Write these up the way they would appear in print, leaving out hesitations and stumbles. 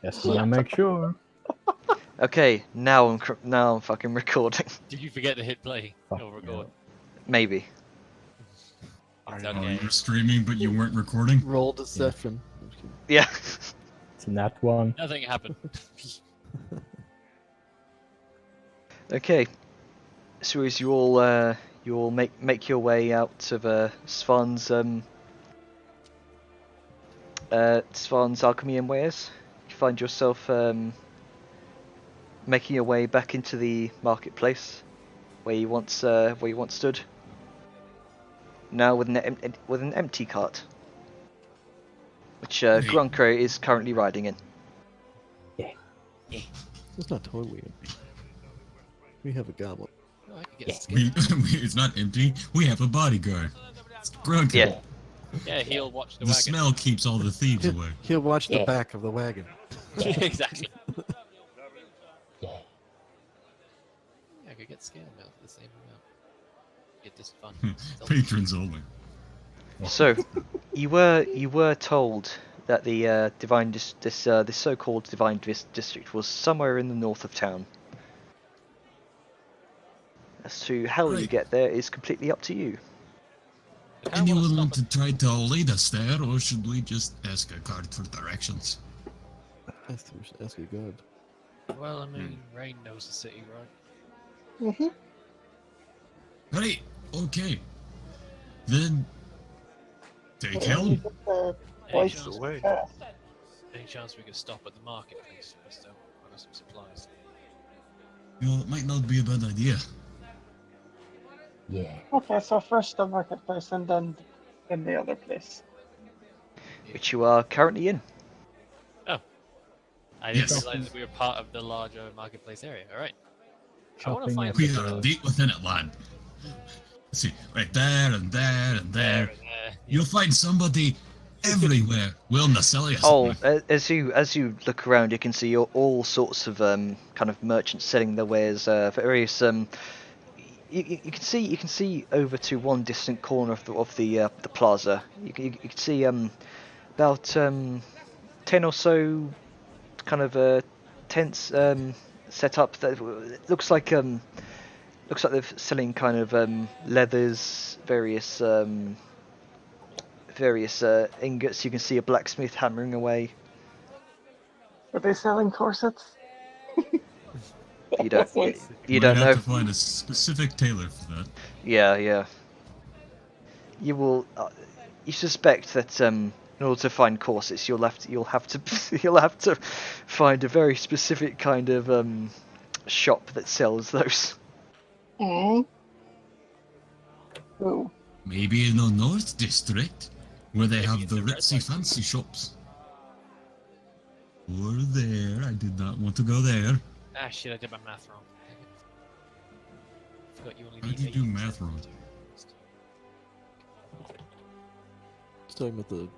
Just wanna make sure. Okay, now I'm fucking recording. Did you forget to hit play Fuck or record? Maybe. It's Oh, okay. you were streaming, but you weren't recording? Roll deception. I'm just kidding. Yeah. It's a nat one. Nothing happened. Okay. So as you all make your way out of Svan's alchemy and wares, you find yourself making your way back into the marketplace where you once stood. Now with an empty cart, which Grunko is currently riding in. It's not totally empty. We have a goblin. Oh, I could get scared. It's not empty. We have a bodyguard. It's Grunker. Yeah. Yeah, he'll watch the The wagon. smell keeps all the thieves away. He'll watch the back of the wagon. Exactly. Yeah, I could get scale mail for the same amount. Get this fun. Patrons only. So, you were told that the this so-called divine district was somewhere in the north of town. As to how you Right. get there is completely up to you. I kinda wanna Anyone stop want to it. try to lead us there, or should we just ask a guard for directions? I think we should ask a god. Well, I mean, Rain knows the city, right? Right, okay. Then take helm. Any chance, any chance we could stop at the marketplace first, though? I got some supplies. You know, it might not be a bad idea. Okay, so first the marketplace and then in the other place. Which you are currently in. I didn't Yes. realize that we were part of the larger marketplace area. All right. I want to Shopping find at We the are deep within it, lad. Let's see, right there and there and there. and there. You'll find somebody everywhere willing to sell you Oh, something. as you look around, you can see all sorts of kind of merchants selling their wares. Various you can see over to one distant corner of the plaza. You can see about 10 or so kind of tents set up. That looks like they're selling kind of leathers, various ingots. You can see a blacksmith hammering away. Are they selling corsets? You don't Might know. have to find a specific tailor for that. Yeah. You will. You suspect that in order to find corsets, you'll have to find a very specific kind of shop that sells those. Hmm. Ooh. Maybe in the North District, where they have the ritzy fancy shops. Or there, I did not want to go there. Ah, shit! I did my math wrong. Dang it. Forgot you only How need did you do 80% math wrong? It's talking about the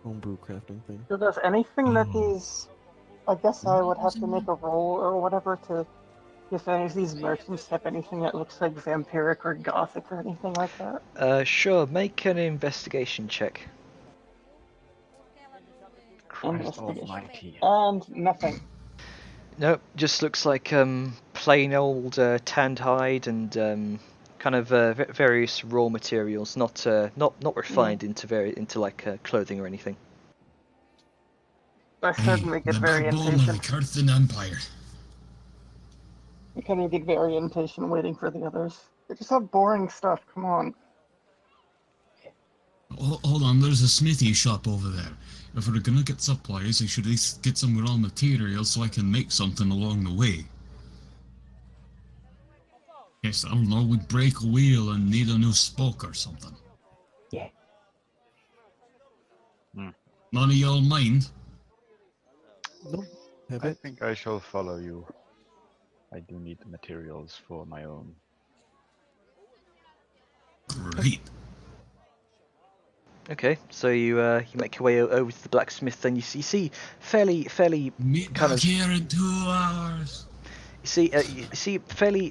homebrew crafting thing. So does anything that Oh. these... I guess I would have to make a roll or whatever to... If any of these merchants have anything that looks like vampiric or gothic or anything like that. Sure. Make an investigation check. Christ Investigation. almighty. And nothing. Nope. Just looks like plain old tanned hide and kind of various raw materials, not refined into like clothing or anything. I certainly get the very backbone of the impatient. Carthan Empire. I kind of get very impatient waiting for the others. They just have boring stuff, come on. Hold on, there's a smithy shop over there. If we're gonna get supplies, I should at least get some raw materials so I can make something along the way. Yes, I don't know, we break a wheel and need a new spoke or something. Yeah. None of y'all mind? No, have I it. think I shall follow you. I do need the materials for my own. Great. Okay, so you make your way over to the blacksmith, and you see fairly Meet kind back of here in 2 hours. you see fairly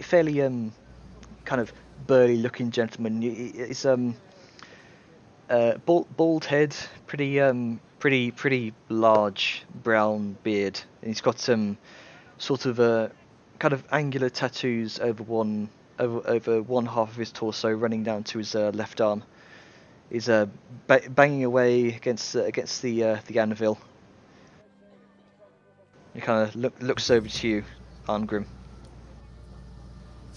kind of burly looking gentleman. It's bald head, pretty pretty large brown beard, and he's got some sort of kind of angular tattoos over one half of his torso, running down to his left arm. He's banging away against the anvil. He kind of looks over to you, Arngrim.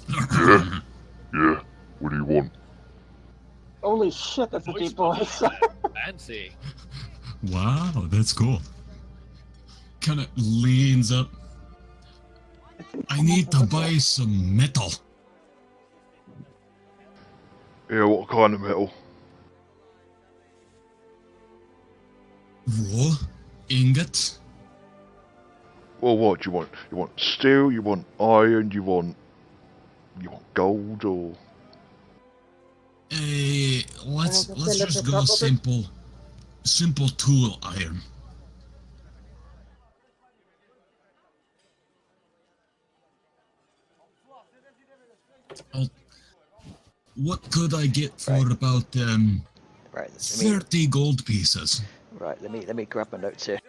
Yeah. What do you want? Holy shit, that's a deep voice. Fancy. Wow, that's cool. Kind of leans up. I need to buy some metal. Yeah, what kind of metal? Raw ingot. Well, what do you want? You want steel? You want iron? You want gold or? Let's just go simple tool iron. What could I get for about Right, 30 gold pieces? Right, let me grab my notes here.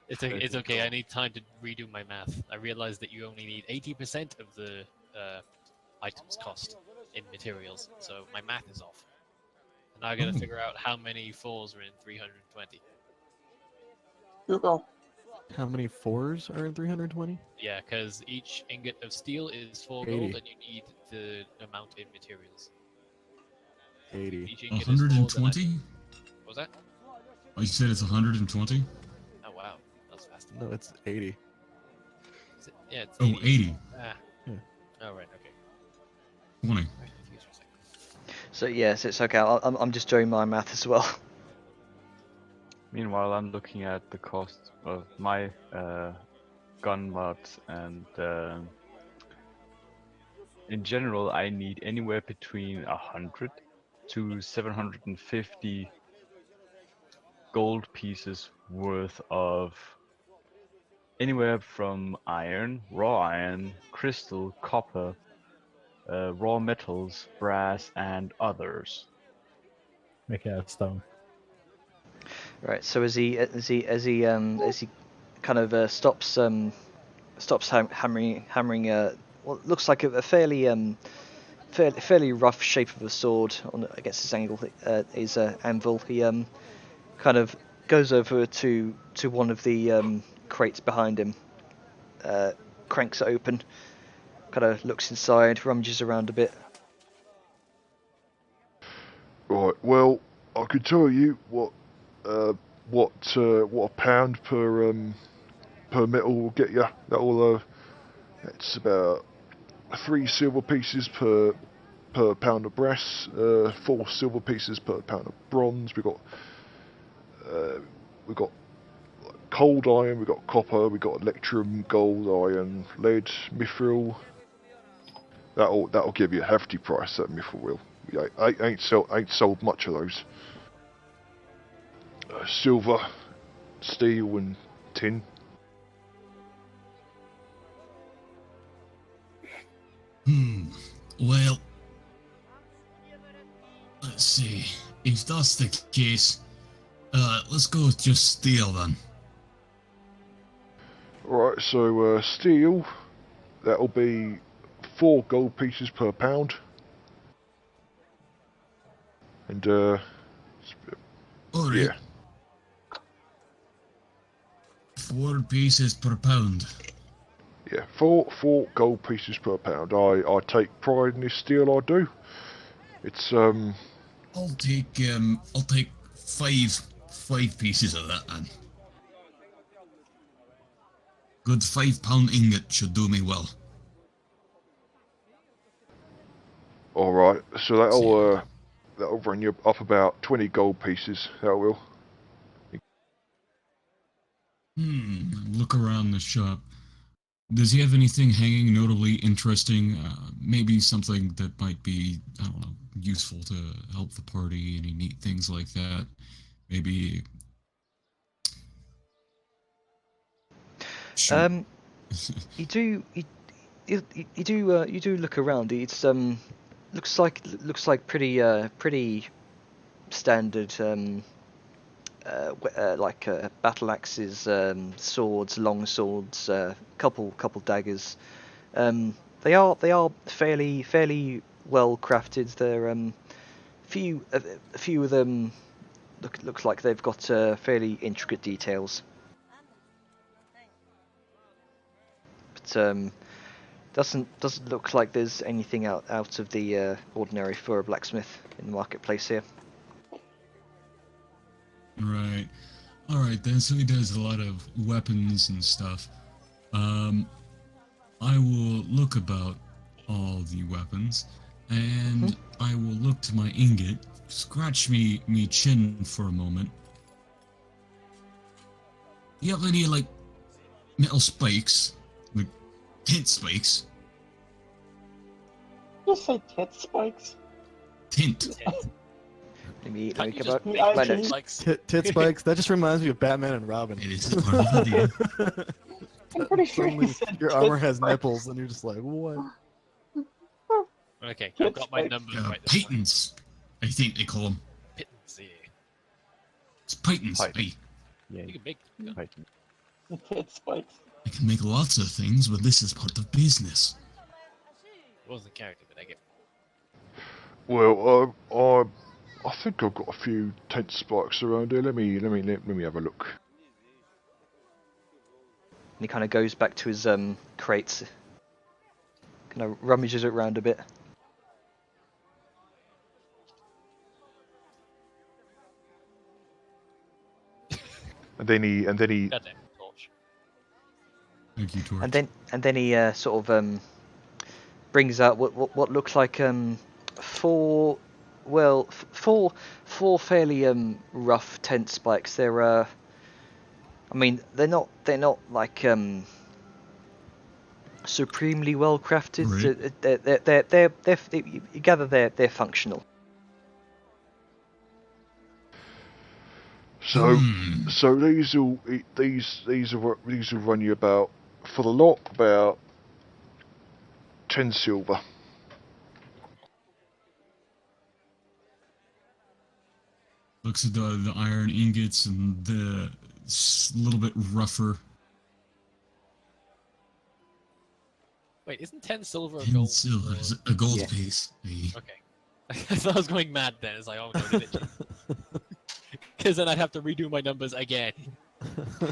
It's okay. I need time to redo my math. I realized that you only need 80% of the items cost in materials, so my math is off. And now I gotta figure out how many 4s are in 320. Google. How many 4s are in 320? Yeah, because each ingot of steel is 4 80. gold, and you need the amount in materials. 80. Each ingot is 4, then 120? what was that? Oh, you said it's 120? Oh wow, that was fast. No, it's 80. Yeah, it's Oh, 80. Ah. Yeah. Oh right, okay. 20. Very confused for a second. So yes, it's okay. I'm just doing my math as well. Meanwhile, I'm looking at the cost of my gun mods, and in general, I need anywhere between 100 to 750 gold pieces worth of anywhere from iron, raw iron, crystal, copper, raw metals, brass, and others. Make it out of stone. Right. So as he kind of stops hammering what looks like a fairly rough shape of a sword against his anvil. He kind of goes over to one of the crates behind him, cranks it open, kind of looks inside, rummages around a bit. Right. Well, I could tell you what a pound per metal will get you. That'll it's about 3 silver pieces per pound of brass, 4 silver pieces per pound of bronze. We've got cold iron, we've got copper, we've got electrum, gold, iron, lead, mithril. That'll give you a hefty price. That mithril will. I ain't sold much of those. Silver, steel, and tin. Well, let's see. If that's the case, let's go with just steel then. Right, so steel, that'll be 4 gold pieces per pound. And Alright. yeah. 4 pieces per pound. Yeah, 4 gold pieces per pound. I take pride in this steel, I do. It's I'll take 5 pieces of that then. Good 5 pound ingot should do me well. alright, so that'll run you up about 20 gold pieces, that will. Look around the shop. Does he have anything hanging notably interesting? Maybe something that might be, I don't know, useful to help the party, any neat things like that. Maybe... Sure. You do look around. It's looks like pretty standard battle axes, swords, long swords, couple daggers. They are fairly well crafted. They're a few of them looks like they've got fairly intricate details. But doesn't look like there's anything out of the ordinary for a blacksmith in the marketplace here. Right. All right then. So he does a lot of weapons and stuff. I will look about all the weapons, and I will look to my ingot, scratch me chin for a moment. You have any like metal spikes, like tent spikes? You say tit spikes? Tint. Let me Can't you come out. just make I my can- like Tit spikes. That just reminds me of Batman and Robin. It is part of the idea. I'm pretty sure you Suddenly said your tit armor has spikes. nipples, and you're just like, what? Okay, I've Tit got my spikes. numbers right this time. Pitons, I think they call them. Pittance, yeah. It's pitons. Python. Aye. Yeah, You can make Python. Tit spikes. I can make lots of things, but this is part of business. it wasn't character, but I get. Well, I think I've got a few tent spikes around here. Let me have a look. And he kind of goes back to his crates, kind of rummages it around a bit. And then he Goddamn torch. Thank you, Torch. And then he sort of brings out what looks like four fairly rough tent spikes. They're I mean they're not like supremely well crafted. Right. You gather they're functional. so Hmm. so these will run you about, for the lot, about 10 silver. Looks at the iron ingots and the little bit rougher. Wait, isn't 10 silver a 10 gold? silver, or- is a gold Yeah. piece. Aye. Okay. I thought I was going mad then. It's like, oh no, did it? Because then I'd have to redo my numbers again.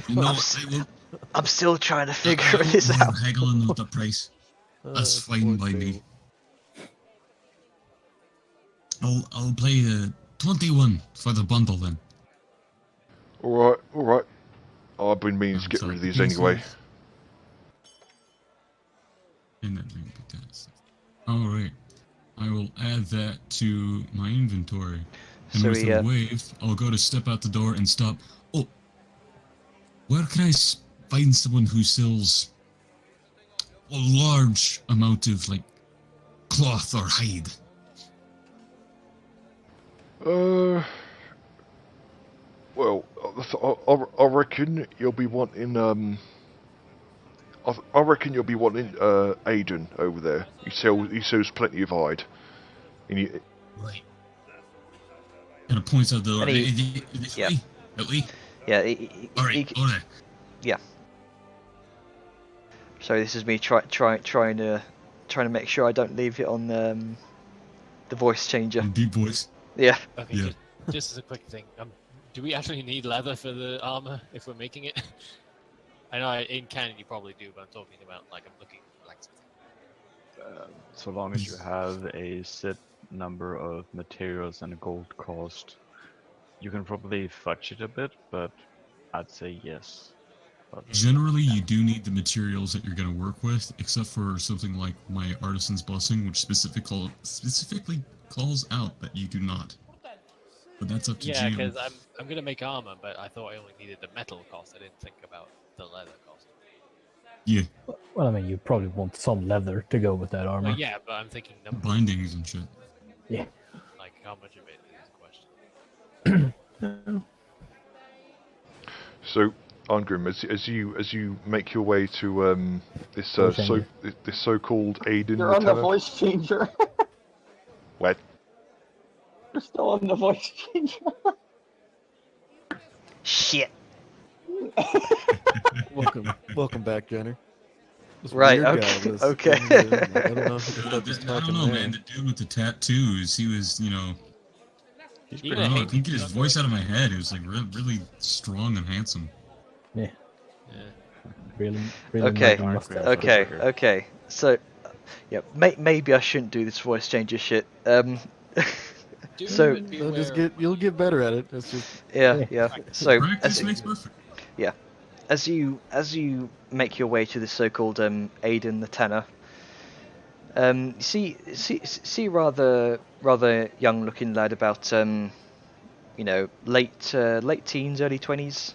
No, I'm I will. I'm still trying to I figure will this out. haggling with the price. That's fine by me. I'll play 21 for the bundle then. All right. I've been meaning to get rid of these anyway. And then maybe that's. All right. I will add that to my inventory. And So with he, a wave, I'll go to step out the door and stop. Oh, where can I find someone who sells a large amount of like cloth or hide? Well, I reckon you'll be wanting I reckon you'll be wanting Aiden over there. He sells plenty of hide. And you, Right. And it points out the door. And he- This yeah. way? That way? Yeah. All right. All right. So this is me trying to make sure I don't leave it on the voice changer. Deep voice. Yeah. Okay, Yeah. just as a quick thing. Do we actually need leather for the armor if we're making it? I know in canon you probably do, but I'm talking about like I'm looking for blacksmithing. So long as you have a set number of materials and a gold cost, you can probably fudge it a bit, but I'd say yes. But Generally, you do need the materials that you're going to work with, except for something like my Artisan's Blessing, which specifically calls out that you do not. But that's up to Yeah, GM. because I'm gonna make armor, but I thought I only needed the metal cost. I didn't think about the leather cost. Yeah, Well, I mean, you probably want some leather to go with that armor. Well, yeah, but I'm thinking number. bindings and shit. Like how much of it is a question. so, Angrim, as you make your way to this this so-called Aiden You're on the Tavern- voice changer. What? You're still on the voice changer. Shit. Welcome back, Jenner. This Right, weird okay, guy was okay. in the room, like, I don't know if I that's just don't talking know, man. man. The dude with the tattoos, he was, He's You I pretty don't know, I hate couldn't get his Jungle voice out of my Rangers. head. It was like really strong and handsome. Yeah, Yeah. really Okay, nice mustache. Okay, Fucker. okay. So, yeah, maybe I shouldn't do this voice changer shit. Do So- but No, just beware. you'll get better at it. It's just yeah, Yeah. yeah. So Practice makes perfect. as you make your way to the so-called Aiden the Tanner, you see a rather young looking lad about late teens, early 20s.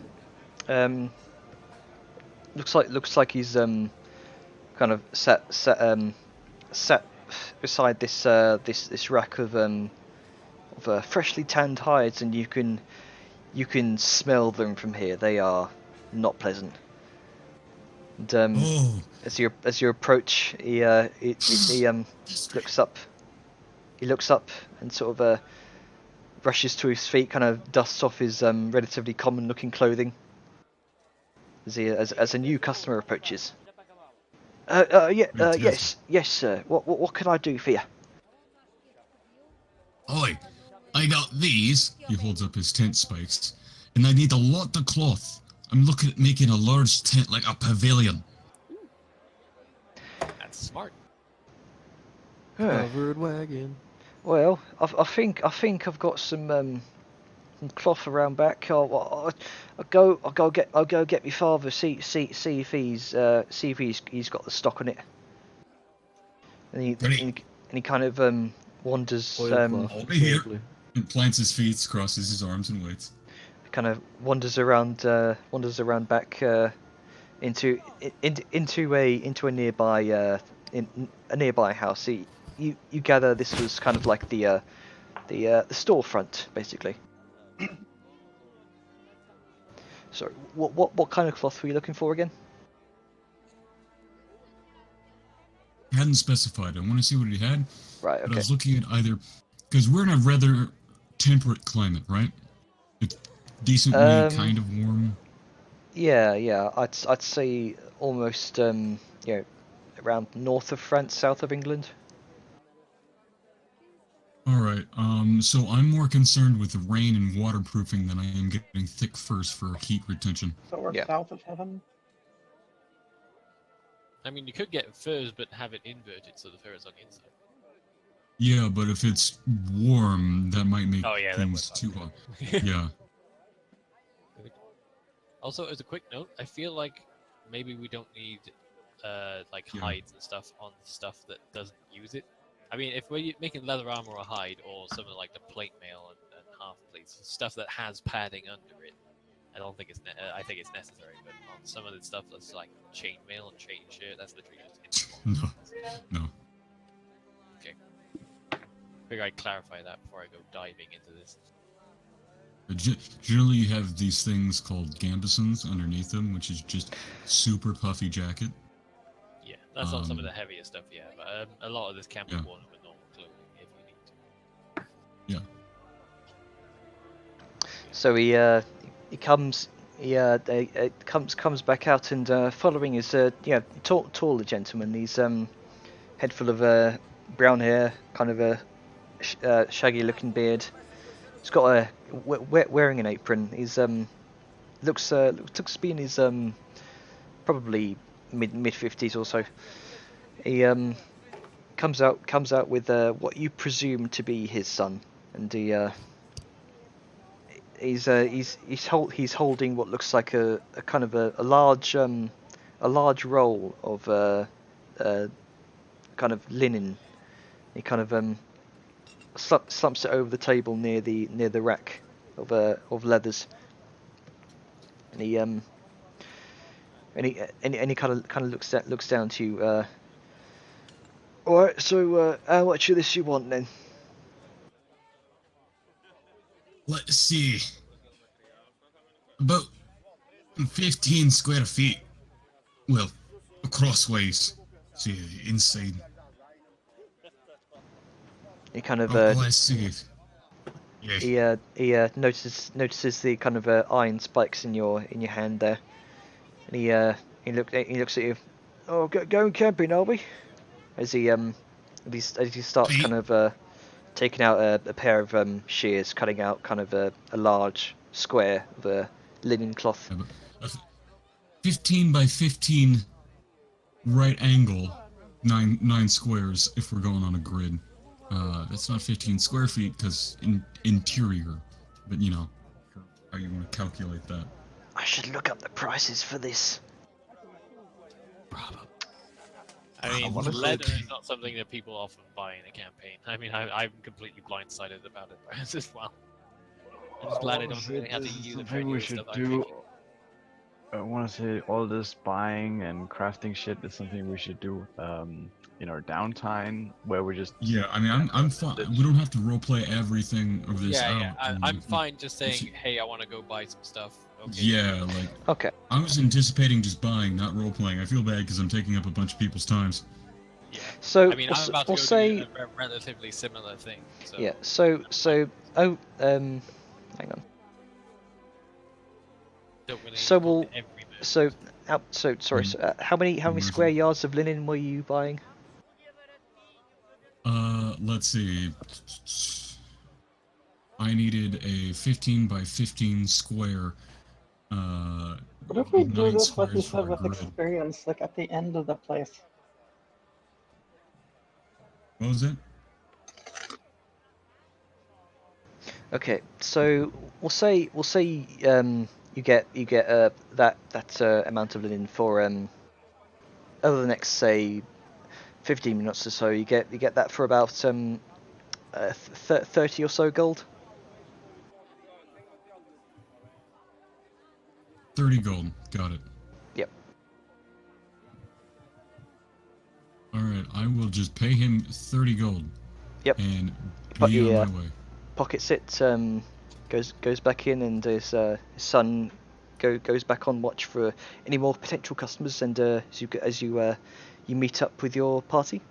Looks like he's kind of sat beside this rack of freshly tanned hides, and you can smell them from here. They are not pleasant. And Oh, as you approach, he looks up. He looks up and sort of rushes to his feet, kind of dusts off his relatively common-looking clothing as a new customer approaches. Fantastic. Yes, sir. What can I do for you? Oi, I got these. He holds up his tent spikes, and I need a lot of cloth. I'm looking at making a large tent like a pavilion. That's smart. covered wagon. Well, I think I've got some cloth around back. I'll go get my father. See if he's got the stock on it. And he kind of wanders Oilcloth, Over here. preferably. And plants his feet, crosses his arms, and waits. kind of wanders around back into a nearby house. You gather this was kind of like the storefront, basically. So what kind of cloth were you looking for again? He hadn't specified. I want to see what he had. Right. But I Okay. was looking at either because we're in a rather temperate climate, right? It's decently kind of warm. Yeah. I'd say almost around north of France, south of England. All right. So I'm more concerned with the rain and waterproofing than I am getting thick furs for heat retention. So we're Yeah. south of heaven. I mean, you could get furs, but have it inverted so the fur is on the inside. Yeah, but if it's warm, that might make Oh, yeah, that things would too fuck hot. Yeah. Also, as a quick note, I feel like maybe we don't need like Yeah. hides and stuff on stuff that doesn't use it. I mean, if we're making leather armor or hide, or something like the plate mail and half plates, stuff that has padding under it, I don't think I think it's necessary. But on some of the stuff that's like chain mail and chain shirt, that's literally just No. Okay. Figure I'd clarify that before I go diving into this. But generally, you have these things called gambesons underneath them, which is just super puffy jacket. Yeah, that's on some of Um, the heavier stuff. Yeah, but a lot of this can be yeah. worn with normal clothing if you need to. Yeah. So he comes back out, and following is taller gentleman. He's head full of brown hair, kind of a shaggy looking beard. He's got wearing an apron. He's looks to be in his probably mid 50s or so. He comes out with what you presume to be his son, and he's holding what looks like a kind of a large roll of kind of linen. He kind of slumps it over the table near the rack of leathers, and he kind of looks down to you. All right, so how much of this you want then? Let's see. About 15 square feet. Well, crossways. See, inside. He kind of Let's see. Yes. he notices the kind of iron spikes in your hand there, and he looks at you. Oh, going camping, are we? As he starts kind of taking out a pair of shears, cutting out kind of a large square of linen cloth. 15 by 15 right angle, nine squares if we're going on a grid. That's not 15 square feet because interior, but you know how you want to calculate that. I should look up the prices for this. Bravo. I mean, leather is not something that people often buy in a campaign. I mean, I'm completely blindsided about it as well. I'm just glad I don't really have to use it for any of the stuff I'm making. I want to say all this buying and crafting shit is something we should do in our downtime, where we just Yeah, I mean, I'm fine. We don't have to roleplay everything of this out. Yeah, I'm fine just saying, hey, I want to go buy some stuff. Okay. Yeah, like. Okay. I was anticipating just buying, not roleplaying. I feel bad because I'm taking up a bunch of people's times. Yeah. So I mean, I'm about to we'll go say do a relatively similar thing. So. yeah. Hang on. So we'll sorry. So how many square yards of linen were you buying? Let's see. I needed a 15 by 15 square. What if we do 9 this like we squares for said a with grid. experience, like at the end of the place? What was it? Okay, so we'll say you get that amount of linen for over the next say 15 minutes or so. You get that for about 30 or so gold. 30 gold. Got it. Yep. Alright, I will just pay him 30 gold. Yep. And But be he on my way. pockets it, goes back in, and his son goes back on watch for any more potential customers, and as you meet up with your party.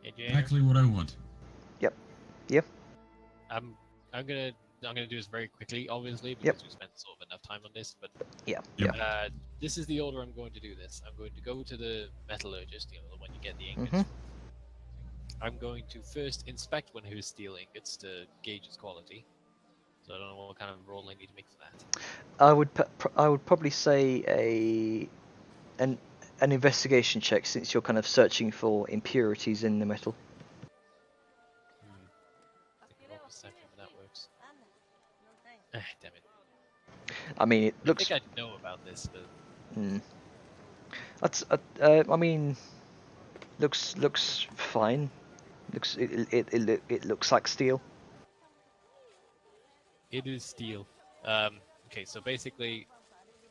Exactly what I want. Yep. I'm gonna do this very quickly, obviously, because we spent sort of enough time on this. But Yeah. this is the order I'm going to do this. I'm going to go to the metallurgist, the one you get the ingots. I'm going to first inspect one of his steel ingots to gauge its quality. So I don't know what kind of roll I need to make for that. I would probably say an investigation check, since you're kind of searching for impurities in the metal. Perception, that works. Damn it. I mean, it looks. I think I know about this, but. That's. I mean, looks fine. It looks like steel. It is steel. Okay, so basically,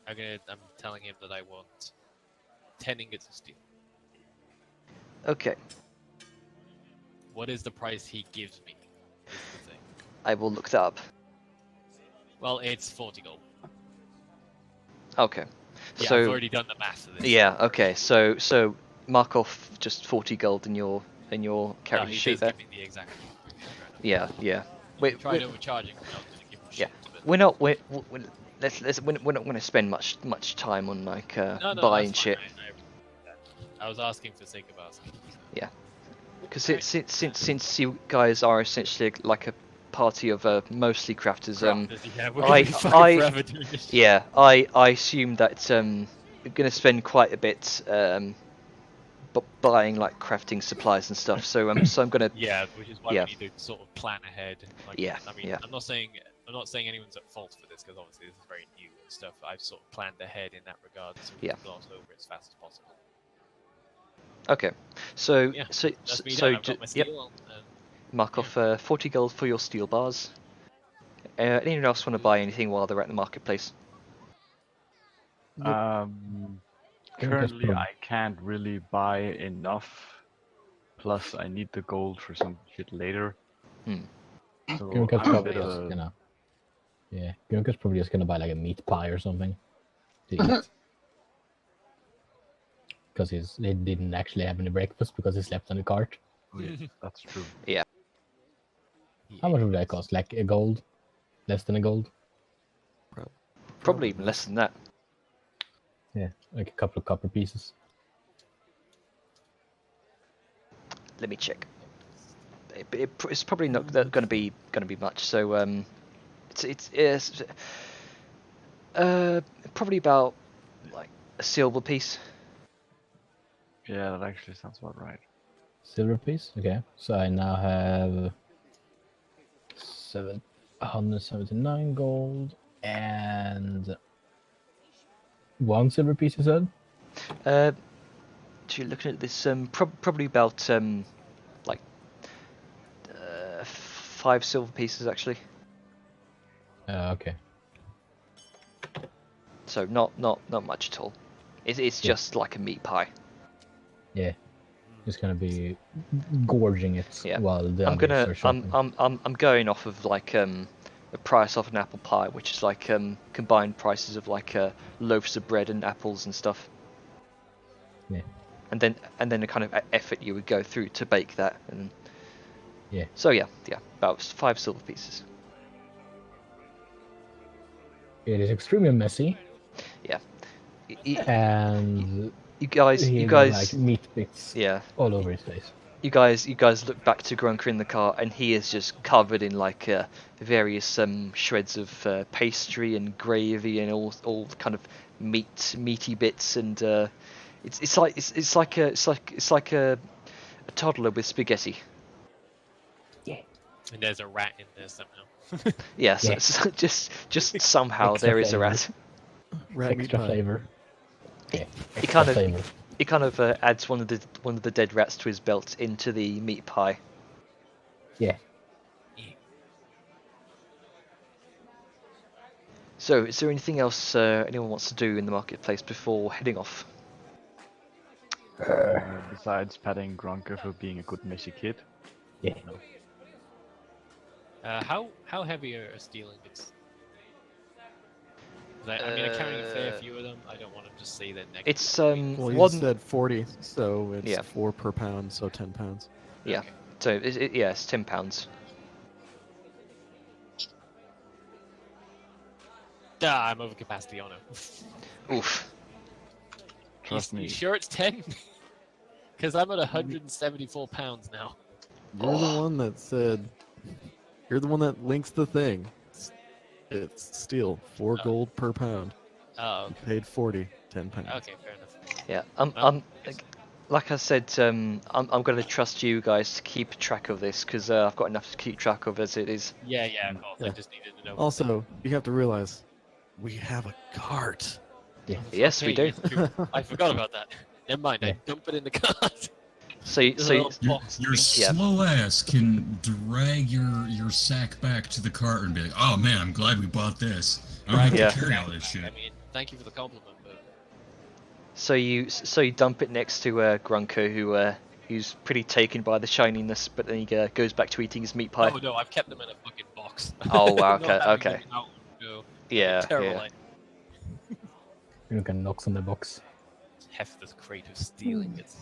I'm telling him that I want 10 ingots of steel. Okay. What is the price he gives me? Is the thing. I will look that up. Well, it's 40 gold. Okay. Yeah, So I've already done the math of this. yeah. Okay. So mark off just 40 gold in your character sheet there. Give me the exact. Yeah. Wait. Tried overcharging. I'm not gonna give him Yeah. shit, but... We're not going to spend much time on like No, buying that's shit. fine. I was asking for sake of asking. So. Yeah. Because since you guys are essentially like a party of mostly crafters, Yeah, we're gonna be fucking forever doing this. yeah, I assume that you're going to spend quite a bit buying like crafting supplies and stuff. So I'm going to Yeah, which is why we need to sort of plan ahead. Like, Yeah, I mean, yeah. I'm not saying anyone's at fault for this, because obviously this is very new and stuff. I've sort of planned ahead in that regard, so we can gloss over it as fast as possible. Okay. So Yeah, so that's me so done. I've got my steel, mark off 40 gold for your steel bars. Anyone else want to buy anything while they're at the marketplace? Currently, I can't really buy enough. Plus, I need the gold for some shit later. So Gunkar's I'm a probably bit just of a... gonna. Yeah, Gunkar's probably just gonna buy like a meat pie or something to eat. Because he didn't actually have any breakfast because he slept on the cart. Oh, yeah, that's true. Yeah. How much would that cost? Like a gold? Less than a gold? Probably even less than that. Yeah, like a couple of copper pieces. Let me check. It's probably not going to be much. So it's probably about like a silver piece. Yeah, that actually sounds about right. Silver piece? Okay. So I now have 779 gold and 1 silver piece, you said? So you're looking at this probably about like 5 silver pieces actually. Okay. So not much at all. It's just like a meat pie. Yeah. Just gonna be gorging it Yeah. while the I'm others gonna are shopping. I'm going off of like the price of an apple pie, which is like combined prices of like loaves of bread and apples and stuff. Yeah. And then the kind of effort you would go through to bake that, and Yeah. so yeah, about 5 silver pieces. It is extremely messy. Yeah. And you guys, he got, like meat bits yeah, all over his face. you guys look back to Grunker in the car, and he is just covered in like various shreds of pastry and gravy and all kind of meaty bits, and it's like a toddler with spaghetti. Yeah. And there's a rat in there somehow. Yes, Yeah. so just somehow Extra there is a flavor. rat. Rat meat Extra pie. flavor. He Yeah. he kind extra of flavor. he kind of adds one of the dead rats to his belt into the meat pie. Yeah. So, is there anything else anyone wants to do in the marketplace before heading off? Besides patting Grunker for being a good messy kid. Yeah. How heavy are steel ingots? I mean, I'm carrying a fair few of them. I don't want to just say that negative. It's Well, you one. said 40, so it's Yeah. 4 per pound, so 10 pounds. Yeah. Okay. So it's £10. Ah, I'm over capacity on it. Oof. Trust You me. sure it's 10? Because I'm at 174 pounds now. You're the one that said. You're the one that links the thing. It's steel, 4 gold per pound. Oh, okay. Paid 40, 10 pounds. Okay, fair enough. Yeah. Well, Like I said, I'm going to trust you guys to keep track of this because I've got enough to keep track of as it is. yeah, of course. I Yeah. just needed to know. Also, you have to realize we have a cart. Yeah. Yes, we do. yes, true. I forgot about that. Never mind. I Yeah. dump it in the cart. So Little Your, box your thing. Yeah. slow ass can drag your sack back to the cart and be like, "Oh man, I'm glad we bought this. I don't have Yeah. to carry all this shit." I mean, thank you for the compliment, but So you dump it next to Grunker, who's pretty taken by the shininess, but then he goes back to eating his meat pie. oh no, I've kept them in a fucking box. Oh, wow, Not okay, having okay. them out and go. Yeah, Terrible. yeah. idea. You can knocks on the box. Heft this crate of steel ingots.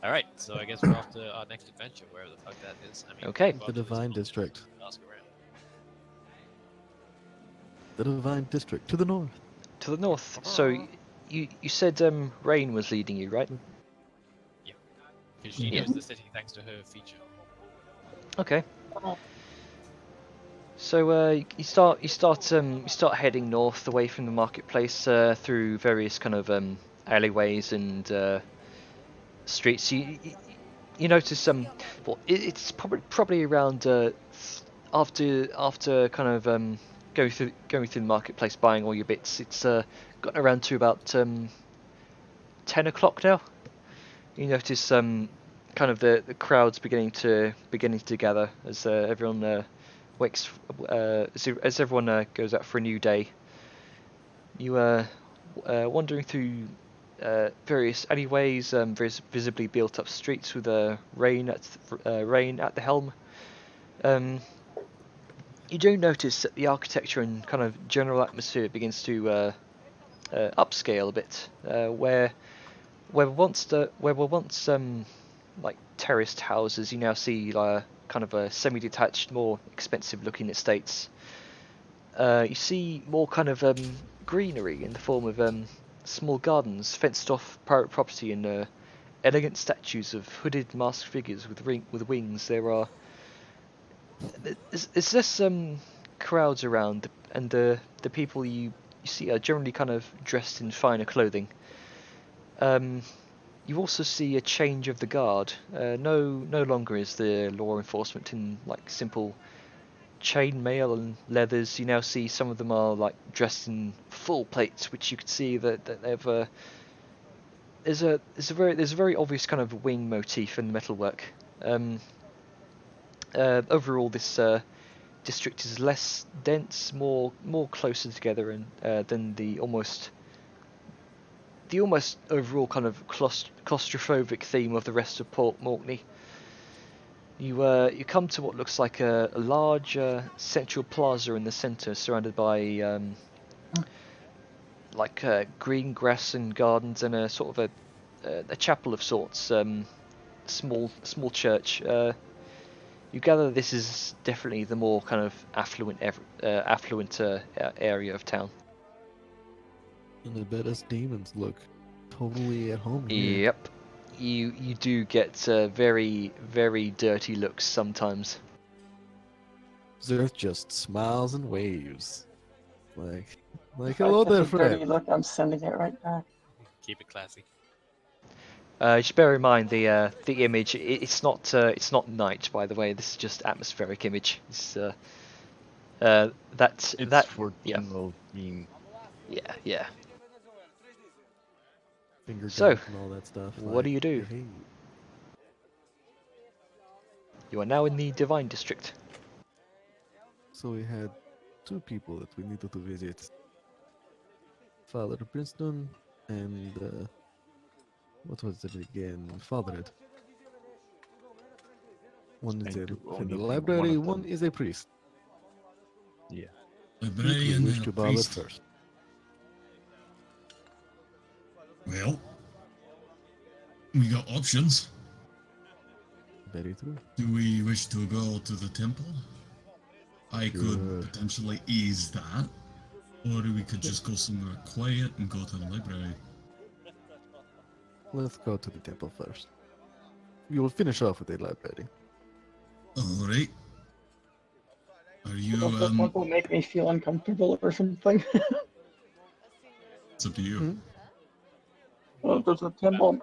Alright, so I guess we're off to our next adventure, wherever the fuck that is. I mean, Okay. we'll go The up to this Divine one, District. ask around. The Divine District to the north. To the north. So you said Rain was leading you, right? Because she Yeah. knows the city thanks to her feature. Okay. So you start heading north away from the marketplace through various kind of alleyways and streets. You notice well, it's probably around after kind of going through the marketplace buying all your bits. It's gotten around to about 10 o'clock now. You notice kind of the crowds beginning to gather as everyone wakes as everyone goes out for a new day. You wandering through various alleyways, visibly built up streets with Rain at the helm. You do notice that the architecture and kind of general atmosphere begins to upscale a bit. Where were once like terraced houses, you now see kind kind of semi-detached, more expensive-looking estates. You see more kind of greenery in the form of small gardens, fenced-off private property, and elegant statues of hooded, masked figures with wings. There's less crowds around, and the people you see are generally kind of dressed in finer clothing. You also see a change of the guard. No longer is the law enforcement in like simple chainmail and leathers. You now see some of them are like dressed in full plates, which you can see that they've. There's a very obvious kind of wing motif in the metalwork. Overall, this district is less dense, more closer together, and than the almost overall kind of claustrophobic theme of the rest of Port Mortney. You come to what looks like a large central plaza in the centre, surrounded by green grass and gardens, and a sort of a chapel of sorts, small church. You gather this is definitely the more kind of affluent area of town. And I bet us demons look totally at home here. Yep. You do get very, very dirty looks sometimes. Zerth just smiles and waves. Like hello there, Dirty friend. look, I'm sending it right back. Keep it classy. Just bear in mind the image. It's not night, by the way. This is just atmospheric image. It's It's for yeah. general being. Yeah. Finger So, guns and all that stuff. what do you do? Hey, You are now in the Divine District. so we had two people that we needed to visit. Father Princeton and what was it again? Father. One is Explain to in only the one library, of one them. is a priest. Yeah. We Librarian wish and to a Ballard priest. first. Well, we got options. Very true. Do we wish to go to the temple? I Sure. could potentially ease that. Or we could just go somewhere quiet and go to the library. Let's go to the temple first. We will finish off with the library. Alright. Are you, Does the temple make me feel uncomfortable or something? it's up to you. Hmm? Well, does the temple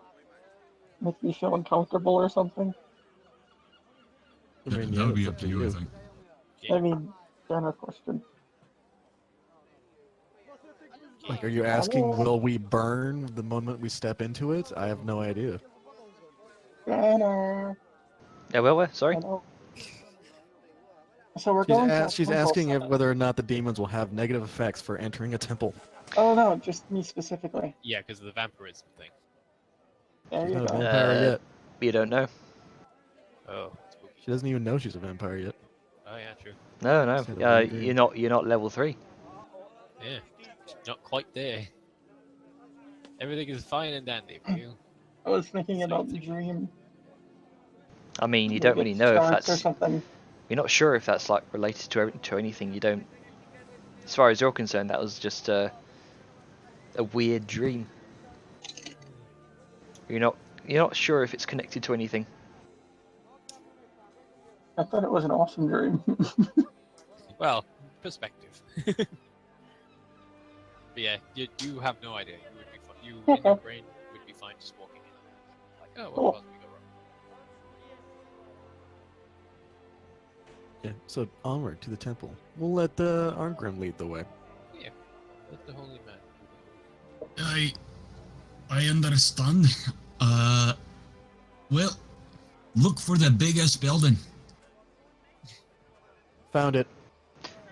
make me feel uncomfortable or something? I mean, That yeah, would be it's up to you, I think. I mean, general question. Like, are you asking, will we burn the moment we step into it? I have no idea. Banner. Yeah, well, sorry. Hello. So we're going to a She's temple asking if setup. whether or not the demons will have negative effects for entering a temple. Oh no, just me specifically. Yeah, because of the vampirism thing. There She's you not a go. vampire yet. You don't know. Oh, spooky. She doesn't even know she's a vampire yet. Oh yeah, true. No. Said it right there. You're not level 3. Yeah, not quite there. Everything is fine and dandy for you. I was thinking about the dream. I mean, you Maybe don't it really know if starts or that's. something. You're not sure if that's like related to anything. You don't. As far as you're concerned, that was just a weird dream. You're not sure if it's connected to anything. I thought it was an awesome dream. Well, perspective. But yeah, you have no idea. You would be fine. You in your brain would be fine just walking in. Like, oh, what possibly go wrong? Yeah, so onward to the temple. We'll let Arngrim lead the way. Yeah, let the holy man do the holy. I understand. Well, look for the biggest building. Found it.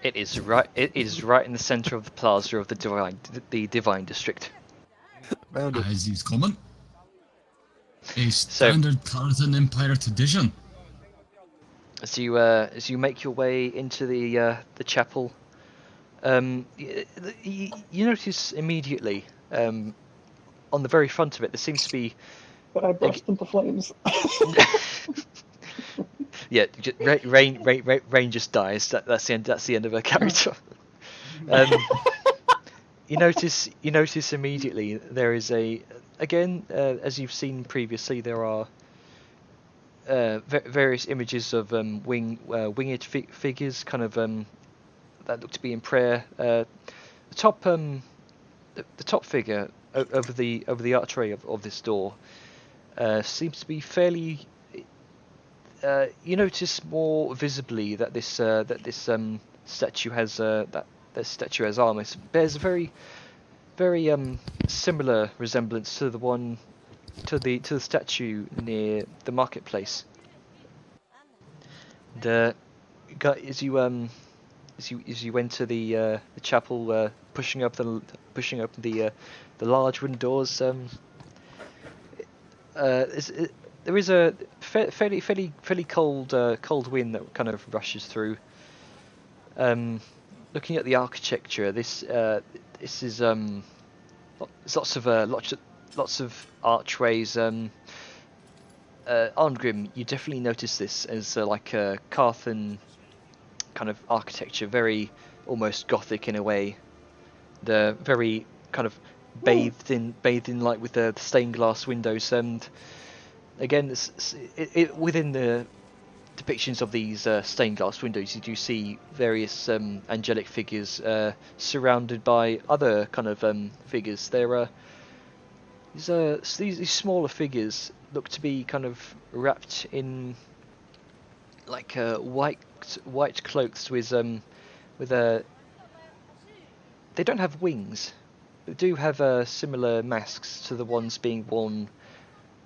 It is right in the center of the plaza of the Divine District. Found it. As he's coming. A standard Tarzan Empire tradition. As you make your way into the chapel, you notice immediately on the very front of it there seems to be. But I burst into flames. Yeah, Rain just dies. That's the end. That's the end of her character. You notice immediately there is as you've seen previously, there are various images of winged figures, kind of that look to be in prayer. The top figure over the archway of this door seems to be fairly. You notice more visibly that this statue has armor. It bears a very similar resemblance to the statue near the marketplace. And as you enter the chapel, pushing open the large wooden doors, there is a fairly cold wind that kind of rushes through. Looking at the architecture, this is lots of archways. Arngrim, you definitely notice this as like a Carthan kind of architecture, very almost Gothic in a way. The very kind of bathed in light with the stained glass windows, and again, within the depictions of these stained glass windows, you do see various angelic figures surrounded by other kind of figures. There are these smaller figures look to be kind of wrapped in like white cloaks with a. They don't have wings. They do have similar masks to the ones being worn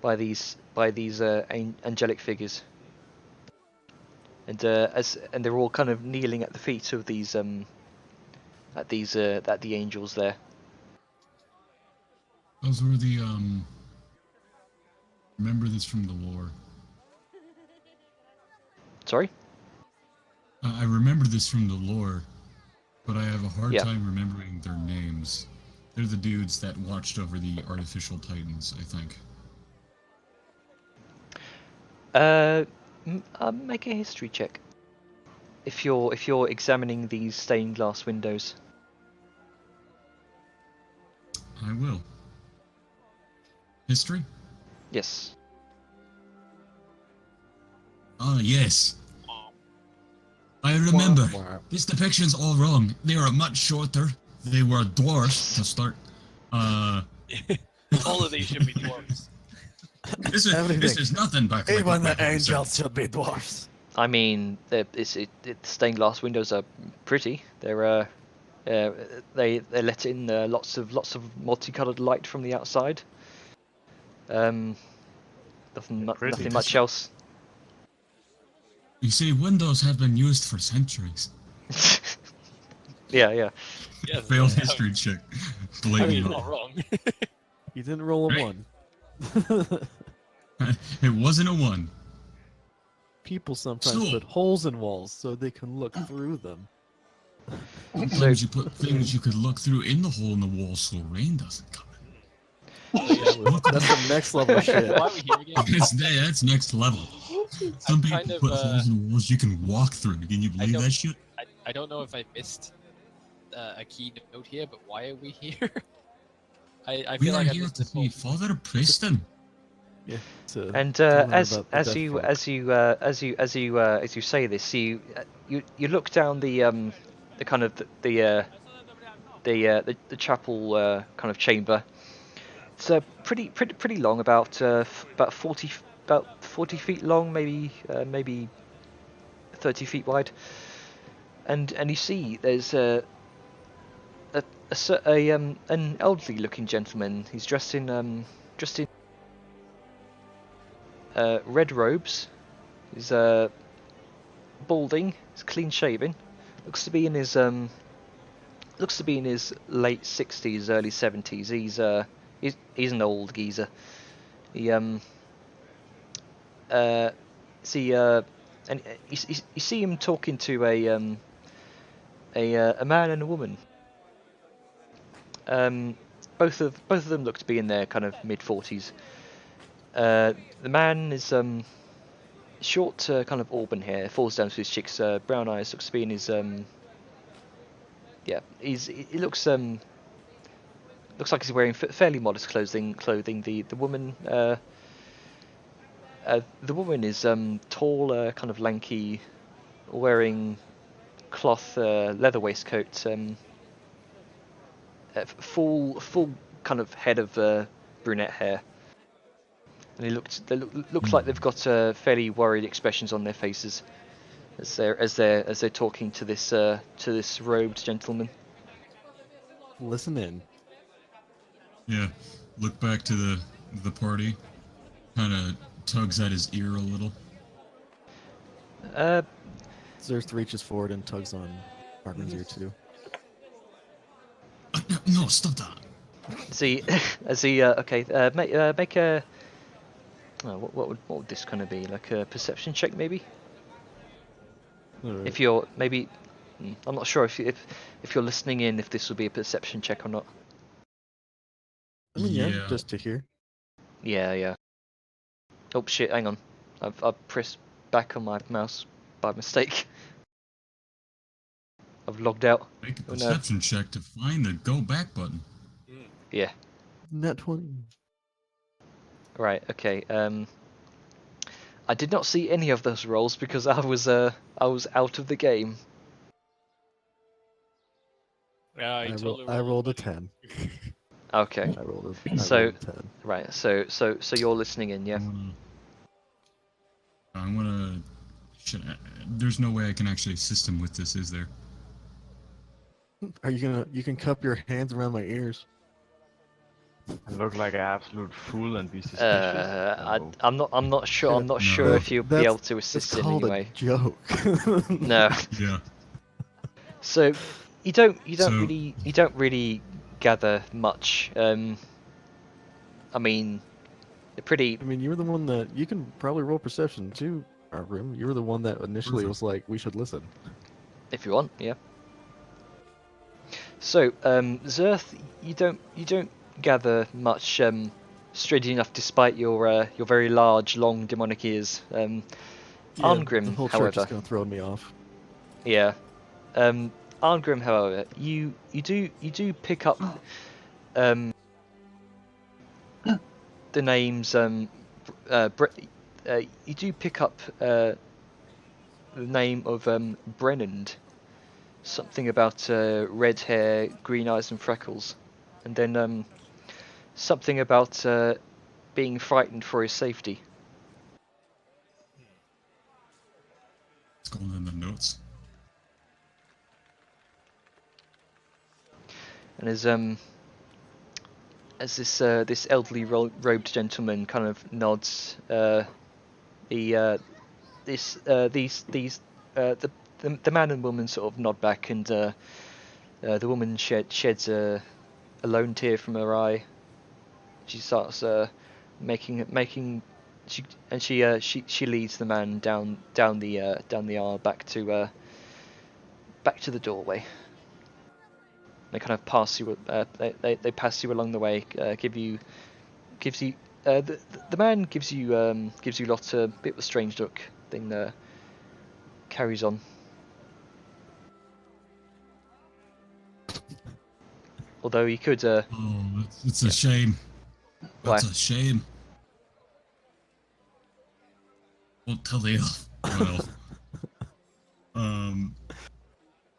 by these angelic figures. And they're all kind of kneeling at the feet of these at the angels there. Those were the remember this from the lore. Sorry? I remember this from the lore, but I have a hard Yeah. time remembering their names. They're the dudes that watched over the artificial titans, I think. Make a history check. If you're examining these stained glass windows. I will. History? Yes. Ah, yes. I remember. This depiction's all wrong. They are much shorter. They were dwarfs to start. All of these should be dwarves. This is nothing back. Even the angels should be dwarfs. I mean, the stained glass windows are pretty. They're they let in lots of multicolored light from the outside. Nothing much else. You see, windows have been used for centuries. Yeah. Yes, Failed history check. Blame you're you. not wrong. You didn't roll a Right. 1. It wasn't a 1. People sometimes So- put holes in walls so they can look through them. Sometimes you put things you could look through in the hole in the wall so rain doesn't come in. That's the next level shit. Why are we here again? That's next level. Some people kind of, put holes in walls you can walk through. Can you believe don't- that shit? I don't know if I missed a key note here, but why are we here? I We feel are like I here missed to this whole. see Father Preston. And to learn as about the you say this, you look down the kind of the chapel kind of chamber. It's pretty long, about 40 feet long, maybe 30 feet wide. And you see there's an elderly looking gentleman. He's dressed in red robes. He's balding. He's clean shaven. Looks to be in his late 60s, early 70s. He's an old geezer. And you see him talking to a man and a woman. Both of them look to be in their kind of mid-40s. The man is short kind of auburn hair, falls down to his cheeks, brown eyes, looks to be in his yeah, he looks looks like he's wearing fairly modest clothing. The woman is tall, kind of lanky, wearing cloth leather waistcoat, full kind of head of brunette hair, and looks like they've got fairly worried expressions on their faces as they're talking to this robed gentleman. Listen in. Yeah, look back to the party. Kind of tugs at his ear a little. Zerth reaches forward and tugs on Argrim's ear too. No, stop that. Make a. Oh, what would this kind of be? Like a perception check, maybe? Right. If you're maybe, I'm not sure if you're listening in, if this would be a perception check or not. I mean, yeah, just to hear. Yeah. Oh shit! Hang on, I've pressed back on my mouse by mistake. I've logged out. Make a perception check to find the go back button. Yeah. Net 20. Right. Okay. I did not see any of those rolls because I was out of the game. Yeah, I rolled a 10. Okay. I rolled a 10. Right. So you're listening in, yeah? I'm gonna. There's no way I can actually assist him with this, is there? Are you gonna? You can cup your hands around my ears. I look like an absolute fool and be suspicious. I'm not sure. I'm not sure if you'll be able to assist in any way. It's called a joke. No. Yeah. So you don't really gather much. I mean, they're pretty. I mean, you were the one that you can probably roll perception too, Argrim. You were the one that initially was like, "We should listen." If you want, yeah. So, Zerth, you don't gather much. Strangely enough, despite your very large, long demonic ears. Arngrim, the whole however, church is gonna throw me off. Yeah. Arngrim, however, you do pick up the names. You do pick up the name of Brennand. Something about red hair, green eyes, and freckles, and then something about being frightened for his safety. It's going in the notes. And as this elderly robed gentleman kind of nods, the man and woman sort of nod back, and the woman sheds a lone tear from her eye. She starts making she leads the man down the aisle back to the doorway. They kind of pass you. They pass you along the way. The man gives you lots a bit of a strange look. Then carries on. Although he could. Oh, it's a shame. That's Why? a shame. Won't tell the elf.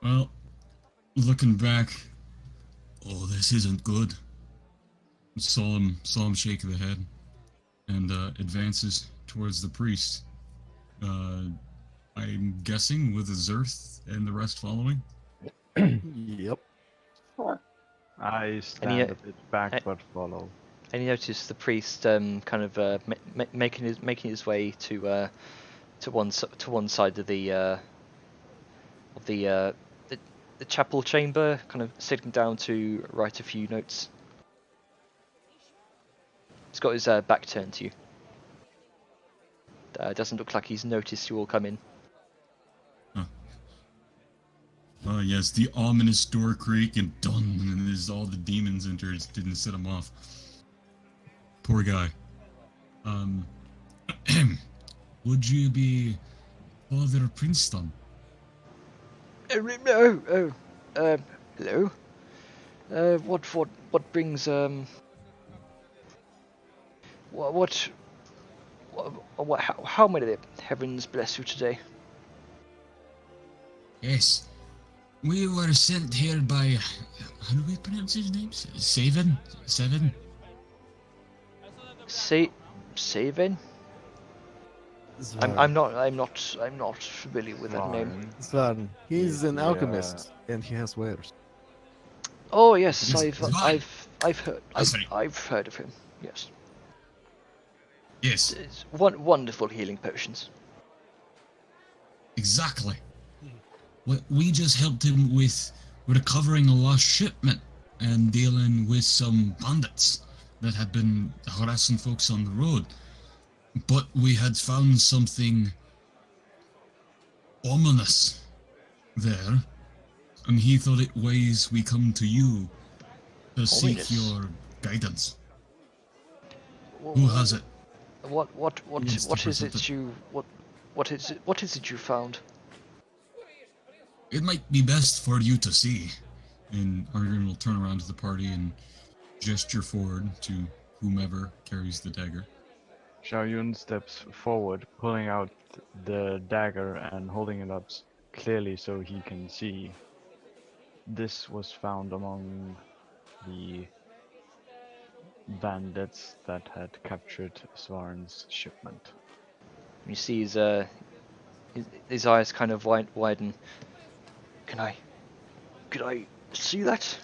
Well, looking back, this isn't good. Saw him shake the head, and advances towards the priest. I'm guessing with Zerth and the rest following. Yep. Sure. I stand a bit back but follow. And you notice the priest kind of making his way to one side of the chapel chamber, kind of sitting down to write a few notes. He's got his back turned to you. Doesn't look like he's noticed you all come in. Yes, the ominous door creak and done, and there's all the demons entered. Didn't set him off. Poor guy. Would you be Father Princeton? No. Hello. What brings how may the heavens bless you today? Yes. We were sent here by, how do we pronounce his name? Seven? Savin? I'm not familiar with that name. Svarn. He's an Yeah. alchemist, and he has wares. Oh yes, Yes, I've heard of him. Yes, Yes, it's wonderful healing potions. exactly. We just helped him with recovering a lost shipment and dealing with some bandits that had been harassing folks on the road. But we had found something ominous there, and he thought it wise we come to you to seek Ominous? your guidance. Who has it? What wants to is present it it? you what is it you found? It might be best for you to see. And Argon will turn around to the party and gesture forward to whomever carries the dagger. Xiaoyun steps forward, pulling out the dagger and holding it up clearly so he can see. This was found among the bandits that had captured Svarn's shipment. You see his eyes kind of widen. Can I see that?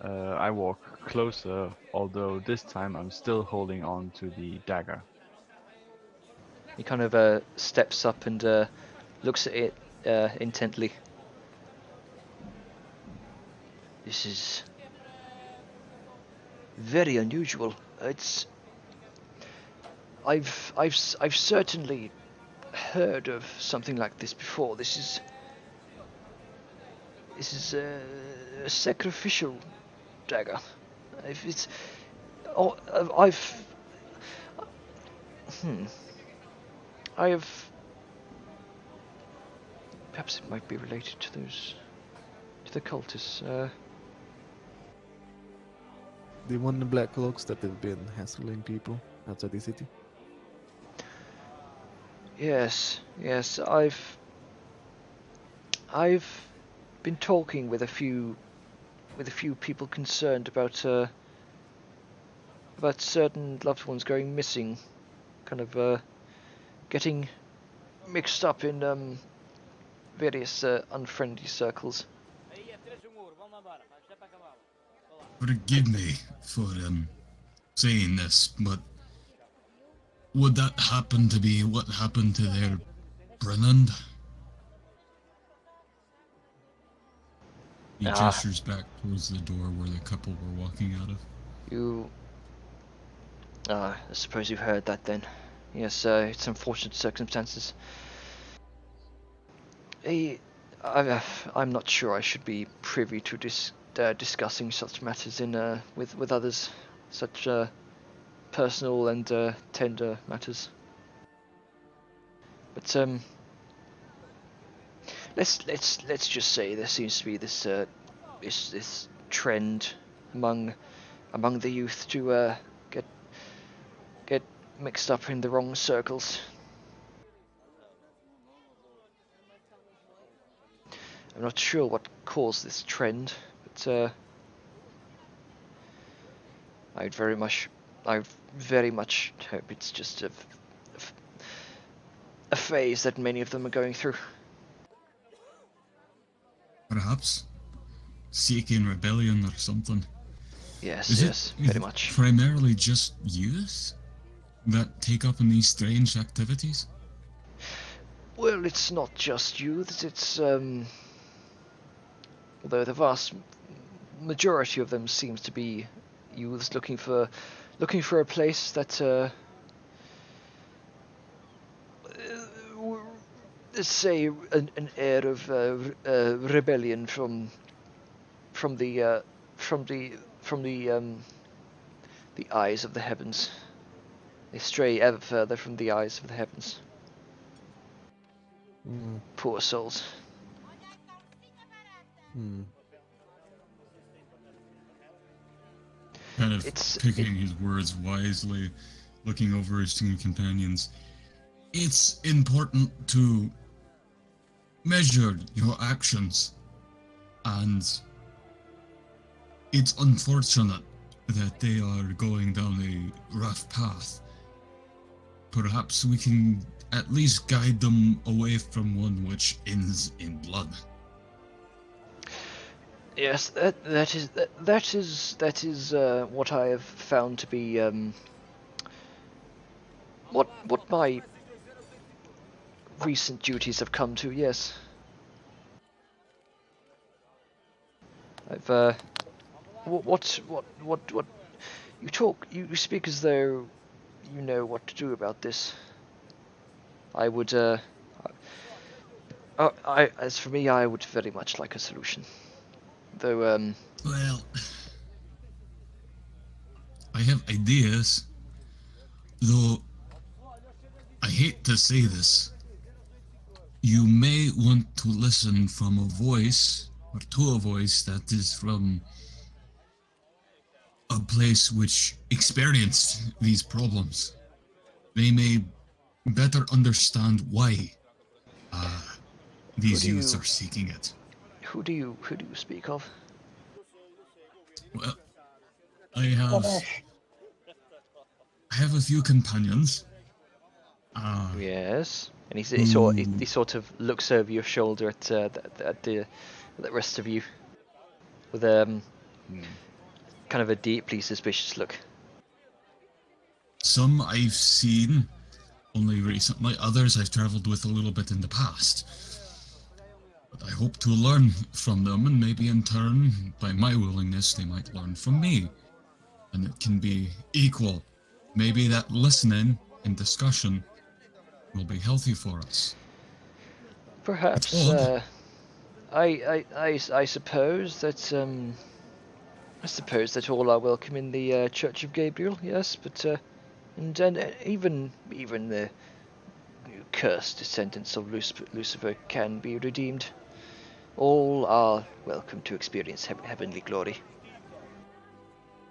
I walk closer, although this time I'm still holding on to the dagger. He kind of steps up and looks at it intently. This is very unusual. I've certainly heard of something like this before. This is a sacrificial dagger. If it's, I have. Perhaps it might be related to the cultists. The one in black cloaks that have been hassling people outside the city. Yes, I've been talking with a few people concerned about certain loved ones going missing, kind of getting mixed up in various unfriendly circles. Forgive me for saying this, but would that happen to be what happened to their Brennand? He gestures back towards the door where the couple were walking out of. I suppose you've heard that then. Yes, it's unfortunate circumstances. I'm not sure I should be privy to discussing such matters with others, such personal and tender matters. But let's just say there seems to be this trend among the youth to get mixed up in the wrong circles. I'm not sure what caused this trend, but I very much hope it's just a phase that many of them are going through. Perhaps seeking rebellion or something. Yes, very much. Primarily just youth that take up in these strange activities? Well, it's not just youths. It's although the vast majority of them seems to be youths looking for a place that let's say an air of rebellion from the eyes of the heavens. They stray ever further from the eyes of the heavens. Poor souls. Kind of It's- picking his words wisely, looking over his two companions. It's important to measure your actions, and it's unfortunate that they are going down a rough path. Perhaps we can at least guide them away from one which ends in blood. Yes, that is what I have found to be what my recent duties have come to. Yes, I've what you speak as though you know what to do about this. I would as for me, I would very much like a solution. Though, Well, I have ideas, though I hate to say this. You may want to listen from a voice, or to a voice that is from a place which experienced these problems. They may better understand why these youths are seeking it. who do you speak of? Well, I have a few companions. Yes, and he sort of looks over your shoulder at the rest of you with kind of a deeply suspicious look. Some I've seen only recently, others I've traveled with a little bit in the past. But I hope to learn from them, and maybe in turn, by my willingness, they might learn from me. And it can be equal. Maybe that listening and discussion will be healthy for us. Perhaps. I suppose that all are welcome in the Church of Gabriel. Yes, but and even the cursed descendants of Lucifer can be redeemed. All are welcome to experience heavenly glory.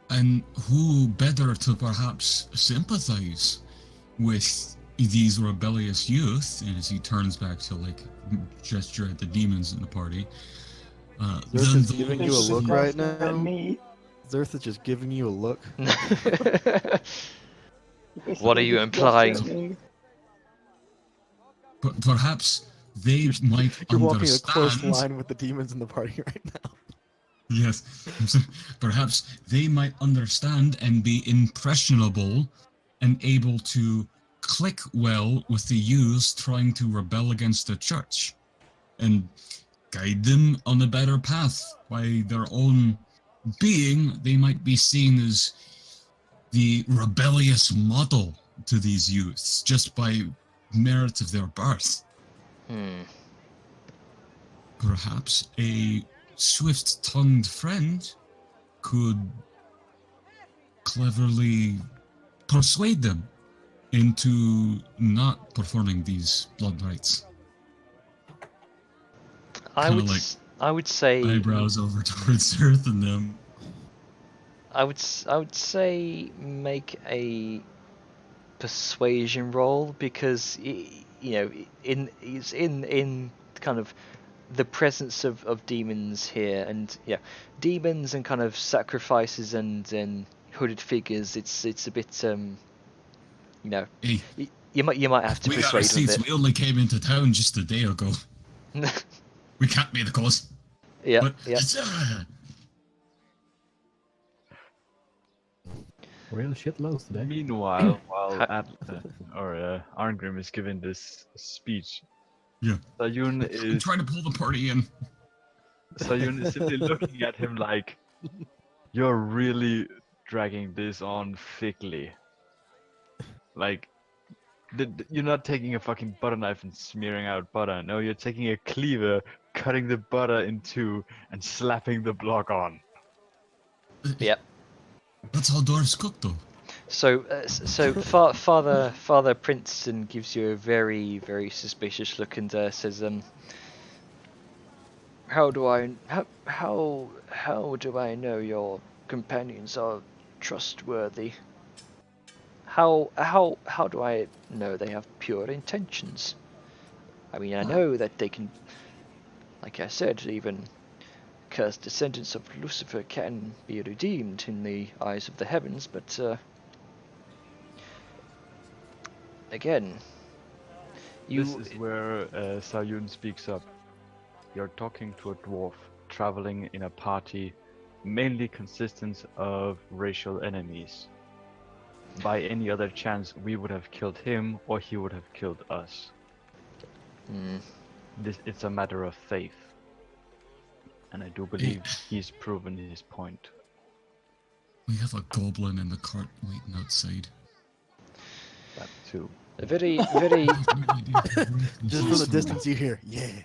And who better to perhaps sympathize with these rebellious youth, and as he turns back to gesture at the demons in the party. Zerth is giving you a look right now. Zerth is just giving you a look. What are you implying? Perhaps they might You're understand. walking a close line with the demons in the party right now. Yes, perhaps they might understand and be impressionable and able to click well with the youths trying to rebel against the church and guide them on a better path. By their own being, they might be seen as the rebellious model to these youths just by merit of their birth. Perhaps a swift-tongued friend could cleverly persuade them into not performing these blood rites. I would say eyebrows over towards Earth and them. I would say make a persuasion roll, because in kind of the presence of demons here, and demons and kind of sacrifices and hooded figures. It's a bit Hey, you might have to we got persuade receipts. with it. We only came into town just a day ago. We can't be the cause. Yeah, But yeah. Real shitloads today. Meanwhile, while Arngrim is giving this speech, Sayun I'm is trying to pull the party in. Sayun is simply looking at him like, "You're really dragging this on thickly. Like, you're not taking a fucking butter knife and smearing out butter. No, you're taking a cleaver, cutting the butter in two, and slapping the block on." Yep. That's how dwarves cook, though. So, Father Princeton gives you a very, very suspicious look and says, "How do I know your companions are trustworthy? How do I know they have pure intentions? I mean, I know that they can, like I said, even cursed descendants of Lucifer can be redeemed in the eyes of the heavens, but again, This is where Sayun speaks up. You're talking to a dwarf traveling in a party mainly consistent of racial enemies. By any other chance, we would have killed him or he would have killed us. It's a matter of faith. And I do believe he's proven his point. We have a goblin in the cart waiting outside. That too. A very Just from the distance you hear, yeah.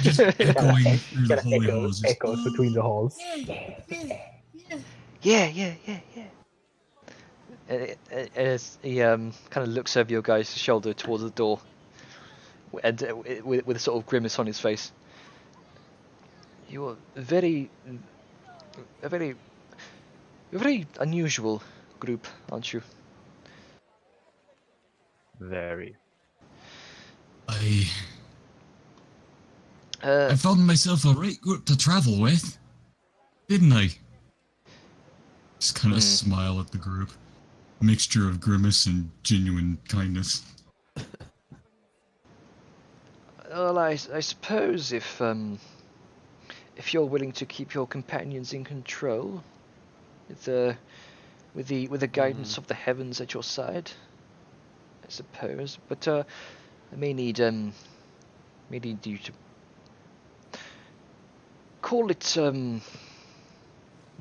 Just echoing through the holy echoes, halls. echoes between the halls. yeah. As he kind of looks over your guys' shoulder towards the door, and with a sort of grimace on his face. You're a very unusual group, aren't you? Very. I found myself a right group to travel with, didn't I? Just kind of smile at the group. Mixture of grimace and genuine kindness. Well, I suppose if you're willing to keep your companions in control, with the guidance of the heavens at your side, I suppose. But I may need you to call it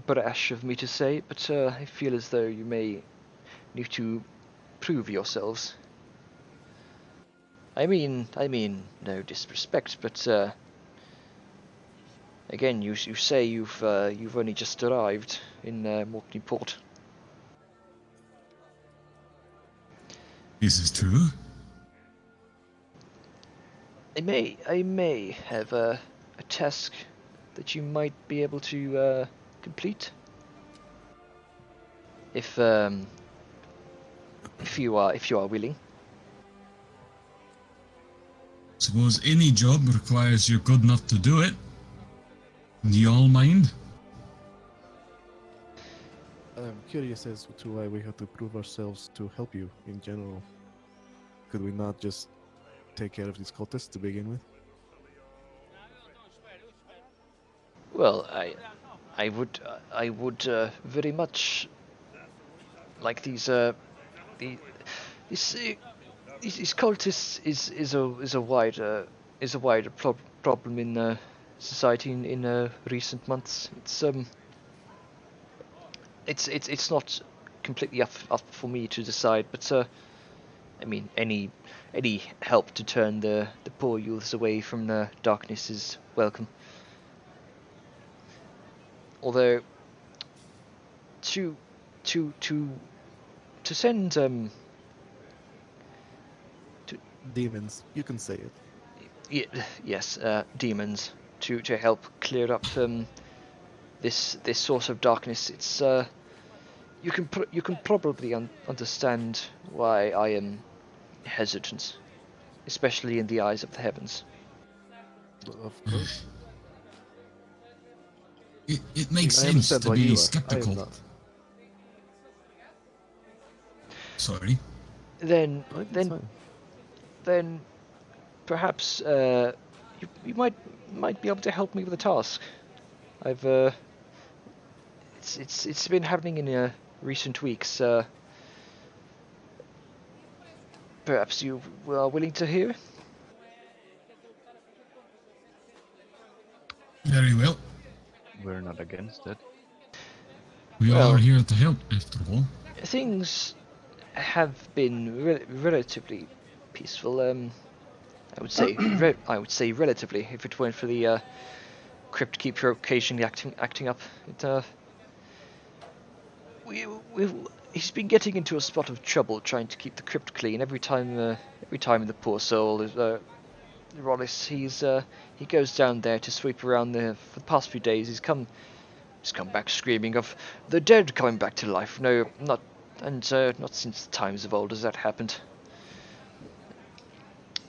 brash of me to say, but I feel as though you may need to prove yourselves. I mean, no disrespect, but again, you say you've only just arrived in Morkney Port. This is true. I may have a task that you might be able to complete. If you are willing. Suppose any job requires you're good enough to do it. Do you all mind? I'm curious as to why we have to prove ourselves to help you in general. Could we not just take care of these cultists to begin with? Well, I would very much like these cultists is a wider problem in society in recent months. It's not completely up for me to decide, but I mean any help to turn the poor youths away from the darkness is welcome. Although to send to demons, you can say it. Yes, demons to help clear up this source of darkness. It's you can probably understand why I am hesitant, especially in the eyes of the heavens. Of course. It makes sense to be skeptical. Sorry. Then perhaps you might be able to help me with a task. I've it's been happening in recent weeks. Perhaps you are willing to hear? Very well. We're not against it. We are here to help, after all. Things have been relatively peaceful. I would say relatively. If it weren't for the Crypt Keeper occasionally acting up, He's been getting into a spot of trouble trying to keep the crypt clean every time the poor soul is Rollis, he goes down there to sweep around there. For the past few days, he's come back screaming of the dead coming back to life. No, not since the times of old has that happened.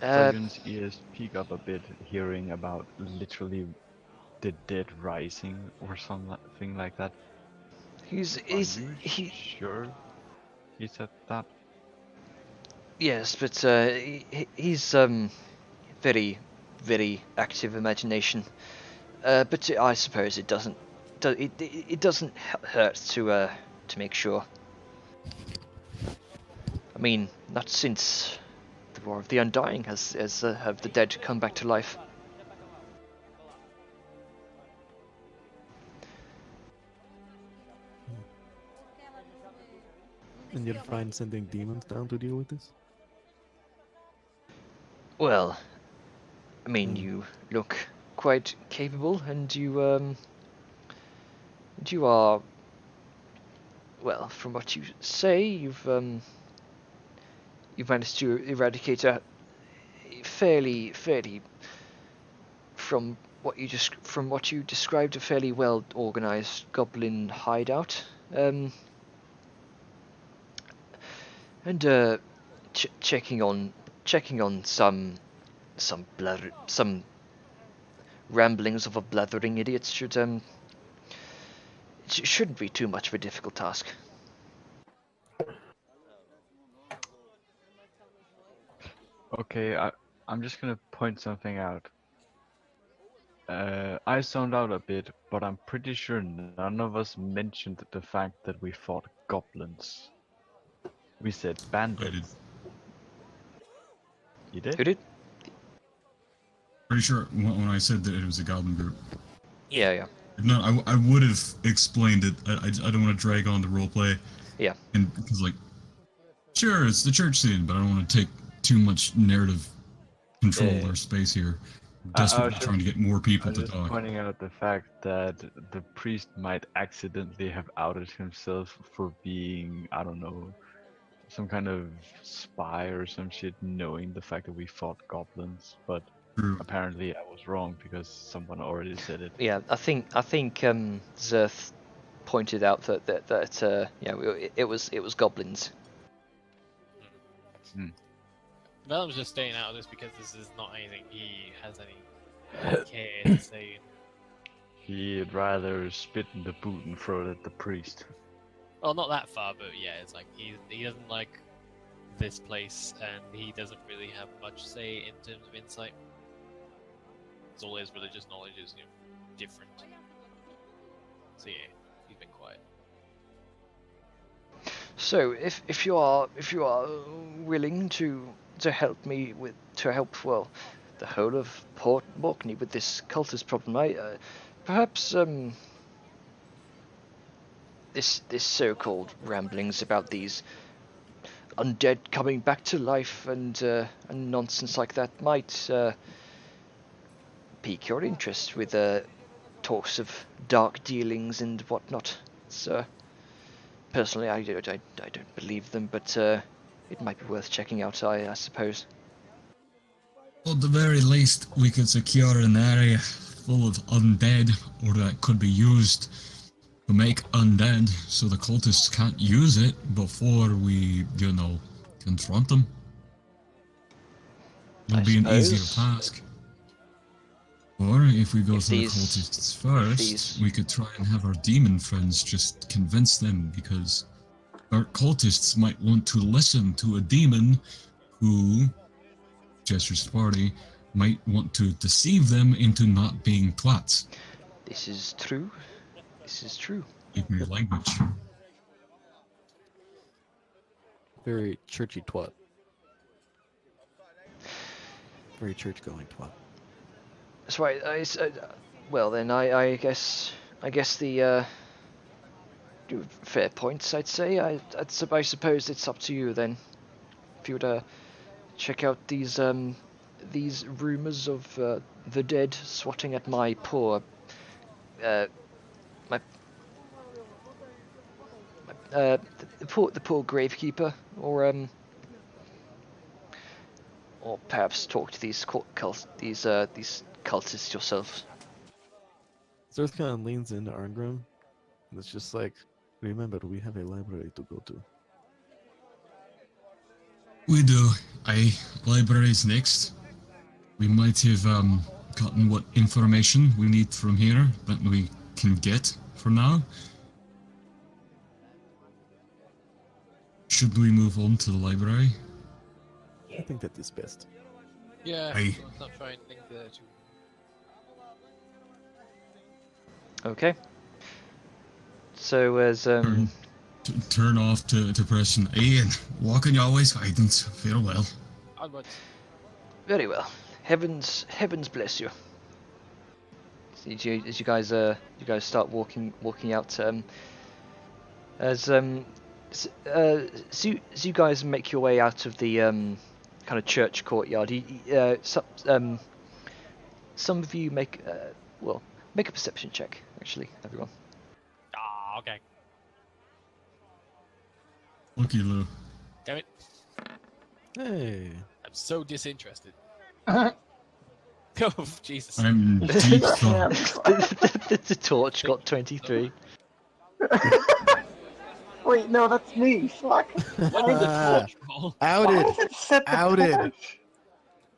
Salyun's ears peak up a bit, hearing about literally the dead rising or something like that. He's sure he said that? Yes, but he's very, very active imagination. But I suppose it doesn't hurt to make sure. I mean, not since the War of the Undying have the dead come back to life. And you're fine sending demons down to deal with this? Well, I mean, you look quite capable, and you are, well, from what you say, you've managed to eradicate a fairly from what you described, a fairly well organized goblin hideout. And checking on some ramblings of a blethering idiot shouldn't be too much of a difficult task. Okay, I'm just gonna point something out. I zoned out a bit, but I'm pretty sure none of us mentioned the fact that we fought goblins. We said bandits. You did? Who did? Pretty sure when I said that it was a goblin group. Yeah. No, I would have explained it. I don't want to drag on the roleplay. Yeah. And because, like, sure, it's the church scene, but I don't want to take too much narrative control or space here. Desperately trying to get more people to talk. Pointing out the fact that the priest might accidentally have outed himself for being, I don't know, some kind of spy or some shit, knowing the fact that we fought goblins, but apparently I was wrong because someone already said it. Yeah, I think Zerth pointed out that it was goblins. Vellum's just staying out of this because this is not anything he has any care to say. He'd rather spit in the boot and throw it at the priest. Well, not that far, but yeah, it's like he doesn't like this place, and he doesn't really have much say in terms of insight. All his religious knowledge is different. So yeah, he's been quiet. So if you are willing to help me the whole of Port Morkney with this cultist problem, perhaps this so-called ramblings about these undead coming back to life and nonsense like that might pique your interest with talks of dark dealings and whatnot. So personally, I don't believe them, but it might be worth checking out, I suppose. Well, at the very least, we could secure an area full of undead, or that could be used to make undead, so the cultists can't use it before we, confront them. It'll be an easier task. Or if we go through the cultists first, we could try and have our demon friends just convince them, because our cultists might want to listen to a demon who, gestures to party, might want to deceive them into not being twats. This is true. Give me language. Very churchy twat. Very church-going twat. That's right. Well then, I guess the fair points. I'd say. I suppose it's up to you then. If you were to check out these rumors of the dead swatting at my the poor gravekeeper, or perhaps talk to these cultists yourself. Zerth kind of leans into Arngrim, and it's just like, remember, we have a library to go to. We do. Libraries next. We might have gotten what information we need from here that we can get for now. Should we move on to the library? I think that is best. Yeah, Aye. let's not try and link there too. Okay. So as Turn off to Preston. Ian, walk in Yahweh's guidance. Farewell. Onwards. very well. Heavens bless you. So as you guys start walking out, so you guys make your way out of the kind of church courtyard. Some of you make make a perception check, actually, everyone. Ah, okay. Lucky Lou. Damn it. Hey. I'm so disinterested. Oh, Jesus. I'm deep thought. The torch got 23. Wait, no, that's me. Fuck. What did the torch roll? Why Outed. does it set the Outed. torch?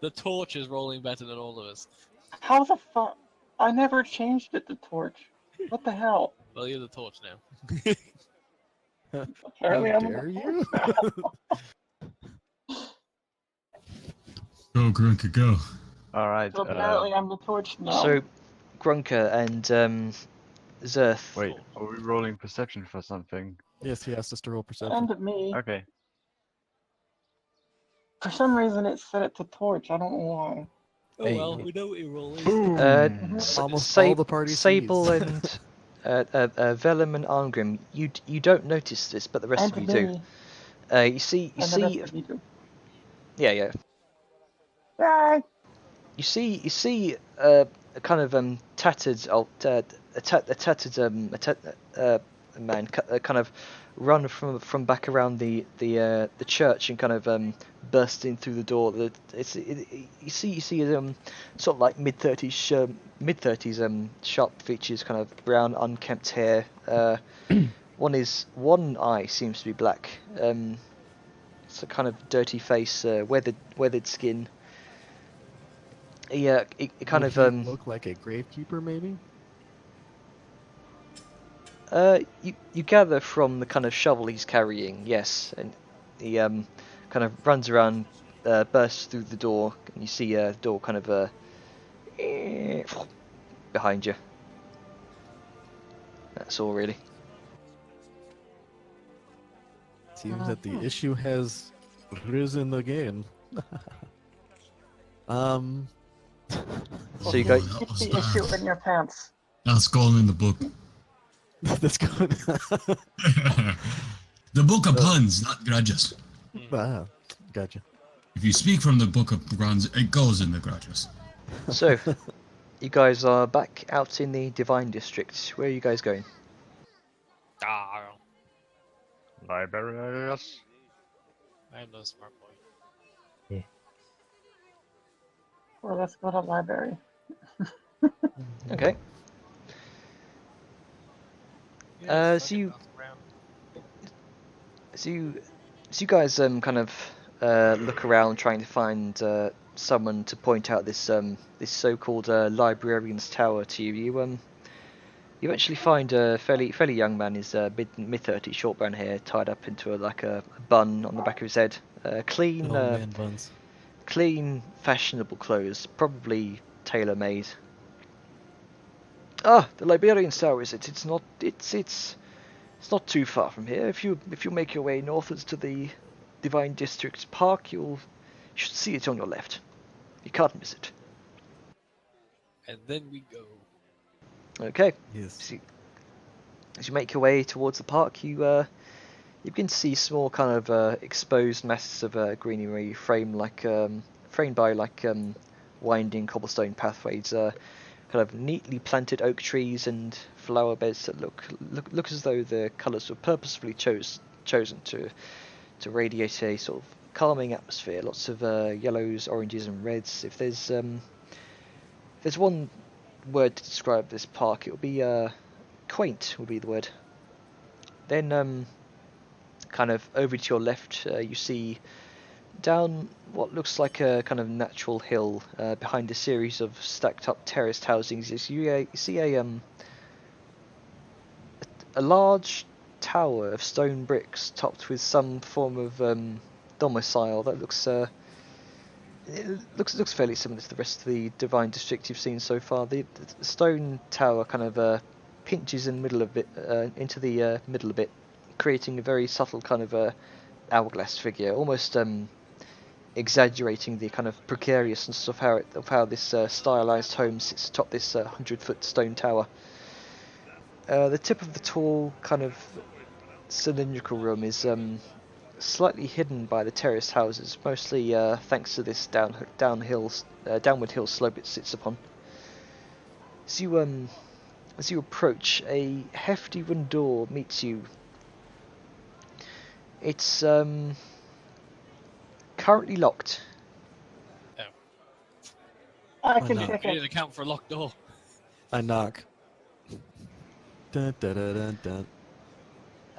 The torch is rolling better than all of us. How the fuck? I never changed it to torch. What the hell? Well, you're the torch now. Apparently How I'm dare the you? Go, Grunka, go. Alright, So apparently I'm the torch now. So, Grunka and Zerth. wait, are we rolling perception for something? Yes, he asked us to roll perception. And me. Okay. For some reason it set it to torch. I don't know why. Oh Hey. well, we know what your roll is. Boom! Almost all the party Sable sees. and Velum and Arngrim, you don't notice this, but the rest And of you me. do. You see, And the rest of you do. yeah. Bye. You see a kind of tattered man kind of run from back around the church and kind of burst in through the door. You see sort of like mid-30s sharp features, kind of brown unkempt hair. One eye seems to be black. It's a kind of dirty face, weathered skin. Yeah, it kind Would of he look like a gravekeeper, maybe? you gather from the kind of shovel he's carrying, yes, and he kind of runs around, bursts through the door, and you see the door kind of behind you. That's all, really. Seems that the issue has risen again. So you go. That Keep was the bad. issue in your pants. That's gone in the book. That's good. The book of puns, not grudges. Ah, gotcha. If you speak from the book of puns, it goes in the grudges. So, you guys are back out in the Divine District. Where are you guys going? Ah, Librarius. I'm no smart boy. Or let's go to library. Okay. Yeah, So you- fucking around. So you guys kind of look around trying to find someone to point out this this so-called librarian's tower to you. You eventually find a fairly young man. He's mid-30s, short brown hair, tied up into a bun on the back of his head. Clean, Good old man buns. clean, fashionable clothes, probably tailor-made. Ah, the librarian's tower, is it? It's not. It's not too far from here. If you make your way northwards to the Divine District Park, you should see it on your left. You can't miss it. And then we go. Okay. Yes. As you make your way towards the park, you begin to see small kind of exposed masses of greenery framed by winding cobblestone pathways, kind of neatly planted oak trees and flower beds that look as though the colours were purposefully chosen to radiate a sort of calming atmosphere. Lots of yellows, oranges, and reds. If there's one word to describe this park, it would be quaint. Would be the word. Then kind of over to your left, you see down what looks like a kind of natural hill behind a series of stacked up terraced housings. You see a large tower of stone bricks topped with some form of domicile that looks fairly similar to the rest of the Divine District you've seen so far. The stone tower kind of pinches in the middle of it, into the middle of it, creating a very subtle kind of hourglass figure, almost exaggerating the kind of precariousness of how this stylized home sits atop this 100-foot stone tower. The tip of the tall kind of cylindrical room is slightly hidden by the terraced houses, mostly thanks to this downward hill slope it sits upon. As you approach, a hefty wooden door meets you. It's currently locked. Oh. I can not? check We need it. to account for a locked door. I knock. Dun, dun, dun, dun,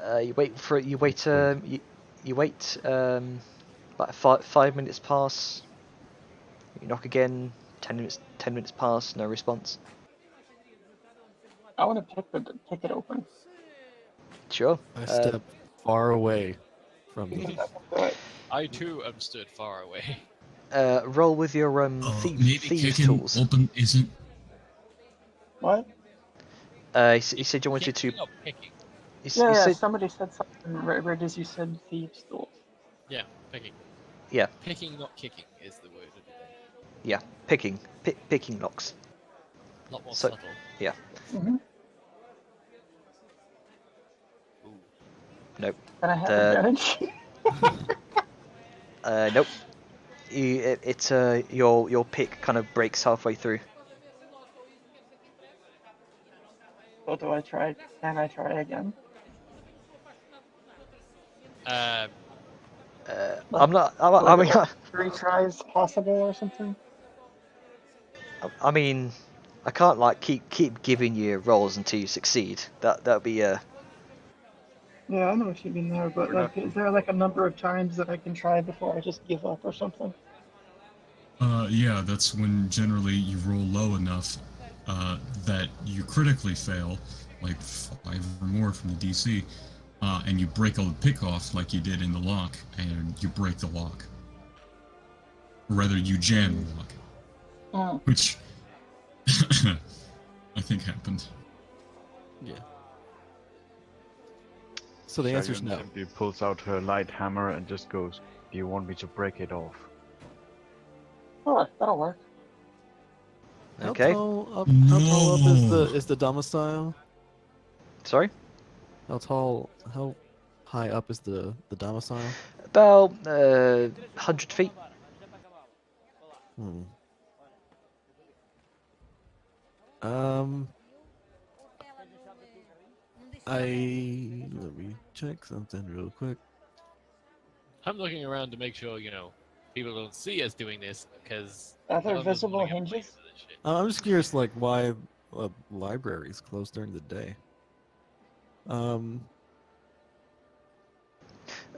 dun. You wait for it. You wait. You wait. About 5 minutes pass. You knock again. 10 minutes. 10 minutes pass. No response. I want to pick it open. Sure. I step far away from them. I too am stood far away. Roll with your Maybe thieves kicking tools. open isn't. What? He said you wanted to. Kicking or picking? He Yeah, said, somebody said something right as you said thieves' tools. Yeah, picking. yeah, Picking, not kicking, is the word of the day. yeah, picking locks. A lot more So- subtle. Yeah. Mm-hmm. Ooh. Nope. Can I have The- advantage? Nope. Your pick kind of breaks halfway through. So do I try? Can I try again? I'm not. I mean, 3 tries possible or something? I mean, I can't like keep giving you rolls until you succeed. That'd be Yeah, I know what you mean there, but like, is there like a number of times that I can try before I just give up or something? Yeah, that's when generally you roll low enough that you critically fail, like 5 or more from the DC, and you break a pick off like you did in the lock, and you break the lock. Or rather, you jam the lock, Oh, which I think happened. Yeah. So the answer's Shagun no. simply pulls out her light hammer and just goes, "Do you want me to break it off?" alright, that'll work. okay. How tall up is the domicile? Sorry. How high up is the domicile? About 100 feet. Hmm. Let me check something real quick. I'm looking around to make sure, people don't see us doing this, because... Are there visible hinges? I'm just curious, like, why libraries close during the day.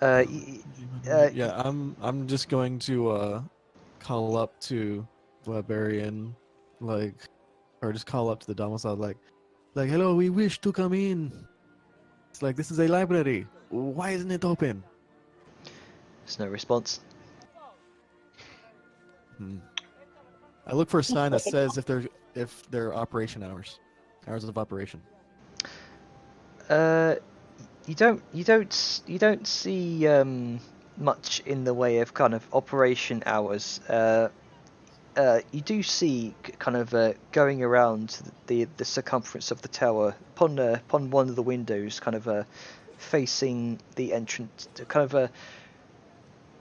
Yeah, I'm just going to call up to Librarian, or just call up to the domicile, like, hello, we wish to come in. It's like, this is a library. Why isn't it open? There's no response. I look for a sign that says if they're operation hours of operation. You don't see much in the way of kind of operation hours. You do see kind of going around the circumference of the tower upon one of the windows, kind of facing the entrance, kind of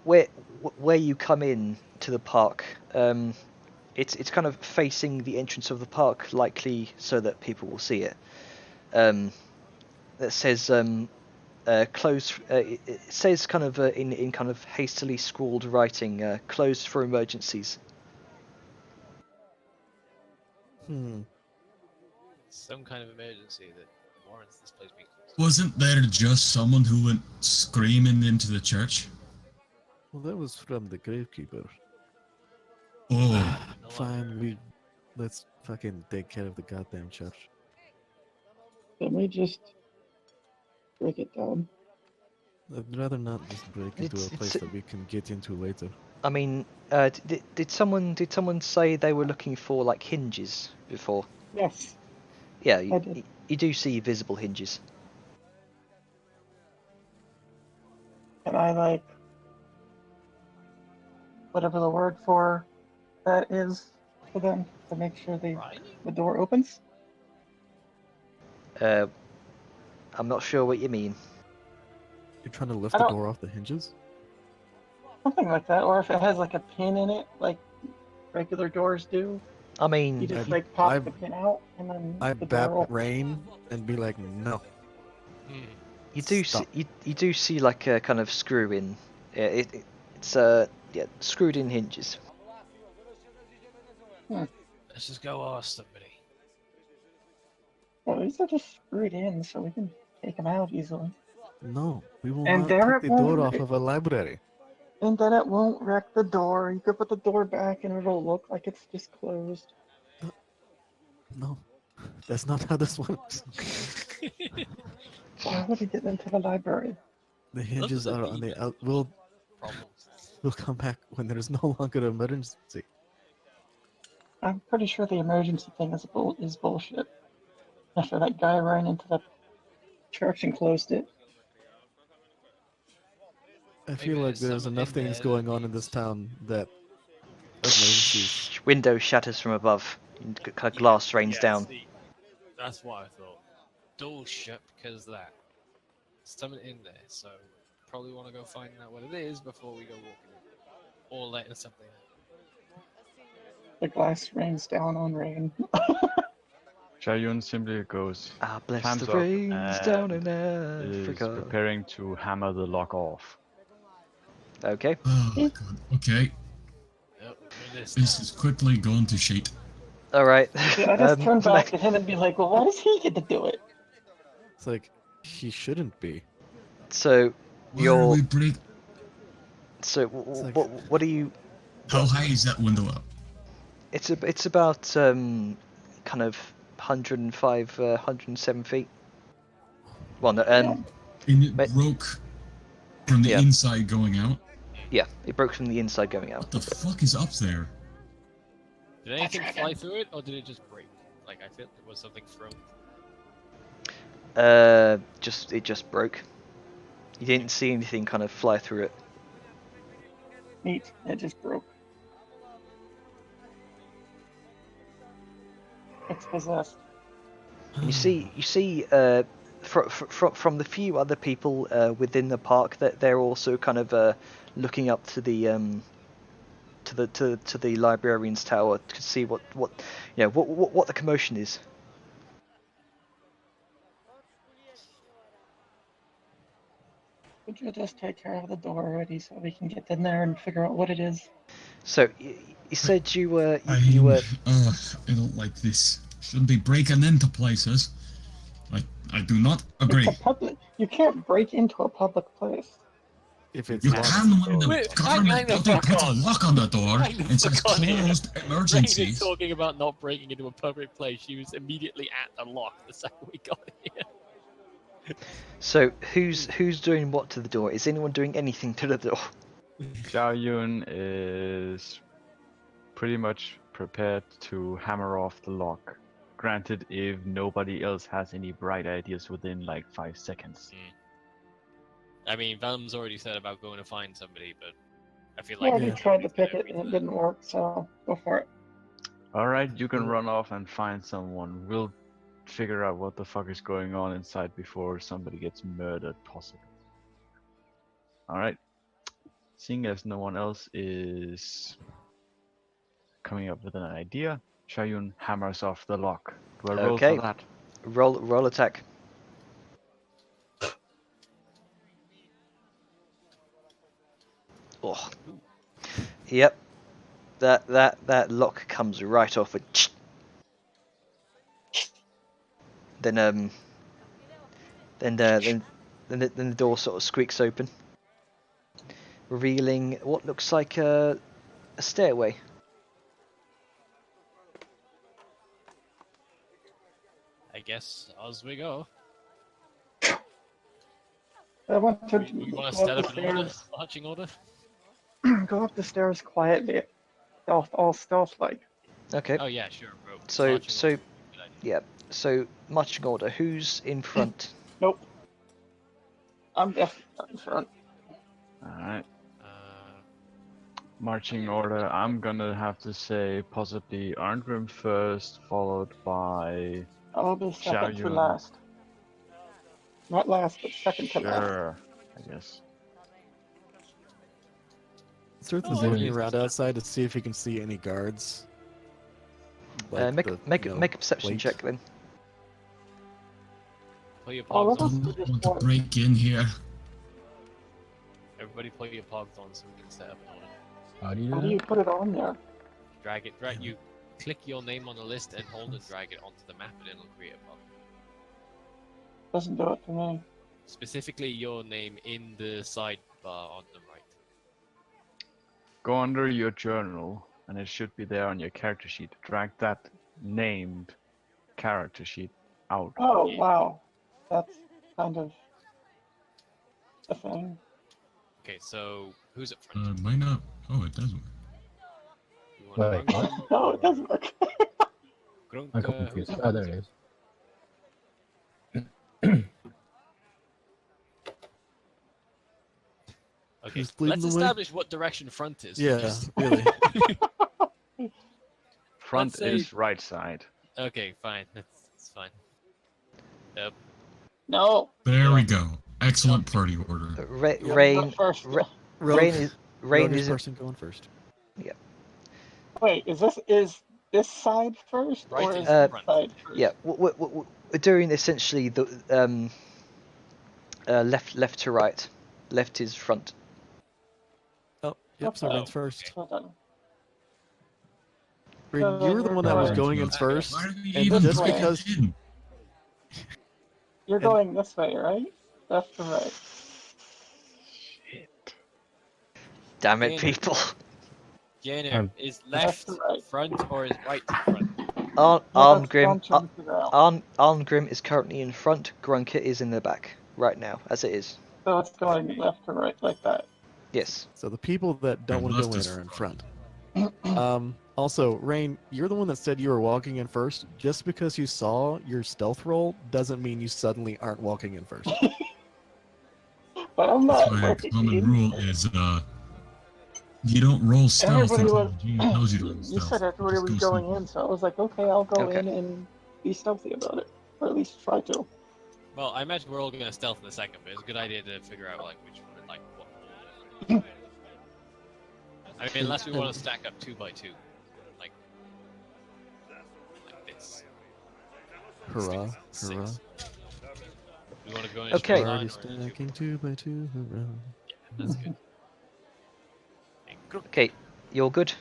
where you come in to the park. it's kind of facing the entrance of the park, likely so that people will see it. That says closed. It says kind of in kind of hastily scrawled writing, closed for emergencies. Some kind of emergency that warrants this place being closed. Wasn't there just someone who went screaming into the church? Well, that was from the gravekeeper. Oh, Fine, let's fucking take care of the goddamn church. Can we just break it down? I'd rather not just break into It's- a place that we can get into later. I mean, did someone say they were looking for like hinges before? Yes. Yeah, I did. you do see visible hinges. Can I like whatever the word for that is for them to make sure the door opens? I'm not sure what you mean. You're trying to lift I the don't- door off the hinges? Something like that, or if it has like a pin in it, like regular doors do. I mean, You just I'd- like pop I'd- the pin out and then I the bap door opens. Rain and be like, no. you do see, Stop. you do see like a kind of screw in. Yeah, it's screwed in hinges. Let's just go ask somebody. Well, these are just screwed in, so we can take them out easily. No, we will And not there take it the door won't- off of a library. And then it won't wreck the door. You could put the door back and it'll look like it's just closed. No, that's not how this works. Why would we get into the library? The hinges the are on the demon. out. We'll Problems. come back when there is no longer an emergency. I'm pretty sure the emergency thing is bullshit. After that guy ran into the church and closed it. I feel like there's there's someone enough in things there going that on in this needs- town that emergencies. Window shatters from above. And kind of glass rains Yeah, down. see, that's what I thought. Door shut because of that. Someone in there, so probably want to go find out what it is before we go walking in. Or letting something out. The glass rains down on Rain. Shayun simply goes, Ah, bless Hands the up, rains down in is Africa. preparing to hammer the lock off. Okay. oh my god. Okay, Yep, doing this this now. is quickly going to shit. All right. Yeah, I just turn back Mac- to him and be like, well, why does he get to do it? It's like he shouldn't be. so Why are you're we break? so It's like- what are you? How high is that window up? It's about kind of 105, 107 feet. Well, no, And it But- broke from the Yeah. inside going out. yeah, it broke from the inside going out. What the fuck is up there? Did anything fly through it, or did it just break? Like, I feel there was something thrown. It just broke. You didn't see anything kind of fly through it. Neat. It just broke. It's possessed. And you see, from the few other people within the park, that they're also kind of looking up to the to the librarian's tower to see what the commotion is. Would you just take care of the door already so we can get in there and figure out what it is? So you said you were I don't like this. Shouldn't be breaking into places. I do not agree. It's a public. You can't break into a public place. If it's You locked. can when the Wait, government hang the bloody fuck puts a on. lock on the door Hang the and says fuck on here. closed Rain is emergencies. talking about not breaking into a public place. She was immediately at the lock the second we got here. So who's doing what to the door? Is anyone doing anything to the door? Xiaoyun is pretty much prepared to hammer off the lock. Granted, if nobody else has any bright ideas within like 5 seconds. I mean, Velm's already said about going to find somebody, but I feel I like already Yeah. tried to pick it and it didn't work, so go for it. Alright, you can run off and find someone. We'll figure out what the fuck is going on inside before somebody gets murdered, possibly. Alright. Seeing as no one else is coming up with an idea. Shayun hammers off the lock. Do I roll Okay. for that? Roll attack. Oh. Yep. That lock comes right off with. Then the door sort of squeaks open, revealing what looks like a stairway. I guess as we go. I want to You want to go set up up the an order, stairs. marching order? Go up the stairs quietly, all stealth-like. Okay. Oh yeah, sure, bro. So Marching so order. Good idea. yeah. So marching order. Who's in front? Nope. I'm definitely not in front. Alright. Uh, Marching order, I'm gonna have to say possibly Arngrim first, followed by I'll be second to Xiaoyun. last. Not last, but second to last. Sure, I guess. Sirth Oh, is okay. looking around outside to see if he can see any guards. Make the, make you know, make a perception plate. check then. pull your Oh, pogs let us on. do Don't this want to one. break in here. Everybody pull your pogs on so we can set up an order. How do you How do do you that? put it on there? Drag it, you click your name on the list and hold and drag it onto the map and it'll create a pog. Doesn't do it to me. Specifically your name in the sidebar on the right. Go under your journal, and it should be there on your character sheet. Drag that named character sheet out. Oh, Yeah. wow. That's kind of a thing. Okay, so who's up front? Might not. Oh, it does work. You want Wait, Grunkum No, it or doesn't work. Grunk, I'm who's confused. up Oh, there front? it is. Okay, Who's leading let's the way? establish what direction front is. Yeah, first. really. Front Let's say- is right side. Okay, fine. That's fine. No. There we go. Excellent party order. You're Rain. first. Rain Rogue, is Rogue is in. person going first. Wait, is this side first Right or is is this front. side first? Yeah, we're doing essentially the left to right. Left is front. Oh, yep, Okay. Sovereign's Oh, first. Well done. Reed, you were the one that was Right. going in first. Why do we and even just break because- it in? You're And- going this way, right? Left to right. Damn it, Yeah. people! Jainer, is Left left to right. front or is right to front? No, that's Arngrim. front and to right. Arngrim is currently in front. Grunker is in the back right now, as it is. So it's going left to right like that. Yes. So the people that don't Your want to left go is in are in front. front. Also, Rain, you're the one that said you were walking in first. Just because you saw your stealth roll doesn't mean you suddenly aren't walking in first. But I'm That's not why a working common in. rule is you don't roll stealth Everybody until was. the GM tells you to roll You stealth. said everybody Just was go going stealth. in, so I was like, okay, I'll go Okay. in and be stealthy about it, or at least try to. Well, I imagine we're all gonna stealth in a second, but it's a good idea to figure out like which one, like what order. I mean, unless we want to stack up 2 by 2, like this. Hurrah, Six. hurrah. We want to go in a Okay. straight line Already or in a two- stacking 2 by 2, hurrah. Yeah, that's good. And Grunk. Okay, you're good.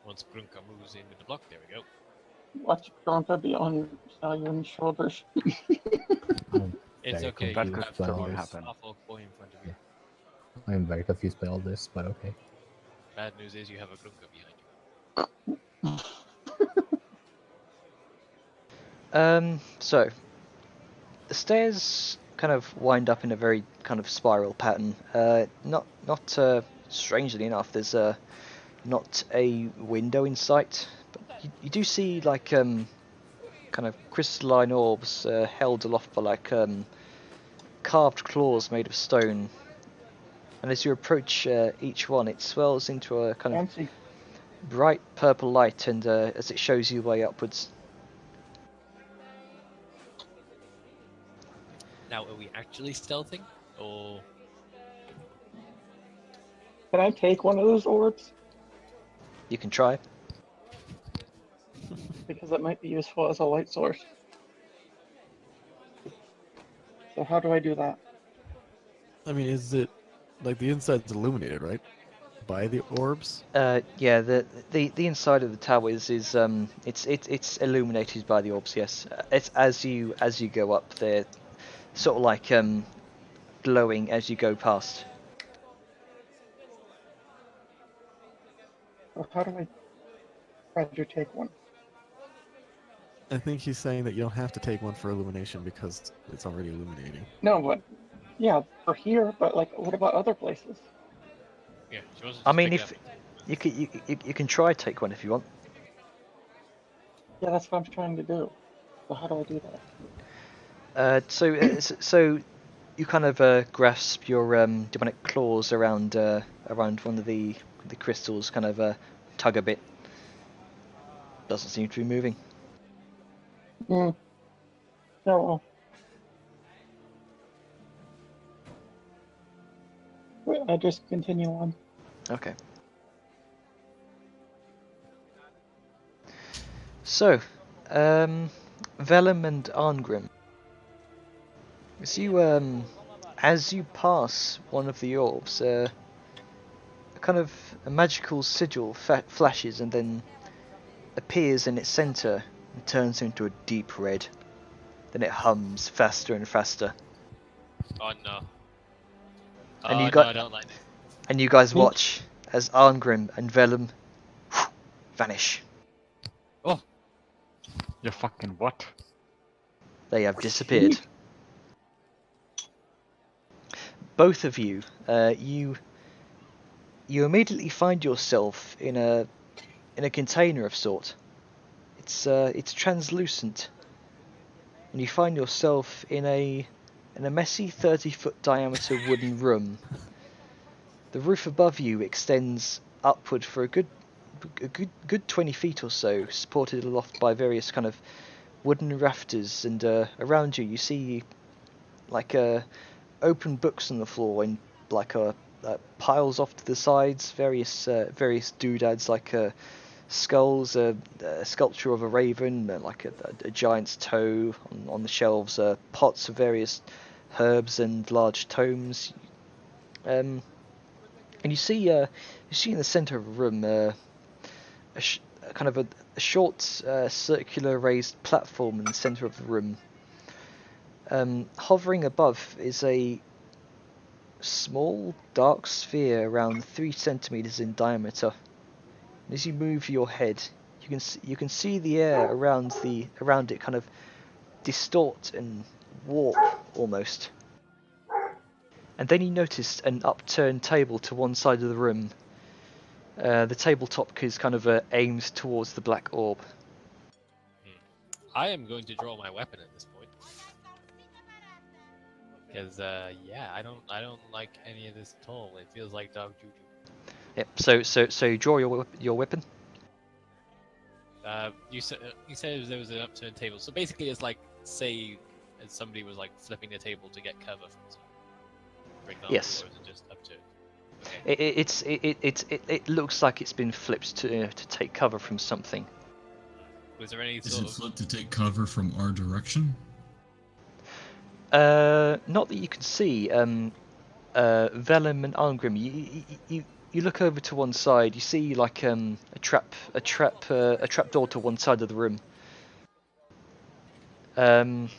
Once Grunka moves in with the block, there we go. Watch Gronka be on Stalion's shoulders. It's Very okay. That You could have totally a happen. awful boy in front of you. I'm very confused by all this, but okay. Bad news is you have a Grunka behind you. So the stairs kind of wind up in a very kind of spiral pattern. Not strangely enough, there's not a window in sight, but you do see like kind of crystalline orbs held aloft by like carved claws made of stone. And as you approach each one, it swells into a kind of Fancy. bright purple light, and as it shows you way upwards. Now, are we actually stealthing, or Can I take one of those orbs? You can try. Because it might be useful as a light source. So how do I do that? I mean, is it like the inside's illuminated, right? By the orbs? Yeah, the inside of the tower is it's illuminated by the orbs. Yes, it's as you go up, they're sort of like glowing as you go past. So how do I try to take one? I think he's saying that you don't have to take one for illumination because it's already illuminating. No, but yeah, for here. But like, what about other places? Yeah, she wants to I just mean, pick it if up. you can try take one if you want. Yeah, that's what I'm trying to do. So how do I do that? So you kind of grasp your demonic claws around one of the crystals, kind of tug a bit. Doesn't seem to be moving. Hmm. No. Well. Wait, I just continue on. Okay. So, Vellum and Arngrim, as you pass one of the orbs, a magical sigil flashes and then appears in its center and turns into a deep red. Then it hums faster and faster. Oh no. And Oh you no, got- I don't like it. And you guys watch as Arngrim and Vellum vanish. You fucking what? They have disappeared. Both of you, you immediately find yourself in a container of sort. It's translucent, and you find yourself in a messy 30-foot diameter wooden room. The roof above you extends upward for a good 20 feet or so, supported aloft by various kind of wooden rafters, and around you see like open books on the floor and like piles off to the sides, various doodads like skulls, a sculpture of a raven, like a giant's toe on the shelves, pots of various herbs and large tomes. And you see in the center of the room a short circular raised platform in the center of the room. Hovering above is a small dark sphere around 3 centimeters in diameter. And as you move your head, you can see the air around it kind of distort and warp almost. And then you notice an upturned table to one side of the room. The tabletop is kind of aimed towards the black orb. I am going to draw my weapon at this point. Because yeah, I don't like any of this at all. It feels like dog juju. Yep. So you draw your weapon. You said there was an upturned table. So basically, it's like say somebody was like flipping the table to get cover from something. For example, Yes. or is it just upturned? It looks like it's been flipped to take cover from something. Was there any Is sort it of flipped to take cover from our direction? Not that you can see. Vellum and Arngrim, you look over to one side. You see like a trap door to one side of the room. And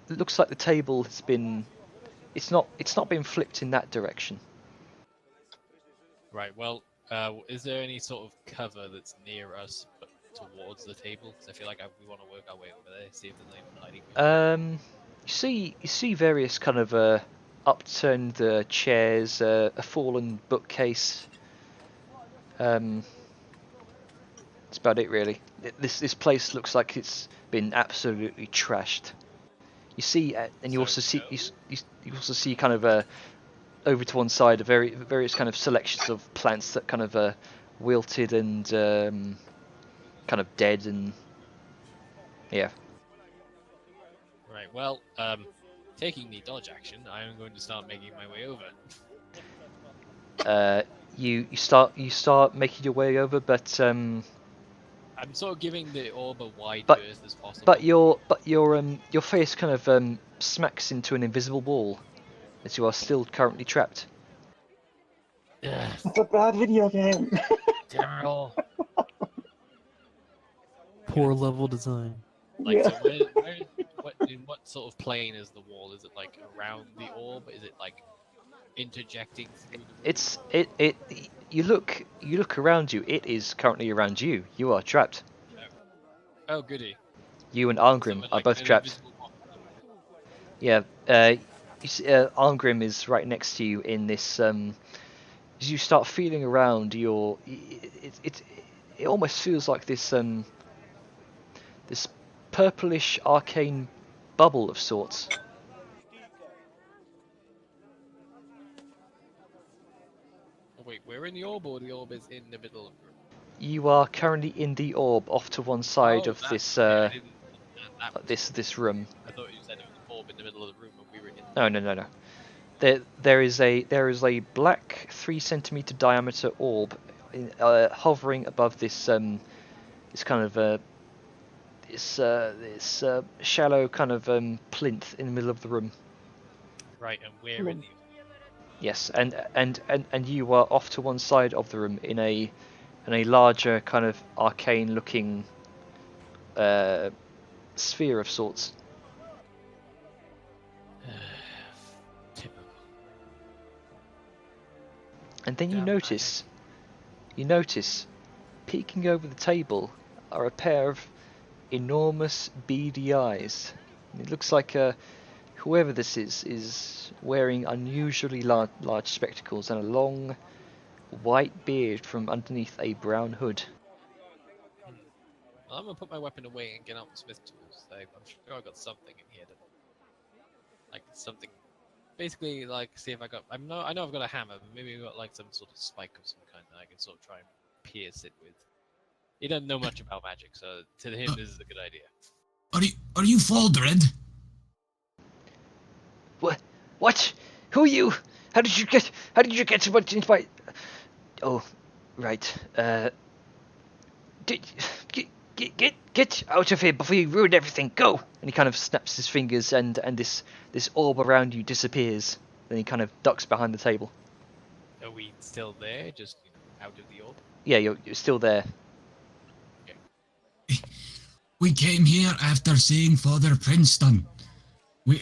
looks like the table has been. It's not been flipped in that direction. right? Well, is there any sort of cover that's near us but towards the table? Because I feel like we want to work our way over there, see if there's anyone hiding. You see various kind of upturned chairs, a fallen bookcase. That's about it, really. This place looks like it's been absolutely trashed. You see, and you also see you also see kind of over to one side various kind of selections of plants that kind of wilted and kind of dead, and yeah. Right. Well, taking the dodge action, I am going to start making my way over. you start making your way over, but I'm sort of giving the orb a wide But- berth as possible. but your face kind of smacks into an invisible wall, as you are still currently trapped. Ugh, It's a bad video game. damn it all. Poor level design. Like, Yeah. so in what sort of plane is the wall? Is it like around the orb? Is it like interjecting through the room? You look around you. It is currently around you. You are trapped. Oh, goody. You and So Arngrim we're are like both an trapped. invisible box. Yeah. You see, Arngrim is right next to you in this. As you start feeling around, it almost feels like this this purplish arcane bubble of sorts. Oh, wait, we're in the orb, or the orb is in the middle of the room? You are currently in the orb, off to one side Oh, of that- this okay, I didn't understand that. this room. I thought you said it was an orb in the middle of the room and we were in. No. There is a black 3 centimeter diameter orb hovering above this this kind of this shallow kind of plinth in the middle of the room. Right, and we're in the. Yes, and you are off to one side of the room in a larger kind of arcane looking sphere of sorts. Typical. And then you Damn notice, peeking over the table are a pair of enormous beady eyes. It looks like whoever this is wearing unusually large spectacles and a long white beard from underneath a brown hood. Well, I'm gonna put my weapon away and get out the smith tools. I'm sure I got something in here like something. Basically, like, see if I got. I know I've got a hammer, but maybe I've got like some sort of spike of some kind that I can sort of try and pierce it with. He doesn't know much about magic, so to him this is a good idea. Are you Faldred? What? Who are you? How did you get so much into my? Oh, right. Get out of here before you ruin everything. Go! And he kind of snaps his fingers, and this orb around you disappears. Then he kind of ducks behind the table. Are we still there? Just out of the orb? Yeah, you're still there. We came here after seeing Father Princeton. We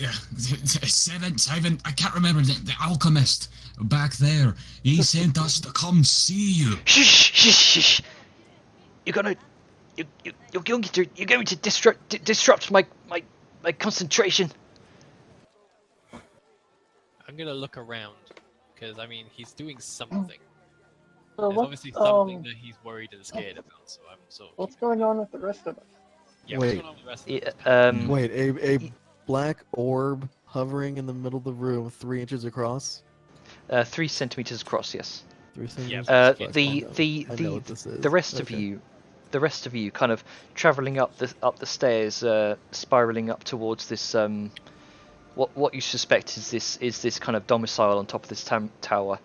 Simon, I can't remember the alchemist back there. He sent us to come see you. Shh! You're going to disrupt my concentration. I'm gonna look around because I mean he's doing something. So There's obviously something that he's worried and scared about. So I'm sort of. What's going on with the rest of us? Yeah, Wait. what's going on with the rest of them? Wait, a black orb hovering in the middle of the room, 3 inches across. 3 centimeters across. Yes. 3 centimeters. Yeah, Fuck, The I know what this is. the rest of Okay. you, kind of traveling up the stairs, spiraling up towards this what you suspect is this kind of domicile on top of this tower.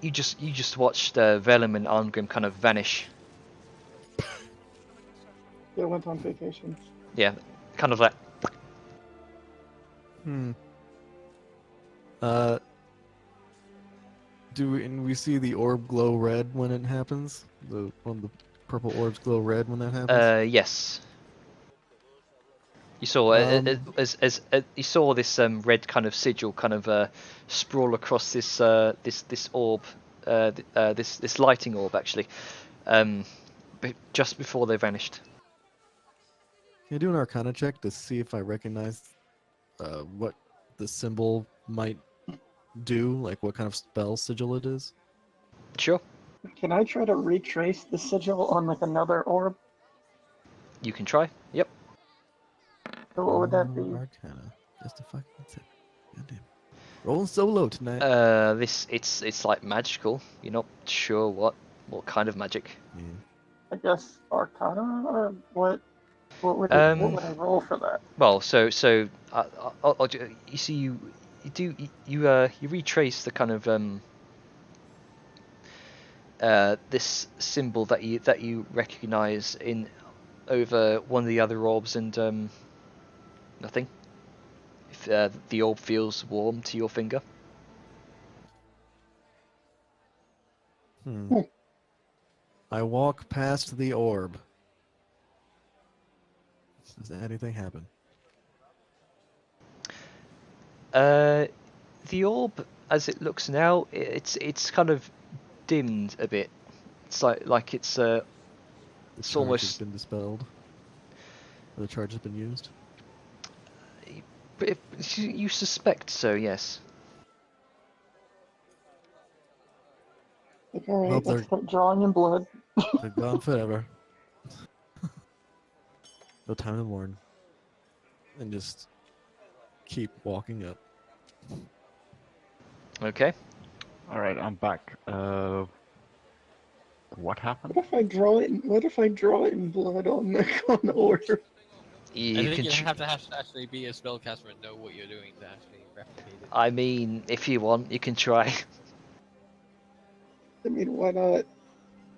You just watched Velum and Arngrim kind of vanish. They went on vacation. Yeah, kind of like. And we see the orb glow red when it happens? One of the purple orbs glow red when that happens? Yes. You saw as you saw this red kind of sigil kind of sprawl across this orb, this lighting orb actually, just before they vanished. Can I do an Arcana check to see if I recognize what the symbol might do? Like what kind of spell sigil it is? Sure. Can I try to retrace the sigil on like another orb? You can try. Yep. So what would that be? Arcana. Just a fucking tip. Goddamn. Rolling solo tonight. It's like magical. You're not sure what kind of magic. Yeah. I guess Arcana, or what? What would I roll for that? Well, so you see you retrace the kind of this symbol that you recognise in over one of the other orbs, and nothing. If the orb feels warm to your finger. I walk past the orb. Does anything happen? The orb, as it looks now, it's kind of dimmed a bit. It's like it's The charge almost has been dispelled. Or the charge has been used. you suspect so, yes. Like, alright, Well, let's start drawing in blood. They're gone forever. No time to mourn. And just keep walking up. Okay. All right, I'm back. What happened? What if I draw it? What if I draw it in blood on the orb? I You think can. you have to actually be a spellcaster and know what you're doing to actually replicate it. I mean, if you want, you can try. I mean, why not?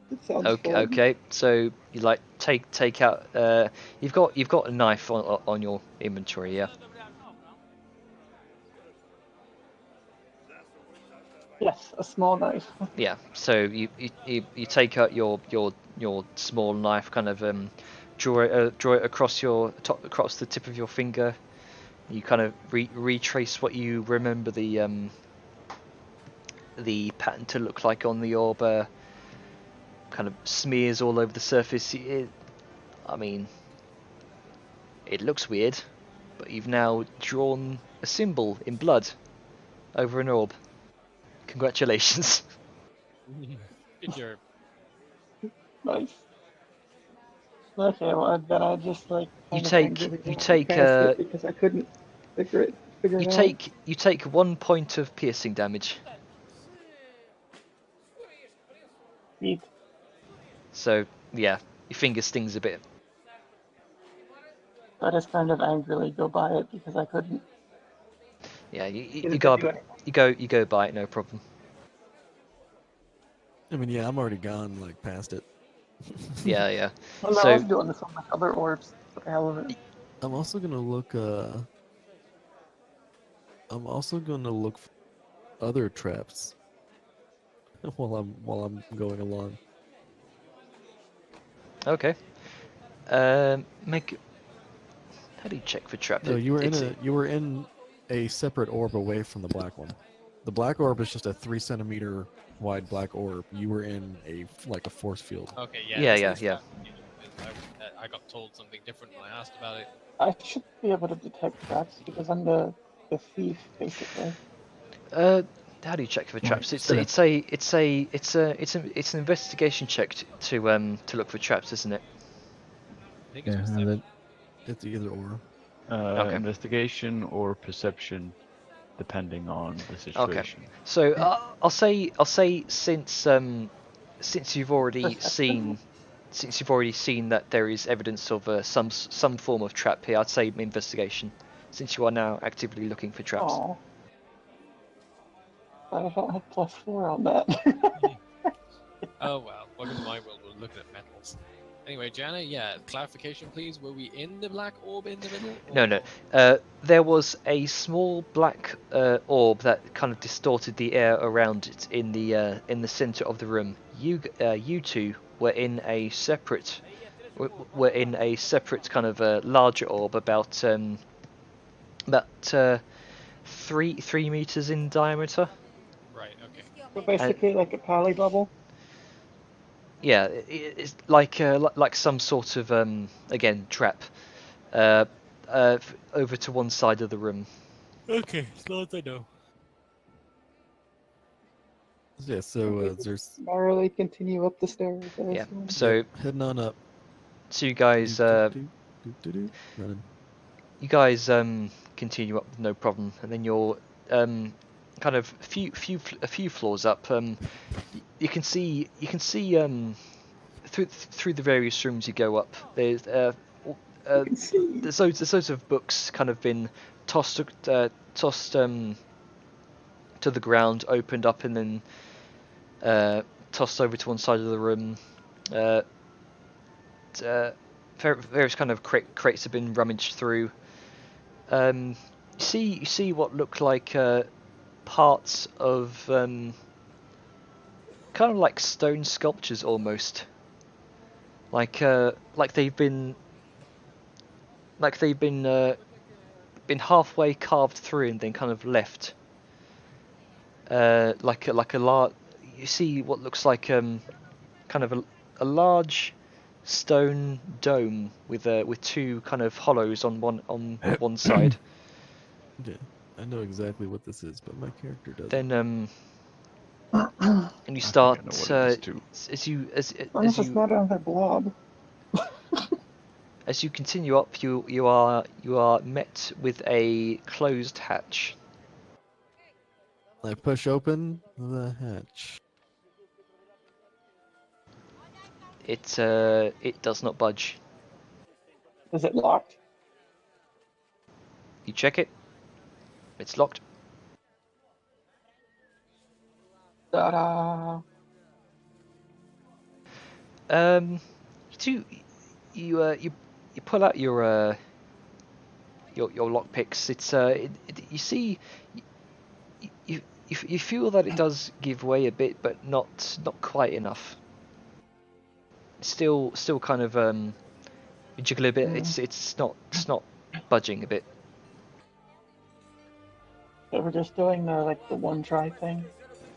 It sounds Okay. fun. Okay. So you like take out. You've got a knife on your inventory, yeah. Yes, a small knife. Yeah. So you take out your small knife, kind of draw it across across the tip of your finger. You kind of retrace what you remember the pattern to look like on the orb. Kind of smears all over the surface. I mean, it looks weird, but you've now drawn a symbol in blood over an orb. Congratulations. Good job. Nice. Okay, well then I just like. You kind of take- angrily you walked take, past it because I couldn't figure it out. You take 1 point of piercing damage. Neat. So yeah, your finger stings a bit. I just kind of angrily go by it because I couldn't. Yeah, you Didn't go do anything. you go by it, no problem. I mean, yeah, I'm already gone, like, past it. Yeah, yeah. Well, no, I So was doing this on my other orbs for the hell of it. I'm also gonna look, for other traps while I'm going along. okay. Make. How do you check for traps? No, you were in a separate orb away from the black one. The black orb is just a 3 centimeter wide black orb. You were in a force field. Okay, yeah. Yeah, this yeah. stuff, I got told something different when I asked about it. I should be able to detect traps because I'm the thief, basically. How do you check for traps? It's an investigation check to look for traps, isn't it? I think Yeah, it's and perception. It's either or. Okay. Investigation or perception, depending on the situation. So I'll say since you've already seen that there is evidence of some form of trap here, I'd say investigation, since you are now actively looking for traps. Aw. I don't have +4 on that. Oh well, welcome to my world. We're looking at metals. Anyway, Jana, yeah, clarification please. Were we in the black orb in the middle? No. There was a small black orb that kind of distorted the air around it in the center of the room. You two were in a separate kind of larger orb about 3 meters in diameter. Right. Okay. So basically, like a poly bubble. Yeah, it's like some sort of again trap over to one side of the room. Okay, as long as I know. Yeah, so there's Narrowly continue up the stairs. I Yeah. assume. So heading on up. you guys Running. you guys continue up no problem, and then you're kind of a few floors up. You can see through the various rooms you go up. There's loads of books kind of been tossed to the ground, opened up, and then tossed over to one side of the room. Various kind of crates have been rummaged through. You see what look like parts of kind of like stone sculptures almost, like they've been halfway carved through and then kind of left. Like a large. You see what looks like kind of a large stone dome with two kind of hollows on one side. Yeah, I know exactly what this is, but my character doesn't. Then and you start as It's not another blob. as you continue up, you are met with a closed hatch. I push open the hatch. It does not budge. Is it locked? You check it. It's locked. Ta-da! You pull out your lockpicks. It's you see, you feel that it does give way a bit, but not quite enough. Still kind of you jiggle a bit. It's not budging a bit. So we're just doing the one try thing.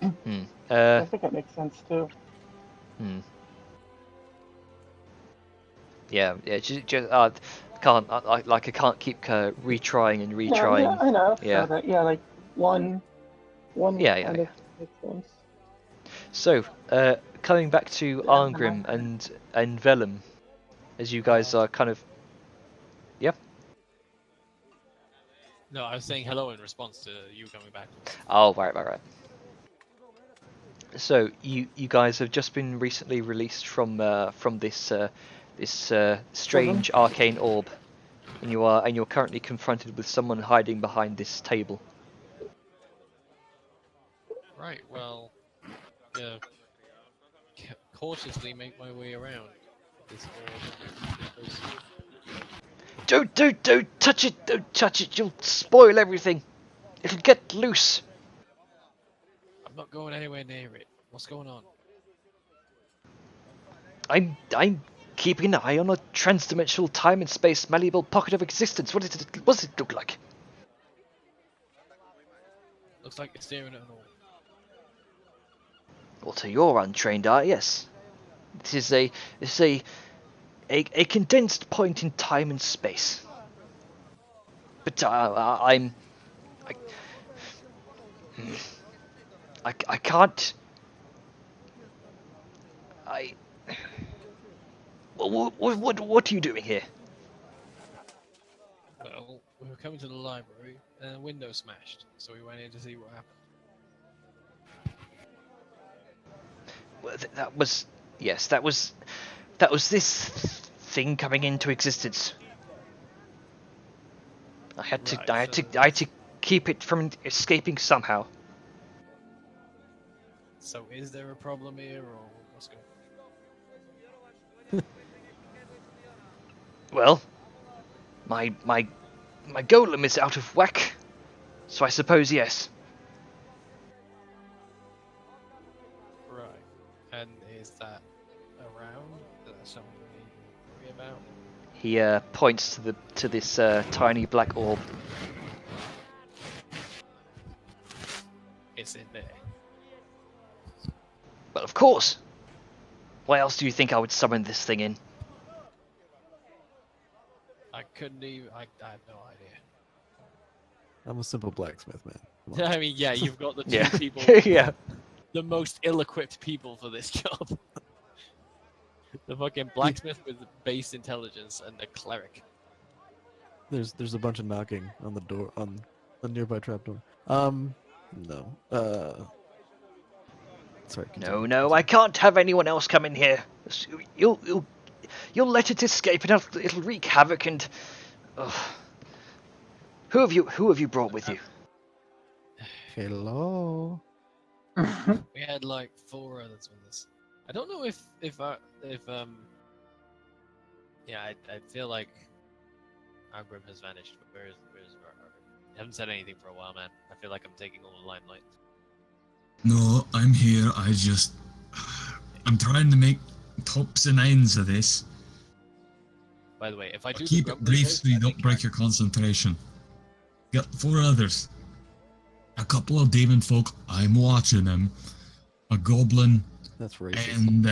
Hmm. I think that makes sense too. Yeah. Just I can't keep retrying and retrying. Yeah, I know. Yeah. So that, like one. Yeah. Kind of makes sense. So, coming back to Arngrim and Vellum, as you guys are kind of, yeah. No, I was saying hello in response to you coming back. Oh, right. So you guys have just been recently released from this strange arcane orb, and you're currently confronted with someone hiding behind this table. Right. Well, cautiously make my way around this orb. Don't touch it! Don't touch it! You'll spoil everything. It'll get loose. I'm not going anywhere near it. What's going on? I'm keeping an eye on a transdimensional time and space malleable pocket of existence. What does it look like? Looks like it's staring at an orb. Well, to your untrained eye, yes. This is a condensed point in time and space. But I can't. What are you doing here? Well, we were coming to the library and a window smashed, so we went in to see what happened. Well, that was this thing coming into existence. I had to keep it from escaping somehow. So is there a problem here, or what's going on? Well, my golem is out of whack, so I suppose yes. Right. And is that around? Is that something we need to worry about? He points to this tiny black orb. It's in there. Well, of course. Why else do you think I would summon this thing in? I couldn't even. I had no idea. I'm a simple blacksmith, man. Come on. I mean, yeah, you've got the two Yeah. people, Yeah. the most ill-equipped people for this job. The fucking blacksmith with base intelligence and the cleric. There's a bunch of knocking on the door on a nearby trapdoor. No. Sorry. Continue. No, I can't have anyone else come in here. You'll let it escape and it'll wreak havoc and. Ugh. Who have you brought with you? Hello. We had like 4 others on this. I don't know if yeah, I feel like Argrim has vanished. Where's Argrim? I haven't said anything for a while, man. I feel like I'm taking all the limelight. No, I'm here. I'm trying to make tops and ends of this. By the way, if I do Keep the it grumbly brief voice, so you I don't think break your concentration. Got 4 others. A couple of demon folk, I'm watching them. A goblin, That's racist. and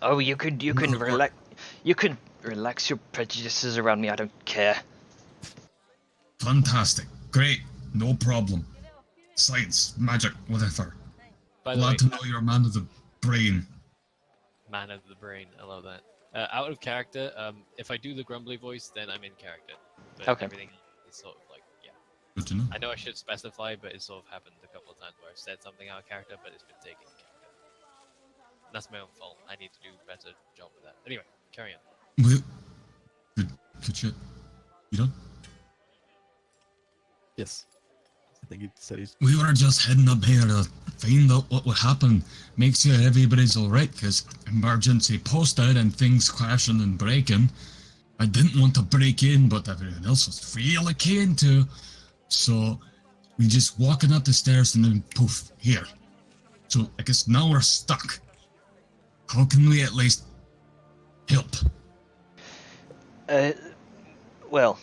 Oh, you can Well, relax your prejudices around me. I don't care. fantastic. Great. No problem. Science, magic, whatever. By the way, Glad to know you're a man of the brain. man of the brain. I love that. Out of character, if I do the grumbly voice, then I'm in character. But Okay. everything is sort of like, yeah. Good to know. I know I should specify, but it's sort of happened a couple of times where I've said something out of character, but it's been taken in character. And that's my own fault. I need to do a better job with that. Anyway, carry on. Good shit. You done? Yes. I think he said he's. We were just heading up here to find out what would happen. Make sure everybody's alright, because emergency post out and things crashing and breaking. I didn't want to break in, but everyone else was really keen to. So we just walking up the stairs and then poof, here. So I guess now we're stuck. How can we at least help? Well,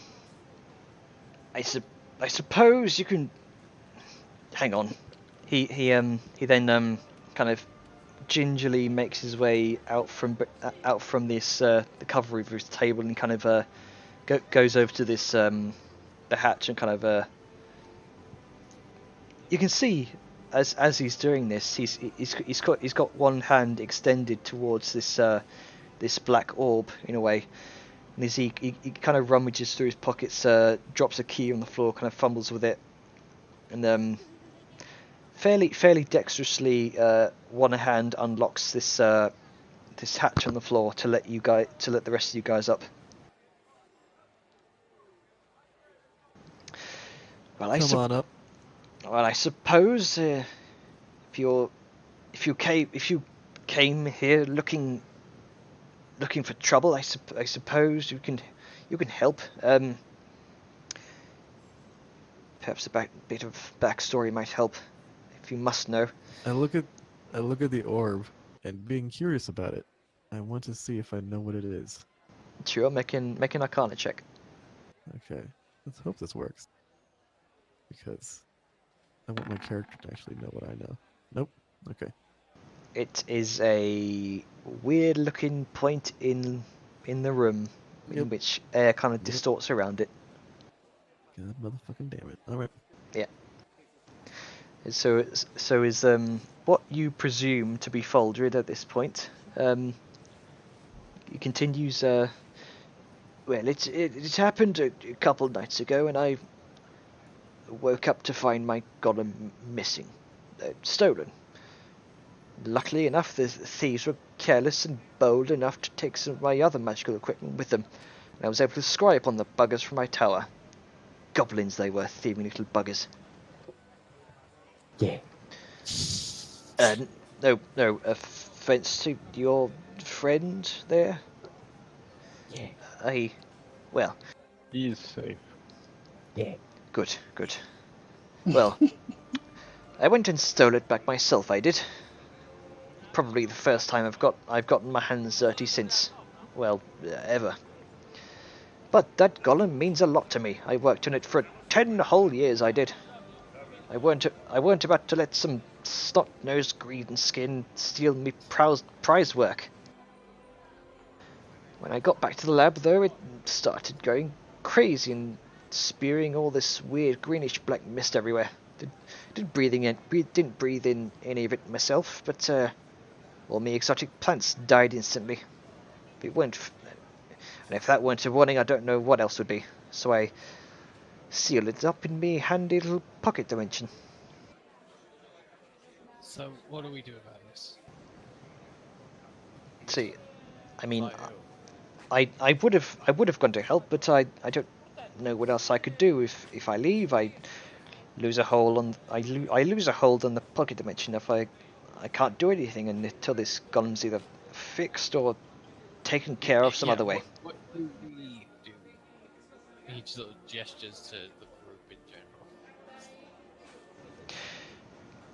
I suppose you can. Hang on. He then kind of gingerly makes his way out from this the cover of his table and kind of goes over to this the hatch and kind of you can see as he's doing this he's got one hand extended towards this black orb in a way, and as he kind of rummages through his pockets, drops a key on the floor, kind of fumbles with it, and fairly dexterously one hand unlocks this hatch on the floor to let the rest of you guys up. Well, Come on up. Well, I suppose if you came here looking for trouble, I suppose you can help. Perhaps a bit of backstory might help, if you must know. I look at the orb and being curious about it. I want to see if I know what it is. Sure, make an Arcana check. Okay, let's hope this works. Because I want my character to actually know what I know. Nope. Okay. It is a weird-looking point in the room, in which air kind of distorts around it. God motherfucking damn it! All right. Yeah. So is what you presume to be Foldred at this point. He continues. Well, it happened a couple nights ago, and I woke up to find my golem missing, stolen. Luckily enough, the thieves were careless and bold enough to take some of my other magical equipment with them, and I was able to scry upon the buggers from my tower. Goblins they were, thieving little buggers. Yeah. No offense to your friend there. Yeah. Well. He is safe. Yeah. Good. Well, I went and stole it back myself, I did. Probably the first time I've gotten my hands dirty since, well, ever. But that golem means a lot to me. I worked on it for 10 whole years, I did. I weren't about to let some snot-nosed greed and skin steal me prize work. When I got back to the lab, though, it started going crazy and spewing all this weird greenish black mist everywhere. Didn't breathe in any of it myself, but all my exotic plants died instantly. If that weren't a warning, I don't know what else would be. So I sealed it up in me handy little pocket dimension. So what do we do about this? See, I mean, By who? I would have gone to help, but I don't know what else I could do if I leave. lose a hold on I lose a hold on the pocket dimension if I can't do anything until this golem's either fixed or taken care of some other way. What do we do? He sort of gestures to the group in general.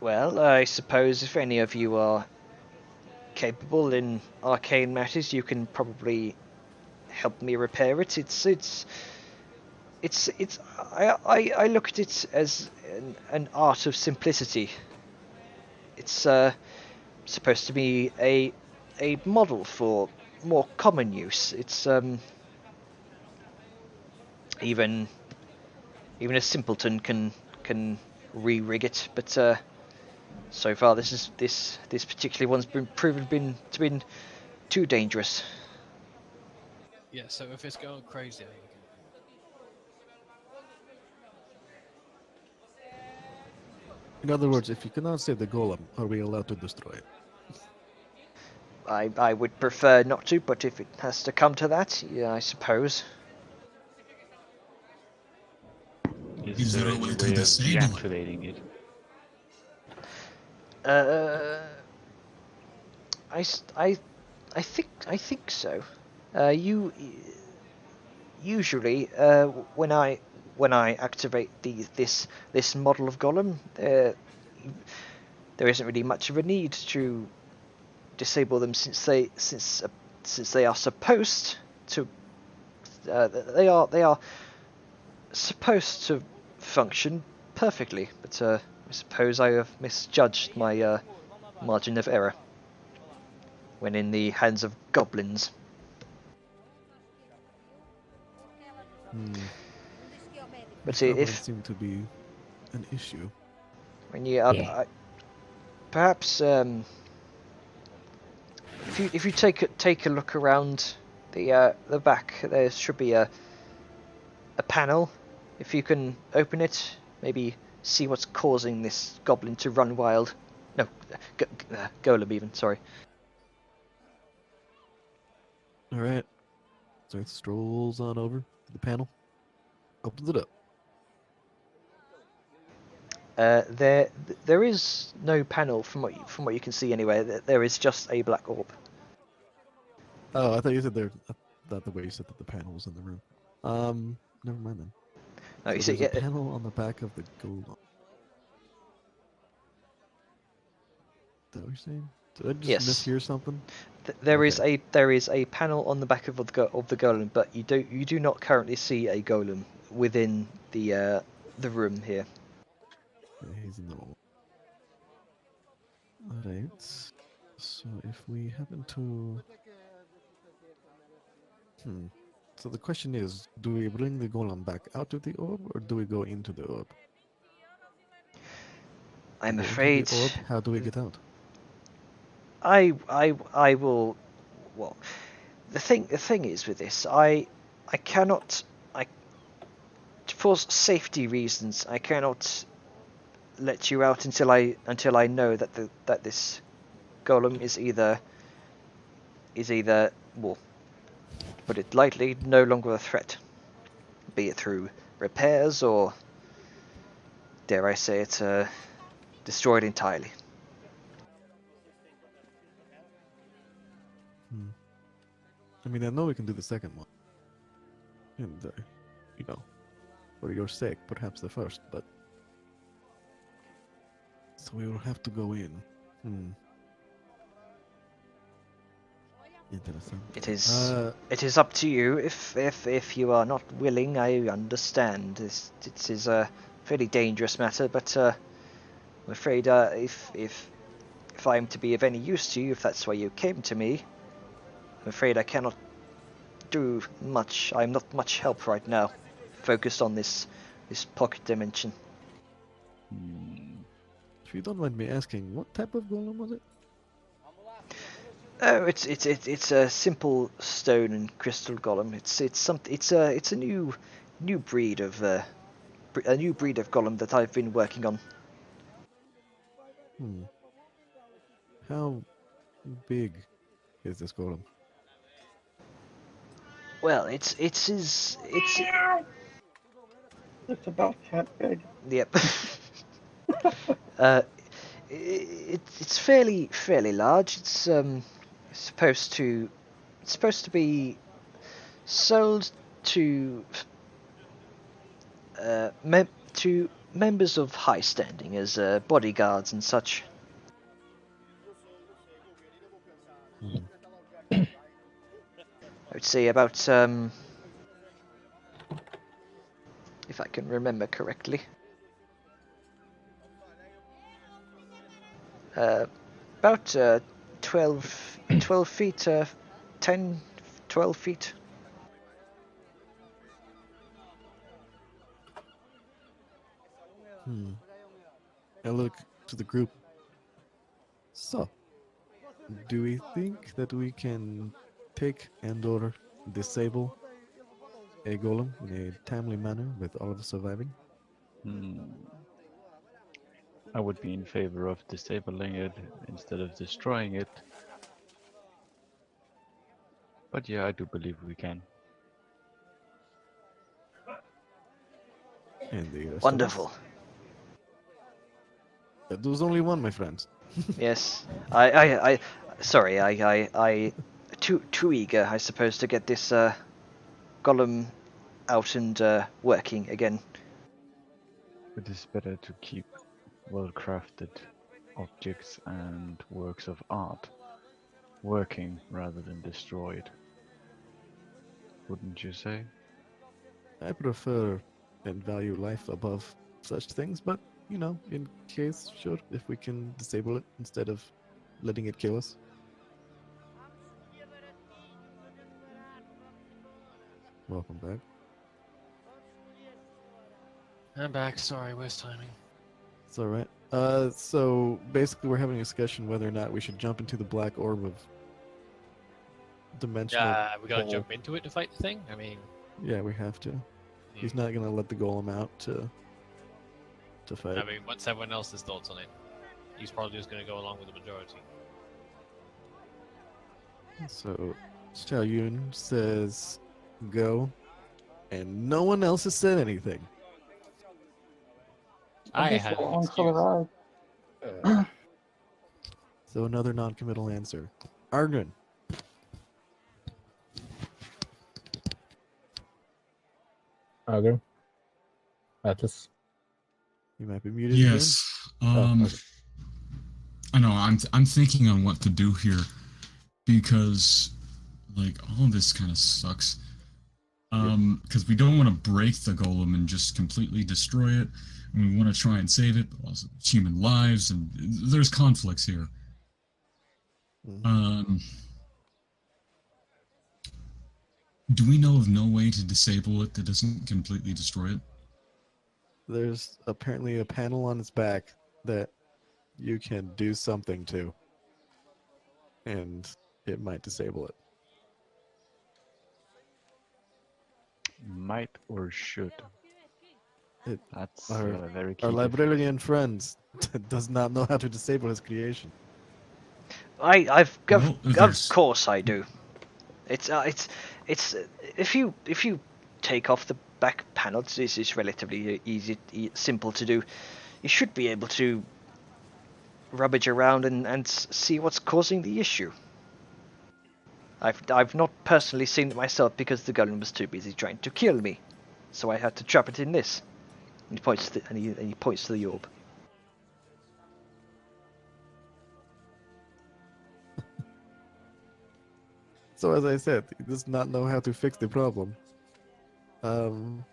Well, I suppose if any of you are capable in arcane matters, you can probably help me repair it. I look at it as an art of simplicity. It's supposed to be a model for more common use. It's even a simpleton can re-rig it, but so far this particular one's been proven to be too dangerous. Yeah, so if it's going crazy, In other words, if you cannot save the golem, are we allowed to destroy it? I would prefer not to, but if it has to come to that, yeah, I suppose. Is there a way to of disable it? deactivating it? I think so. Usually when I activate this model of golem, there isn't really much of a need to disable them since they are supposed to. They are supposed to function perfectly, but I suppose I have misjudged my margin of error when in the hands of goblins. But see, Goblins if seem to be an issue. when you perhaps if you take a look around the back, there should be a panel. If you can open it, maybe see what's causing this goblin to run wild. No, golem even. Sorry. All right. So it strolls on over to the panel, opens it up. There is no panel from what you can see anyway. There is just a black orb. Oh, I thought you said there. I thought the way you said that the panel was in the room. Never mind then. No, So you see, there's a panel on the back of the golem. Is that what you're saying? Did I just Yes. mishear something? There is Okay. a panel on the back of the golem, but you do not currently see a golem within the room here. Yeah, he's in the wall. Alright. So if we happen to... So the question is, do we bring the golem back out of the orb, or do we go into the orb? I'm Go into afraid the orb, how do we get out? I will. Well, the thing is with this, I cannot, for safety reasons, I cannot let you out until I know that this golem is either, well, to put it lightly, no longer a threat, be it through repairs or, dare I say it, destroyed entirely. I mean, I know we can do the second one. And, you know, for your sake, perhaps the first, but... So we will have to go in. Interesting. It is up to you. If you are not willing, I understand. This is a fairly dangerous matter, but I'm afraid if I'm to be of any use to you, if that's why you came to me, I'm afraid I cannot do much. I'm not much help right now. Focused on this pocket dimension. If you don't mind me asking, what type of golem was it? Oh, it's a simple stone and crystal golem. It's a new breed of golem that I've been working on. How big is this golem? Well, It's about cat big. Yep. It's fairly large. It's supposed to be sold to to members of high standing as bodyguards and such. I would say about if I can remember correctly. About 12 feet, 10, 12 feet. I look to the group. So, do we think that we can take and/or disable a golem in a timely manner with all of us surviving? I would be in favor of disabling it instead of destroying it. But yeah, I do believe we can. And the rest of us? Wonderful. There was only one, my friends. Yes. Sorry, I too eager, I suppose, to get this golem out and working again. It is better to keep well-crafted objects and works of art working rather than destroyed. Wouldn't you say? I prefer and value life above such things, but, you know, in case, sure, if we can disable it instead of letting it kill us. Welcome back. I'm back. Sorry, worst timing. It's alright. So basically we're having a discussion whether or not we should jump into the black orb of dimensional. We gotta hole. jump into it to fight the thing? I mean... Yeah, we have to. He's not gonna let the golem out to fight. I mean, what's everyone else's thoughts on it? He's probably just gonna go along with the majority. So Xiao Yun says go, and no one else has said anything. I just have an along for the excuse. ride. So another non-committal answer. Argun. Okay. Atlas. You might be muted. again. Yes. okay. I know. I'm thinking on what to do here because, like, all of this kind of sucks. Because we don't want to break the golem and just completely destroy it, and we want to try and save it, but also it's human lives, and there's conflicts here. Do we know of no way to disable it that doesn't completely destroy it? There's apparently a panel on its back that you can do something to, and it might disable it. Might or should? That's Our very key. Our librarian friends does not know how to disable his creation. Of there's- course I do. It's if you take off the back panels, this is relatively simple to do. You should be able to rummage around and see what's causing the issue. I've not personally seen it myself because the golem was too busy trying to kill me, so I had to trap it in this. And he points to the orb. So as I said, he does not know how to fix the problem. So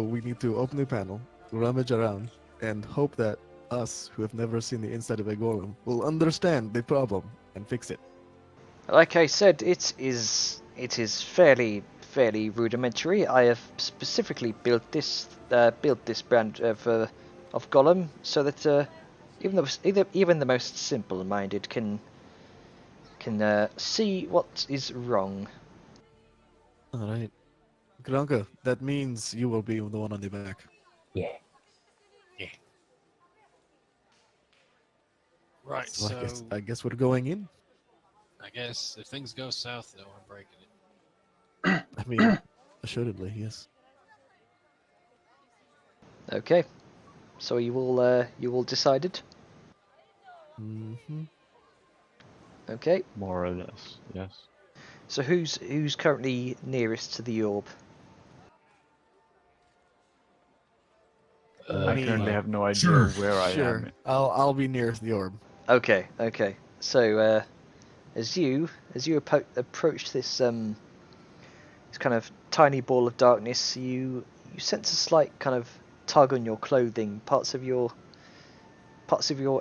we need to open the panel, rummage around, and hope that us, who have never seen the inside of a golem, will understand the problem and fix it. Like I said, it is fairly rudimentary. I have specifically built this brand of golem so that even the most simple-minded can see what is wrong. All right, Granka, that means you will be the one on the back. Yeah. Right, So so I guess we're going in. I guess if things go south, though, I'm breaking it. I mean, assuredly, yes. Okay. So you all decided? Mm-hmm. Okay. More or less, yes. So who's currently nearest to the orb? I Me. currently have no idea Sure. where I Sure. am. I'll be nearest the orb. Okay. Okay. So as you approach this this kind of tiny ball of darkness, you sense a slight kind of tug on your clothing. Parts of your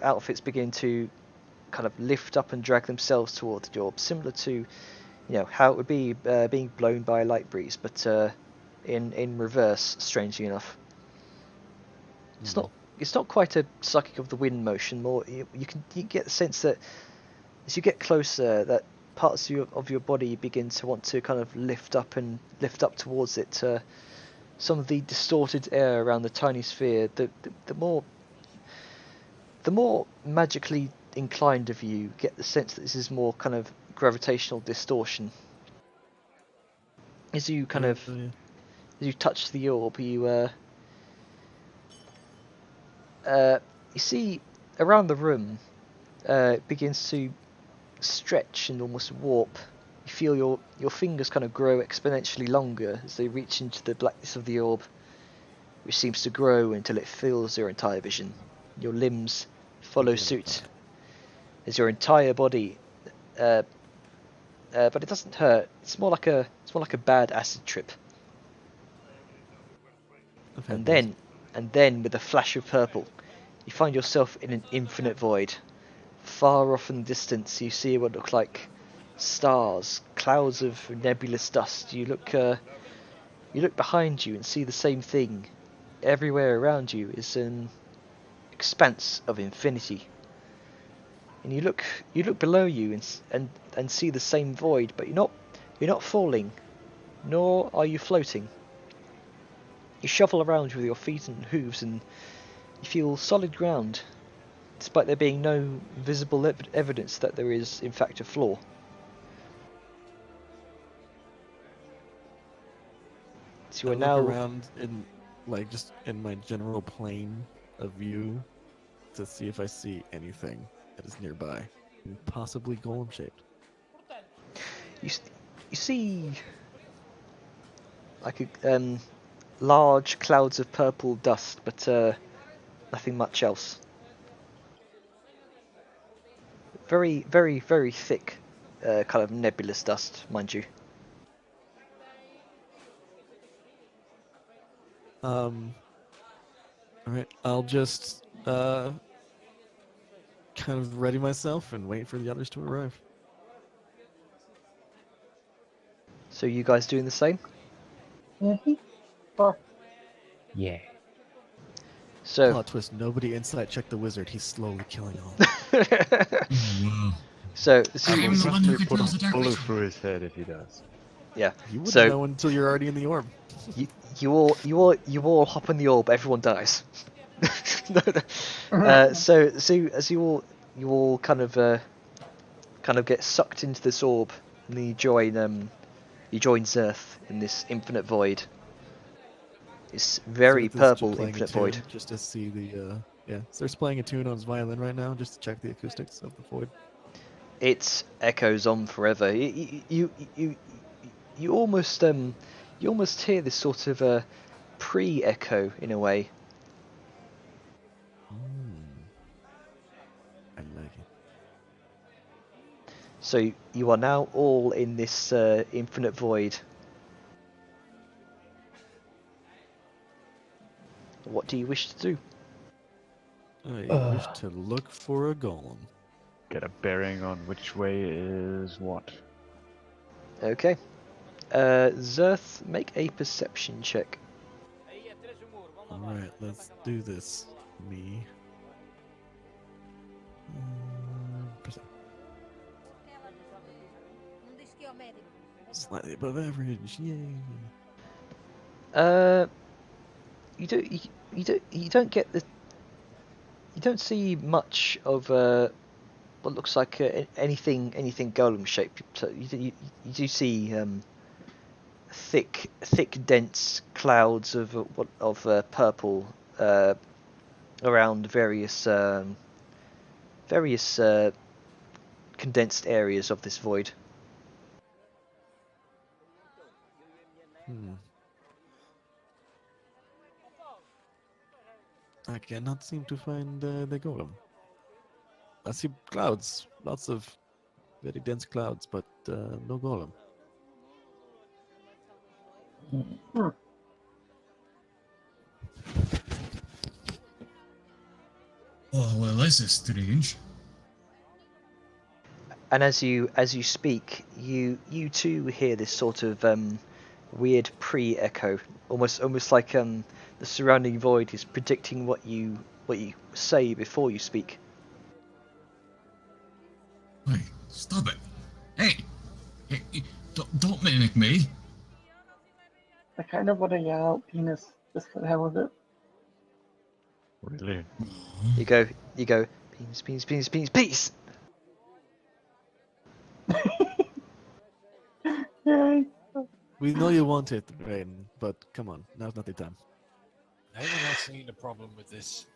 outfits begin to kind of lift up and drag themselves towards the orb, similar to how it would be being blown by a light breeze, but in reverse, strangely enough. It's not quite a sucking of the wind motion. More, you get the sense that as you get closer, that parts of your body begin to want to kind of lift up towards it. Some of the distorted air around the tiny sphere, the more magically inclined of you get the sense that this is more kind of gravitational distortion. As you as you touch the orb, you see around the room it begins to stretch and almost warp. You feel your fingers kind of grow exponentially longer as they reach into the blackness of the orb, which seems to grow until it fills your entire vision. Your limbs follow suit as your entire body, but it doesn't hurt. It's more like a bad acid trip. And then with a flash of purple, you find yourself in an infinite void. Far off in the distance, you see what look like stars, clouds of nebulous dust. You look behind you and see the same thing. Everywhere around you is an expanse of infinity. And you look below you and see the same void, but you're not falling, nor are you floating. You shuffle around with your feet and hooves, and you feel solid ground, despite there being no visible evidence that there is in fact a floor. So you are now look around in, just in my general plane of view to see if I see anything that is nearby, possibly golem shaped. You see like large clouds of purple dust, but nothing much else. Very, very, very thick, kind of nebulous dust, mind you. Alright, I'll just kind of ready myself and wait for the others to arrive. So you guys doing the same? Mm-hmm. Sure. Yeah. So Plot twist, nobody inside checked the wizard, he's slowly killing all. Wow. so I am the one who Put controls the a dark bullet vision. through his head if he does. yeah. You wouldn't So know until you're already in the orb. you all hop in the orb. Everyone dies. So as you all kind of get sucked into this orb, and then you join Zerth in this infinite void. It's very Zerth is purple just playing a infinite tune void. just to see the Zerth's playing a tune on his violin right now just to check the acoustics of the void. It echoes on forever. You almost hear this sort of pre-echo in a way. I like it. So you are now all in this infinite void. What do you wish to do? I wish to look for a golem. Get a bearing on which way is what. Okay. Zerth, make a perception check. Alright, let's do this. Me. Slightly above average, yay. You don't get the. You don't see much of what looks like anything golem shaped. So you do see thick dense clouds of purple around various condensed areas of this void. I cannot seem to find the golem. I see clouds, lots of very dense clouds, but no golem. Oh, well, this is strange. And as you speak, you too hear this sort of weird pre-echo, almost like the surrounding void is predicting what you say before you speak. Hey, stop it! Hey, don't mimic me. I kind of want to yell out penis just for the hell of it. Really? You go, peace. Yay! We know you want it, Rain, but come on, now's not the time. Anyone else seen a problem with this?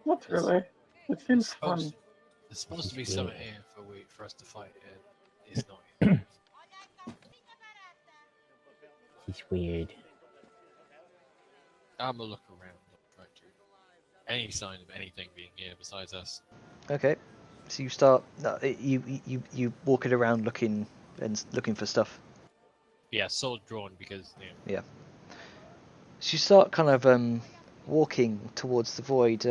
Not really. It seems fun. There's supposed to be something here for us to fight, and it's not here. It's weird. I'm gonna look around, try to any sign of anything being here besides us. Okay, so you start. You walking around looking for stuff. Yeah, sword drawn because Yeah. So you start kind of walking towards the void.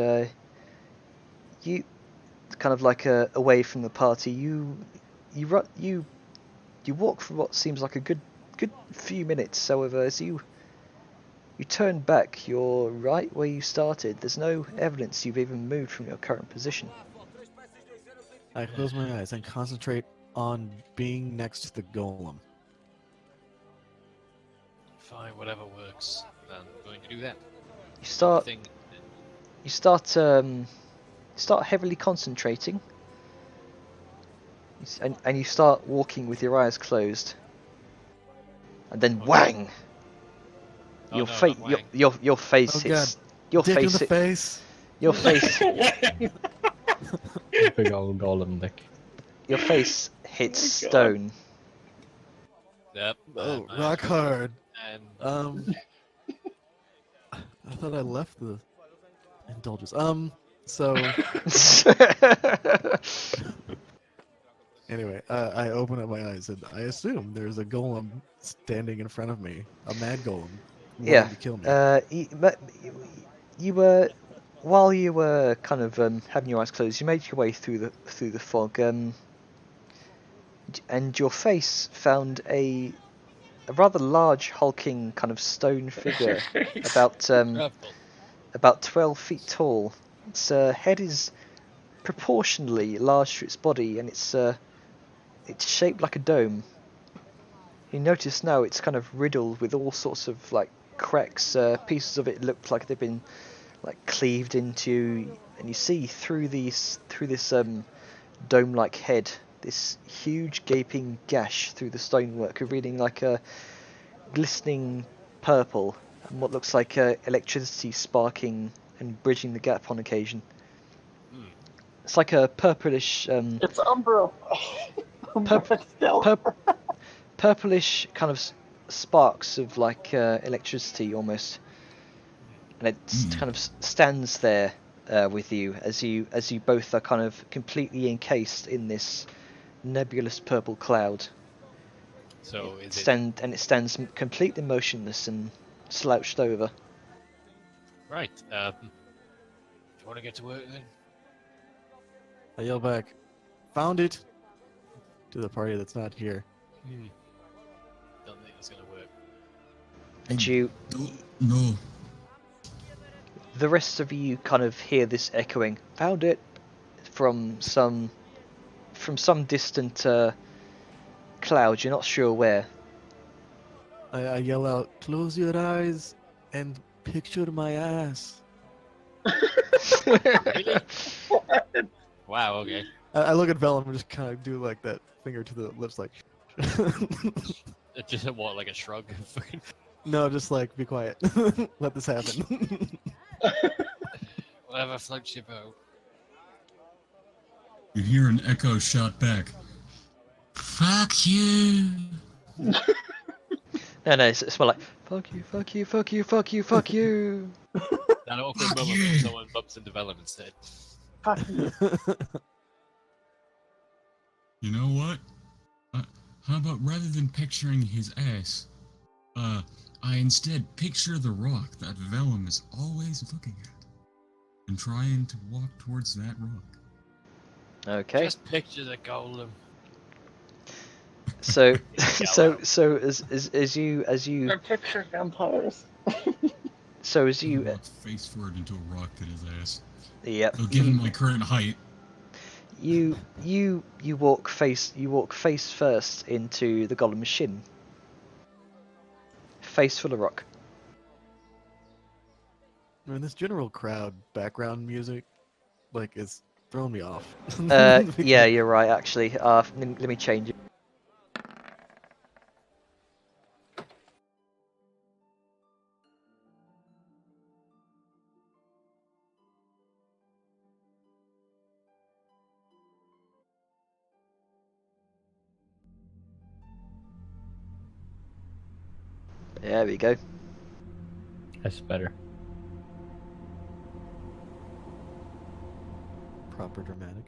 You kind of like away from the party. You walk for what seems like a good few minutes. However, as you turn back, you're right where you started. There's no evidence you've even moved from your current position. I close my eyes and concentrate on being next to the golem. fine, whatever works. I'm going to do that. You start heavily concentrating, and you start walking with your eyes closed, and then whang! Your face hits. Your Dick face in the face. Your face. Big old golem dick. Your face hits stone. Yep. Oh, rock hard. And I thought I left the indulgence. So anyway, I open up my eyes and I assume there's a golem standing in front of me, a mad golem, wanting to kill me. You were, while you were kind of having your eyes closed, you made your way through the fog, and your face found a rather large, hulking kind of stone figure, about 12 feet tall. Its head is proportionally large to its body, and it's shaped like a dome. You notice now it's kind of riddled with all sorts of like cracks. Pieces of it look like they've been like cleaved into, and you see through this dome-like head this huge gaping gash through the stonework, revealing like a glistening purple and what looks like electricity sparking and bridging the gap on occasion. It's like a purplish. It's Umbro. Purplish kind of sparks of like electricity almost, and it kind of stands there with you as you both are kind of completely encased in this nebulous purple cloud. So it stands completely motionless and slouched over. Right. Do you want to get to work then? I yell back, "Found it!" to the party that's not here. Don't think it's gonna work. And you, No. the rest of you, kind of hear this echoing. Found it from some distant cloud. You're not sure where. I yell out, "Close your eyes and picture my ass." Really? Wow. Okay. I look at Vellum and just kind of do like that finger to the lips, like. Just what, like a shrug? No, just like be quiet. Let this happen. Whatever floats your boat. You hear an echo shot back. Fuck you. No, it's more like fuck you, fuck you, fuck you, fuck you, fuck you. That awkward moment when someone bumps into Vellum instead. Fuck you. You know what? How about rather than picturing his ass, I instead picture the rock that Vellum is always looking at, and trying to walk towards that rock. Okay. Just picture the golem. So as you Or picture vampires. so as You you walk face forward into a rock that is ass. yep. So given my current height, You walk face first into the golem's shin. Face full of rock. I mean, this general crowd background music, like, is throwing me off. Yeah, you're right. Actually, let me change it. There we go. That's better. Proper dramatic.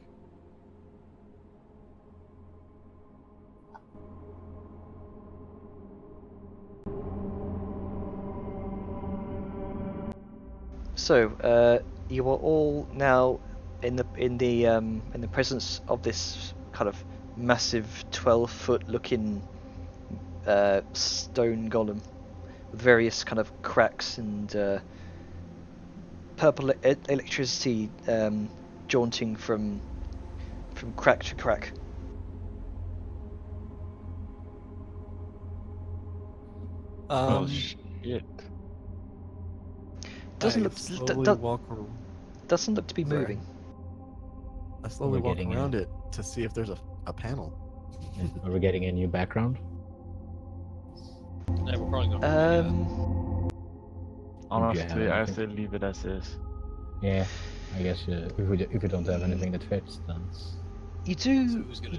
So, you are all now in the presence of this kind of massive 12-foot looking stone golem with various kind of cracks and purple electricity jaunting from crack to crack. Oh shit. Doesn't I look slowly walk. doesn't look to be Sorry. moving. I slowly We're walk getting around it to see if there's a panel. Are we getting a new background? No, we're probably not. Gonna do Honestly, I anything? still leave it as is. Yeah, I guess if we don't have anything that fits, then You So do who's gonna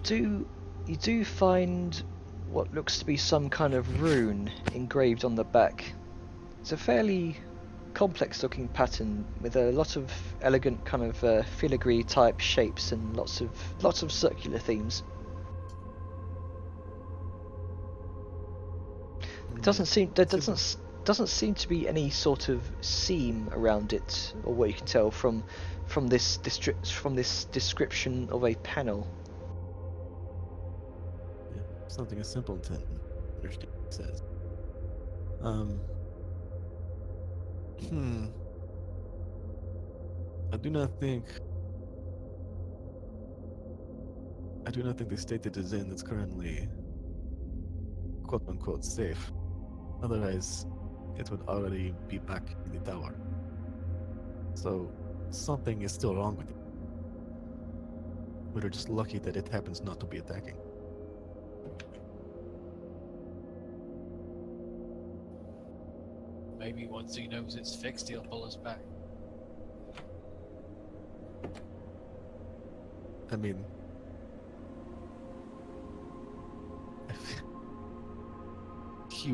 you do find what looks to be some kind of rune engraved on the back. It's a fairly complex looking pattern with a lot of elegant kind of filigree type shapes and lots of circular themes. It doesn't seem there doesn't seem to be any sort of seam around it, or what you can tell from this description of a panel. Yeah, something as simple to understand, it says. I do not think the state it is in is currently quote unquote safe. Otherwise, it would already be back in the tower. So something is still wrong with it. We're just lucky that it happens not to be attacking. Maybe once he knows it's fixed, he'll pull us back. I mean, he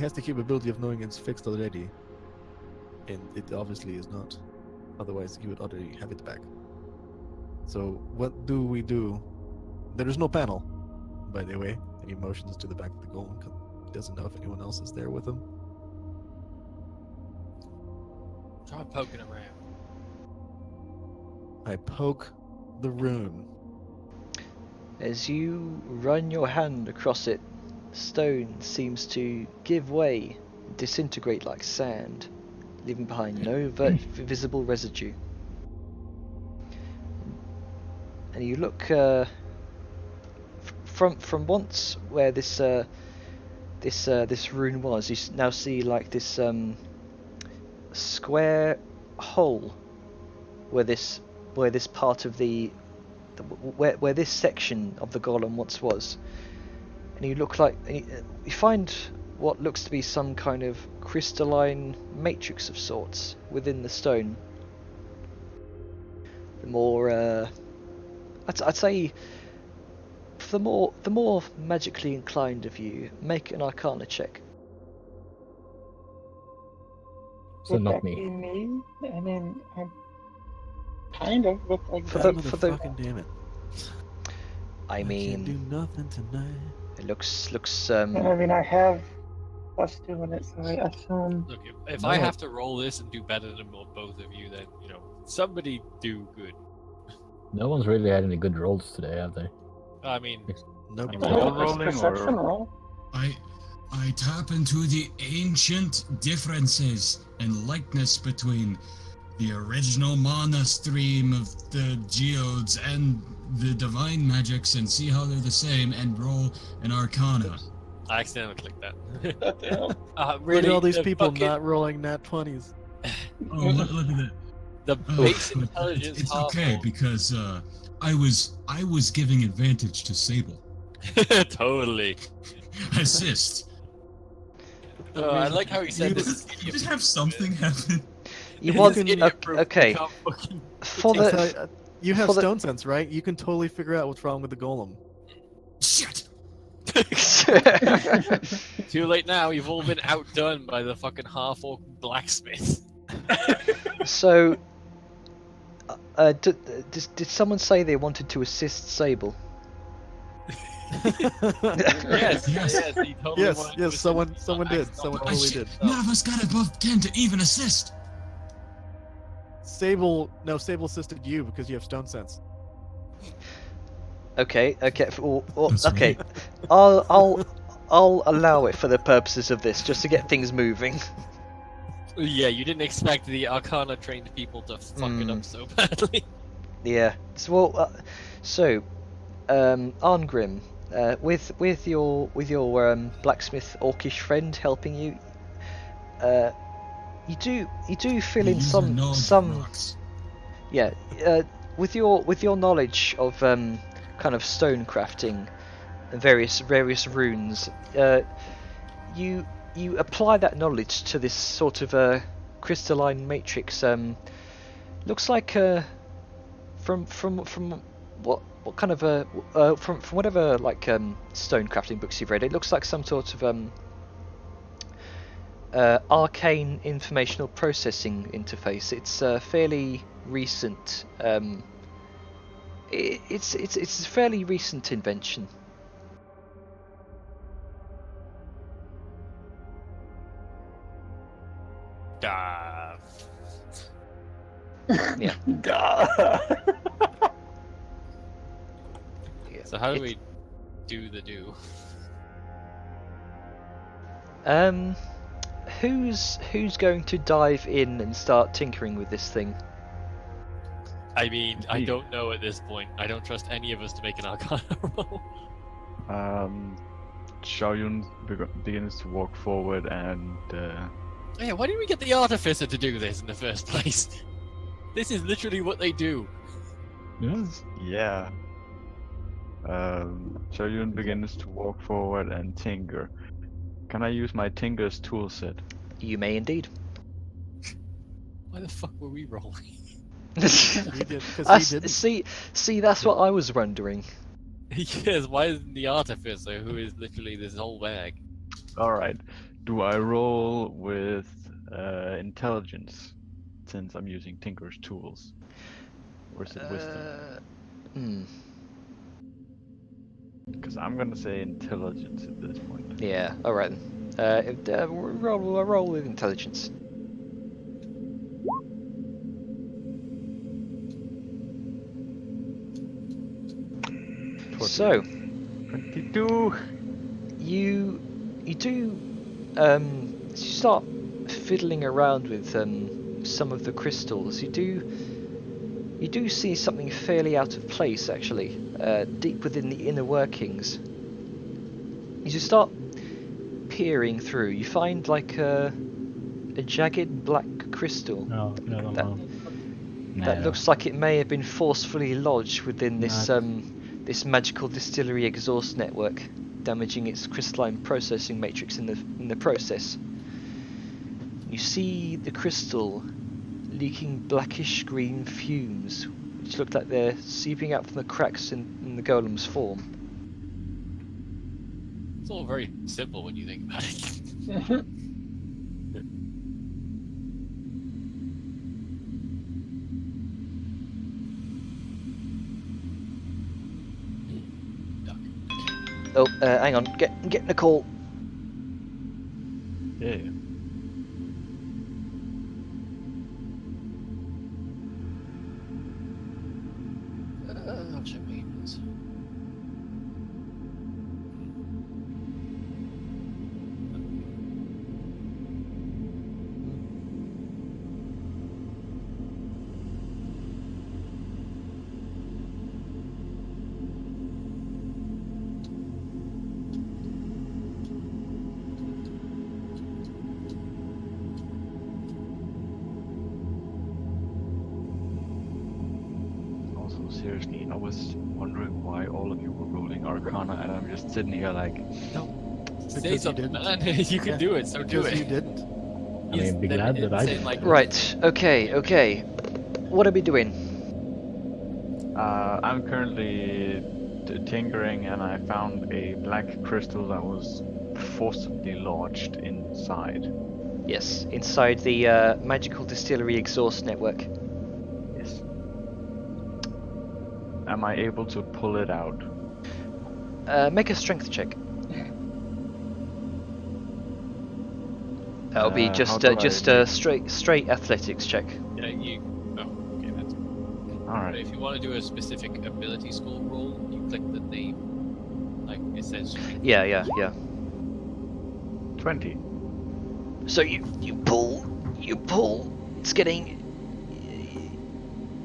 has the capability of knowing it's fixed already, and it obviously is not. Otherwise, he would already have it back. So what do we do? There is no panel, by the way. And he motions to the back of the golem. He doesn't know if anyone else is there with him. Try poking around. I poke the rune. As you run your hand across it, stone seems to give way, disintegrate like sand, leaving behind no visible residue. And you look from once where this rune was, you now see like this square hole where this part of where this section of the golem once was. And you look like you find what looks to be some kind of crystalline matrix of sorts within the stone. The more, I'd say, the more magically inclined of you, make an Arcana check. So Would not that me. be me? I mean, I'm kind of look like For that. the- Fucking damn it! I can't do mean, nothing tonight. it looks I mean, I have +2 in it, so I assume. Look, if I No. have to roll this and do better than both of you, then somebody do good. No one's really had any good rolls today, have they? I mean, Nope. I'm Well, auto it's rolling perception or roll. I tap into the ancient differences and likeness between the original mana stream of the geodes and the divine magics and see how they're the same and roll an arcana. I accidentally clicked that. Goddamn. Really, Look at all these the people fucking- not rolling nat 20s. Oh, look at that. The Oh, base but intelligence it's half okay roll. because I was giving advantage to Sable. Totally. Assist. I like how he said this. You just have something happen. you It's want inappropriate. okay You can't fucking- for So, the you have for the- stone sense, right? You can totally figure out what's wrong with the golem. Shit. Too late now. You've all been outdone by the fucking half-orc blacksmith. So, did someone say they wanted to assist Sable? Yes, Yes. he totally yes, wanted to yes, assist, someone but did. accidentally Someone rolled totally shit. did. None of us got above 10 to even assist. Sable assisted you because you have stone sense. Okay, That's okay. right. I'll allow it for the purposes of this, just to get things moving. Yeah, you didn't expect the Arcana trained people to fuck it up so badly. Yeah. So, Arngrim, with your blacksmith orcish friend helping you, you do fill in Use a node some rocks. yeah. With your knowledge of kind of stone crafting and various runes, you apply that knowledge to this sort of a crystalline matrix. Looks like from what kind of from whatever like stone crafting books you've read, it looks like some sort of arcane informational processing interface. It's fairly recent. It's a fairly recent invention. Yeah. So how do we do the do? Who's going to dive in and start tinkering with this thing? I mean, I Me. don't know at this point. I don't trust any of us to make an Arcana roll. Xiaoyun begins to walk forward and Yeah, why didn't we get the Artificer to do this in the first place? This is literally what they do. Yes. yeah. Xiaoyun begins to walk forward and tinker. Can I use my tinker's toolset? You may indeed. Why the fuck were we rolling? We did because he didn't. See, that's what I was wondering. Yes, why isn't the Artificer, who is literally this whole bag? Alright. Do I roll with intelligence since I'm using tinker's tools? Or is it wisdom? Because I'm gonna say intelligence at this point. Yeah. All right. Roll with intelligence. So 22! you do you start fiddling around with some of the crystals. You do see something fairly out of place actually, deep within the inner workings. As you start peering through, you find like a jagged black crystal No, that looks like it may have been forcefully lodged within this this magical distillery exhaust network damaging its crystalline processing matrix in the process. You see the crystal leaking blackish green fumes, which look like they're seeping out from the cracks in the golem's form. It's all very simple when you think about it. Oh, hang on. Get Nicole. Yeah. I'll check my emails. Also, seriously, I was wondering why all of you were rolling Arcana, and I'm just sitting here like, Say Because you something, didn't. man. You can Yeah, do it, so do Because you it. didn't. I mean, be glad that I Saying, did. like, Right. Okay. What are we doing? I'm currently tinkering, and I found a black crystal that was forcibly lodged inside. Yes, inside the magical distillery exhaust network. Yes. Am I able to pull it out? Make a strength check. That'll be How just do a I straight athletics check. yeah, you. Oh, okay, that's. But Alright. if you want to do a specific ability score roll, you click the name. Like it says. Yeah. 20. So you pull. It's getting.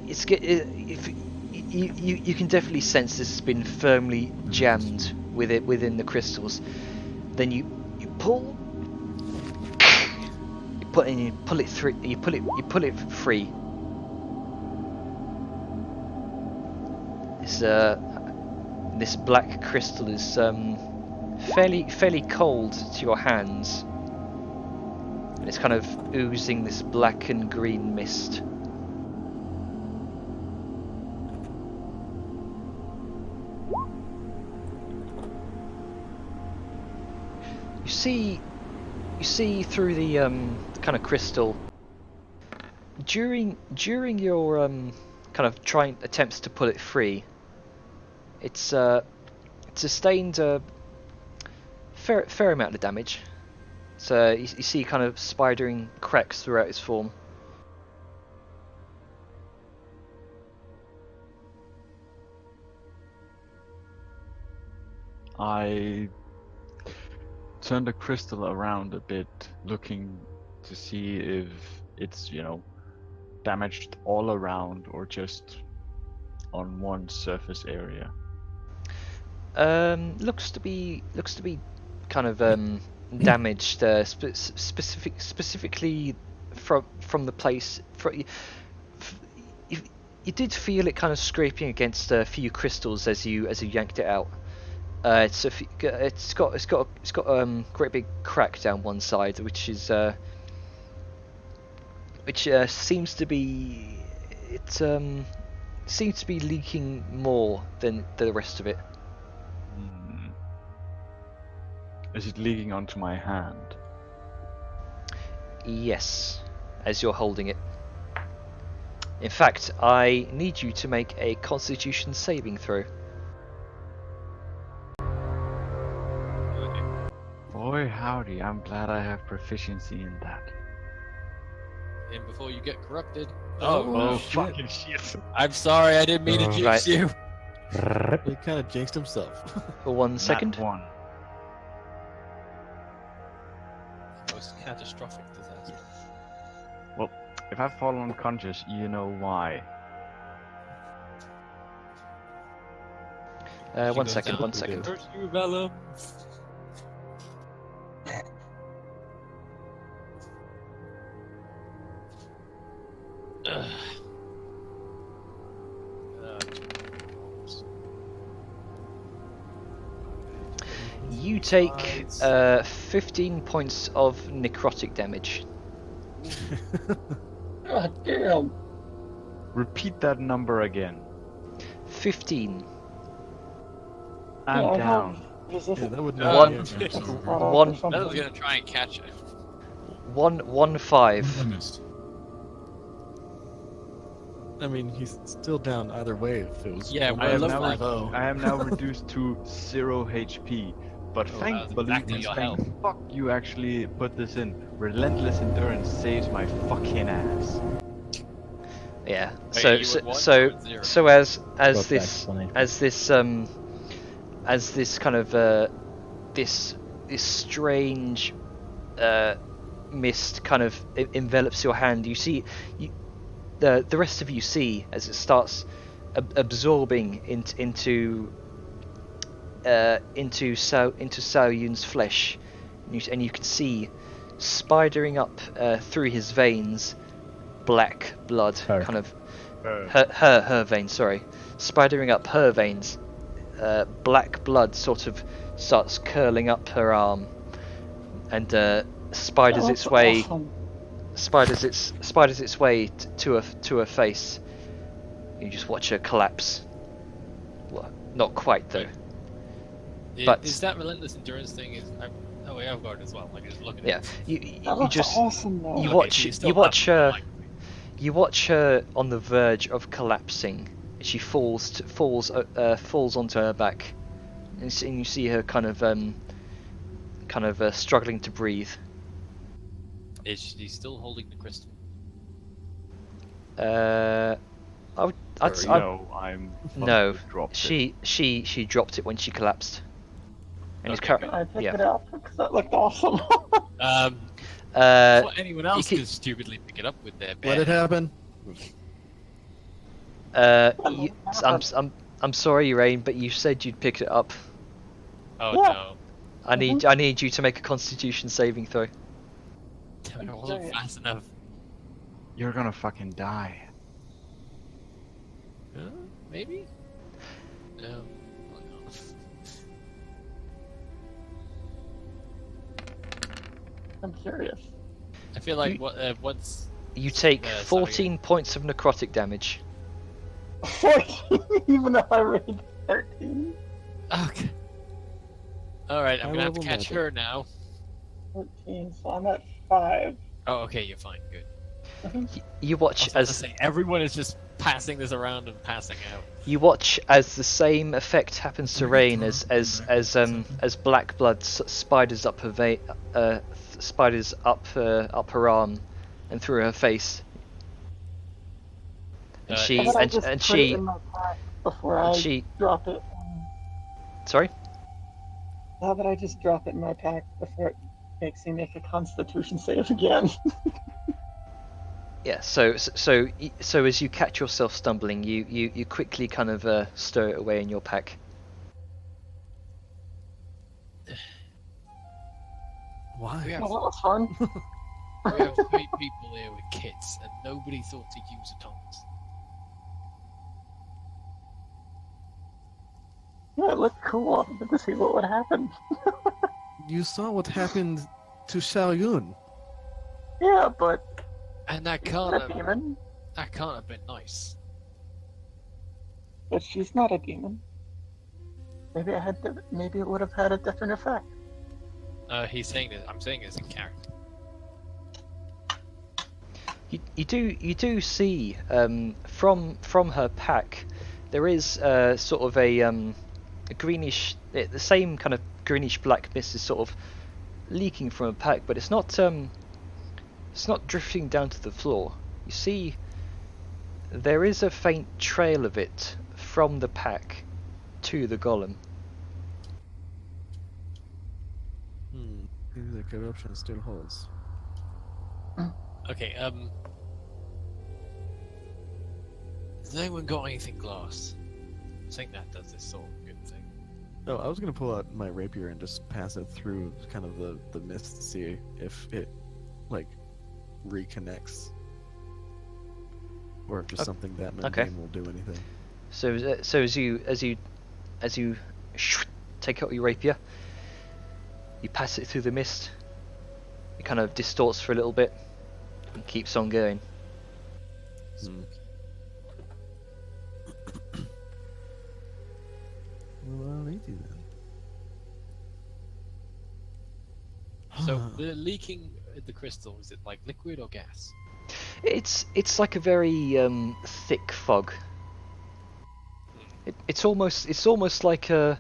If you can definitely sense this has been firmly jammed within the crystals. Then you pull. You pull it through. You pull it free. This black crystal is fairly cold to your hands. And it's kind of oozing this black and green mist. You see through the kind of crystal. During your kind of attempts to pull it free, it's sustained a fair amount of damage. So you see kind of spidering cracks throughout its form. I turned the crystal around a bit, looking to see if it's, damaged all around or just on one surface area. Looks to be kind of damaged, specifically from the place. You did feel it kind of scraping against a few crystals as you yanked it out. It's got great big crack down one side, which seems to be leaking more than the rest of it. Is it leaking onto my hand? Yes, as you're holding it. In fact, I need you to make a Constitution saving throw. Boy howdy, I'm glad I have proficiency in that. And before you get corrupted. Oh, shit. fucking shit. I'm sorry, I didn't mean to jinx Right. you. He kind of jinxed himself. For 1 second. Nat 1. Most catastrophic disaster. Well, if I fall unconscious, you know why. 1 second, 1 second. Curse you, Vellum. You take 15 points of necrotic damage. God damn. Repeat that number again. 15. I'm Yeah, down. Yeah, that would One- not be I'm sorry. One- I was gonna try and catch it. 1 What 5. have I missed? I mean, he's still down either way if it was. Yeah, one well, I am, love now, that. I am now reduced to 0 HP. But Oh, thank that was exactly your health. fuck you actually put this in. Relentless endurance saves my fucking ass. Yeah. Wait, So you were so one, so, you were zero. so as Got back this 1 HP. as this kind of this strange mist kind of envelops your hand, you see the rest of you see as it starts absorbing into Sao Yun's flesh, and you can see spidering up through his veins black blood, Her. kind of her veins, sorry, spidering up her veins. Black blood sort of starts curling up her arm, and spiders its way spiders its way to her face. You just watch her collapse. Well, not quite though. But- Is that relentless endurance thing? Oh, wait, I've got it as well. Like, just looking Yeah, at it. you That looks just awesome though. you Okay, watch so you still you watch have her like- you watch her on the verge of collapsing. She falls onto her back, and you see her kind of struggling to breathe. Is she still holding the crystal? I'd No, I'm. no. Dropped it. She dropped it when she collapsed. And Okay, it's I picked yeah. it up because that looked awesome. Uh, Well, anyone else can- could stupidly pick it up with their Let it bare happen. I'm sorry, Rain, but you said you'd pick it up. Oh Yeah. no. I need you to make a Constitution saving throw. Damn it, I wasn't fast enough. You're gonna fucking die. Maybe? No. I'm curious. I feel like You- once. You take sorry. 14 points of necrotic damage. 14, even though I rated 13. Okay. Alright, I'm High gonna have to level catch magic. her now. 13, so I'm at 5. Oh, okay, you're fine. Good. You I watch was about to as say, everyone is just passing this around and passing out. you watch as the same effect happens to Rain as black blood spiders up her spiders up her arm and through her face. And she How about I and, just and put she it in my pack before and I she drop it? sorry. How about I just drop it in my pack before it makes me make a Constitution save again? Yeah, so as you catch yourself stumbling, you quickly kind of stow it away in your pack. Why? We have, Well, that was fun. we have 3 people here with kits, and nobody thought to use a tongs. Yeah, it looked cool. I wanted to see what would happen. You saw what happened to Xiao Yun. Yeah, but And that she's can't not a have, demon. that can't have been nice. But she's not a demon. Maybe maybe it would have had a different effect. He's saying this. I'm saying this in character. You do see from her pack there is sort of a greenish, the same kind of greenish black mist is sort of leaking from her pack, but it's not drifting down to the floor. You see there is a faint trail of it from the pack to the golem. Maybe the corruption still holds. Okay, has anyone got anything glass? I think that does this sort of good thing. Oh, I was gonna pull out my rapier and just pass it through kind of the mist to see if it like reconnects, or if just something that okay. mundane will do anything. So as you take out your rapier, You pass it through the mist. It kind of distorts for a little bit and keeps on going. Hmm. Well, alrighty then. So the leaking the crystal, is it like liquid or gas? It's like a very thick fog. It's almost like how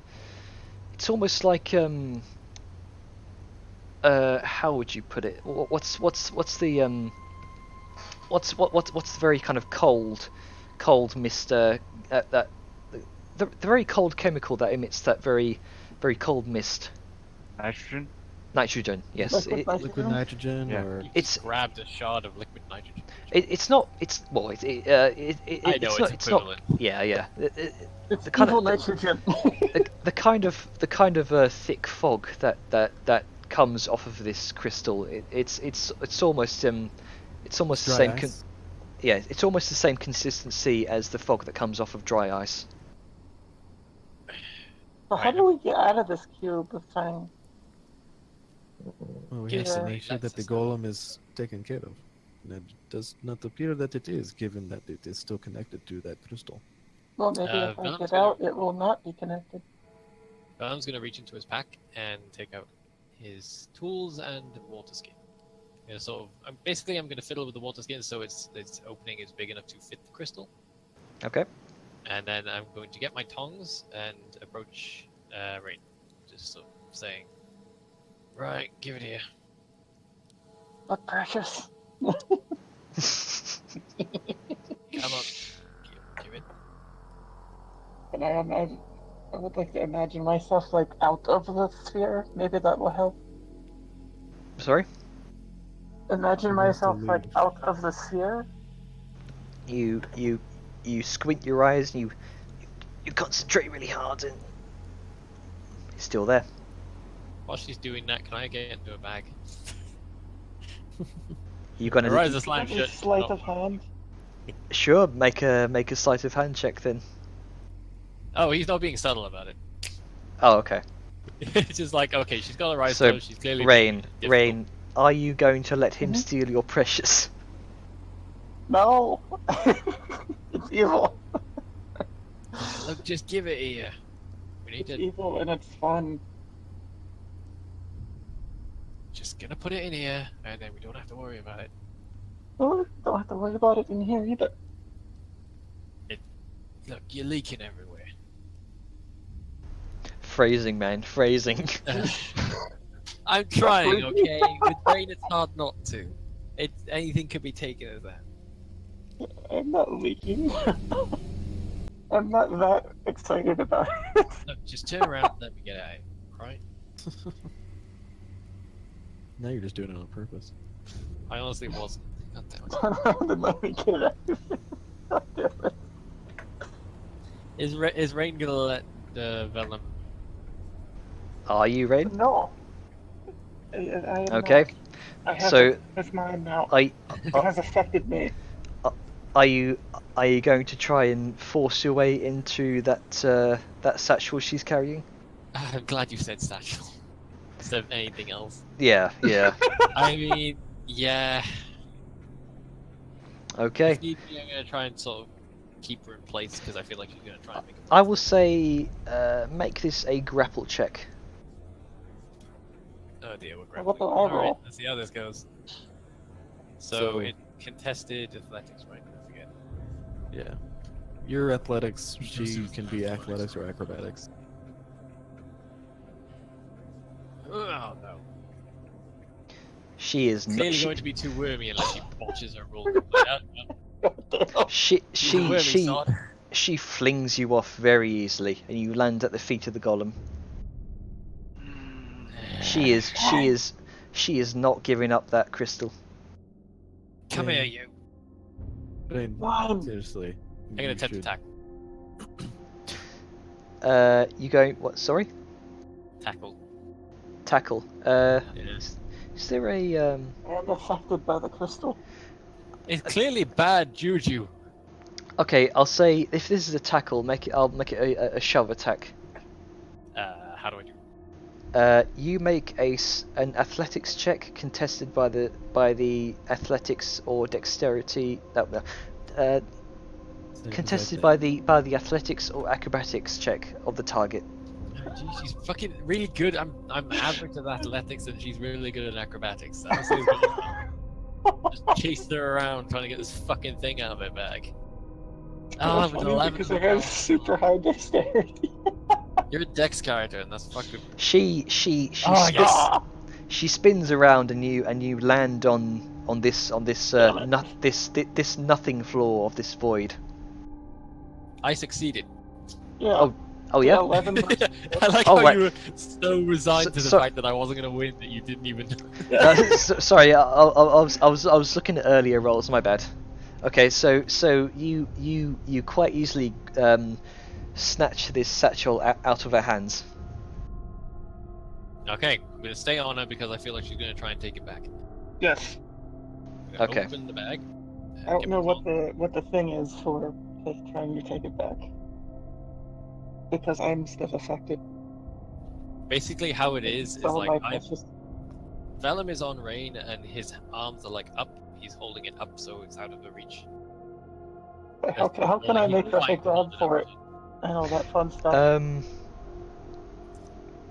would you put it? What's the very kind of cold mist that the very cold chemical that emits that very cold mist? Nitrogen? Nitrogen, yes. Liquid nitrogen, Yeah. or It's Grabbed a shard of liquid nitrogen. it's not it's well it, it, it, it I know it's it's not equivalent. yeah. It's The kind evil of nitrogen. the kind of thick fog that comes off of this crystal. It's almost the dry same. ice? It's almost the same consistency as the fog that comes off of dry ice. So how do we get out of this cube of time? Well, we Yeah. have to make sure That's that the the golem is taken care of. And it does not appear that it is, given that it is still connected to that crystal. Well, maybe if I Venom's get gonna- out, it will not be connected. Venom's gonna reach into his pack and take out his tools and water skin. Basically, I'm gonna fiddle with the water skin so its opening is big enough to fit the crystal. Okay. And then I'm going to get my tongs and approach Rain, just sort of saying, "Right, give it here." But precious. Come on, give it. And I would like to imagine myself like out of the sphere. Maybe that will help. Sorry. Imagine He wants to myself like leave. out of the sphere. You squint your eyes and you concentrate really hard and it's still there. While she's doing that, can I get into a bag? You're gonna Her eyes are slammed Maybe shut. sleight Oh. of hand. sure make a sleight of hand check then. Oh, he's not being subtle about it. Oh, okay. It's just like, okay, she's got her eyes So, closed. She's clearly Rain, difficult. are you going to let him Mhm. steal your precious? No, it's evil. Look, just give it here. We need It's to evil and it's fun. just gonna put it in here, and then we don't have to worry about it. Oh, don't have to worry about it in here either. Look, you're leaking everywhere. Phrasing, man, phrasing. I'm trying, okay? With Rain, it's hard not to. Anything could be taken as that. I'm not leaking. I'm not that excited about it. Look, just turn around and let me get out of here, right? Now you're just doing it on purpose. I honestly wasn't. God damn it. Turn around and let me get out of here. God damn it. Is Rain gonna let Vellum? Are you, Rain? No. I am Okay. not. I have So it's mine now. I It has affected me. are you going to try and force your way into that satchel she's carrying? I'm glad you said satchel instead of anything else. Yeah. I mean, yeah. Okay. If need be, I'm gonna try and sort of keep her in place because I feel like she's gonna try and make a I will say make this a grapple check. Oh dear, we're What grappling. the Alright, roll? let's see how this goes. So So- it contested athletics, right? I forget. Yeah. Your athletics, Just she use can be athletics. athletics or acrobatics. Oh no. She is Clearly not. going to be too wormy unless she botches her roll. She Wormy sod. she flings you off very easily, and you land at the feet of the golem. She is not giving up that crystal. Come Yeah. here, you. I mean, Mine. seriously. I'm gonna you attempt should- attack. You going what? Sorry, Tackle. tackle. Yeah. Is there a I am affected by the crystal. It's clearly bad juju. Okay, I'll say if this is a tackle, I'll make it a shove attack. How do I do? You make an athletics check contested by the athletics or dexterity. Contested by the athletics or acrobatics check of the target. Gee, she's fucking really good. I'm average at athletics and she's really good at acrobatics. That's what's going on. Just chased her around trying to get this fucking thing out of my bag. Oh, with 11. Because it has super high dexterity. You're a dex character, and that's fucking. She spins around and you land on this this nothing floor of this void. I succeeded. Yeah. Oh yeah. 11. I like Oh, how right. you were so resigned to the fact that I wasn't going to win that you didn't even. Sorry, I was looking at earlier rolls. My bad. Okay, so you quite easily snatch this satchel out of her hands. Okay, I'm going to stay on her because I feel like she's going to try and take it back. Yes. I'm gonna Okay. Open the bag. I don't know what the thing is for trying to take it back. Because I'm still affected. Basically, how it is So like my precious. Vellum is on Rain and his arms are like up. He's holding it up so it's out of the reach. How can I make her grab for it? And all that fun stuff.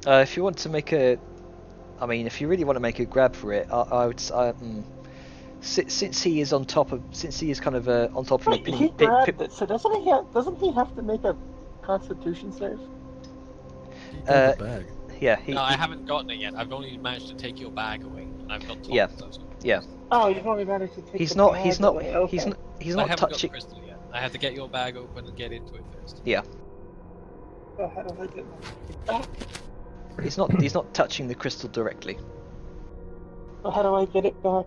If you want to make a, I mean, if you really want to make a grab for it, I would. Since he is on top of, since he is kind of on top of Wait, he grabbed it, so doesn't he have to make a Constitution save? The bag. Yeah. No, I haven't gotten it yet. I've only managed to take your bag away, and I've got tongs. Yeah. Yeah. Oh, you've only managed to take He's the not. bag He's not. away. Okay. He's not. He's I not haven't got the touching. crystal yet. I had to get your bag open and get into it first. Yeah. Oh, how do I get it back? He's not. He's not touching the crystal directly. So how do I get it back?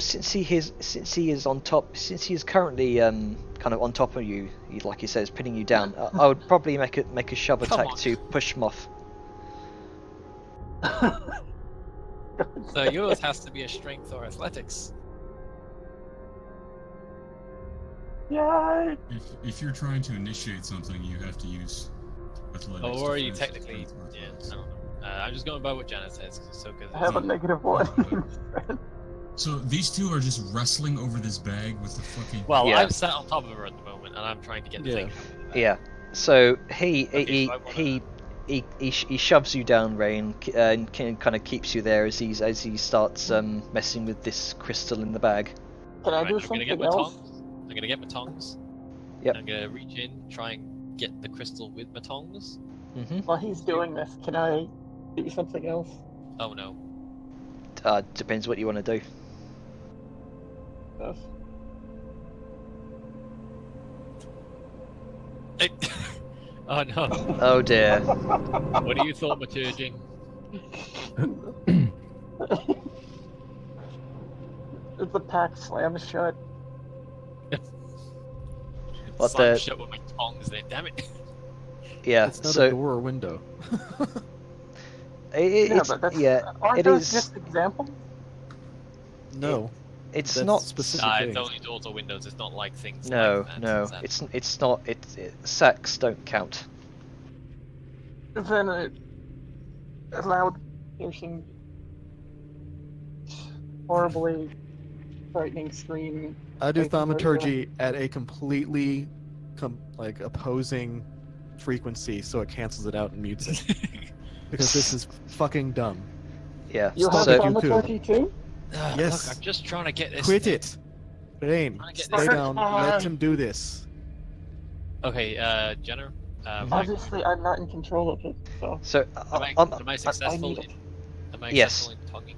Since he is on top, since he is currently kind of on top of you, like he says, pinning you down. I would probably make a shove Come attack on. to push him off. So yours has to be a strength or athletics. Yeah. If you're trying to initiate something, you have to use athletics. Oh, or are you defense, technically? strength, or Yeah, I athletics. don't know. I'm just going by what Janet says. So good. I have a -1. So these two are just wrestling over this bag with the fucking. Well, Yeah. I'm sat on top of her at the moment, and I'm trying to get the thing. Yeah. So he Okay, so I wanna- he shoves you down, Rain, and kind of keeps you there as he starts messing with this crystal in the bag. Can I Right, do I'm gonna get something my else? tongs. I'm gonna get my tongs. Yep. I'm gonna reach in, try and get the crystal with my tongs. Mm-hmm. While he's doing this, can I do something else? Oh no. Depends what you want to do. Yes. Oh no. Oh dear. What do you thought, Maturging? It's a pack slam shut. What Slam the- shut with my tongs then, damn it. Yeah. It's not So a door or window. Yeah, but that's aren't it those is. just examples? No. It's that's not. specific Nah, things. it's only doors or windows, it's not like things No, like that. no. It's not. Sacks don't count. Then a loud, piercing, horribly frightening scream. I do Thank you very thaumaturgy at a completely opposing frequency, so it cancels it out and mutes it. Because this is fucking dumb. Yeah. You have So thaumaturgy too? Yes. Look, I'm just trying to get this. Quit thing. it! Rain, I get stay this. down, let him do this. Okay, Jenner. Obviously, I'm not in control of it, so. Am I successful? need it. Am I Yes. successful in tonguing?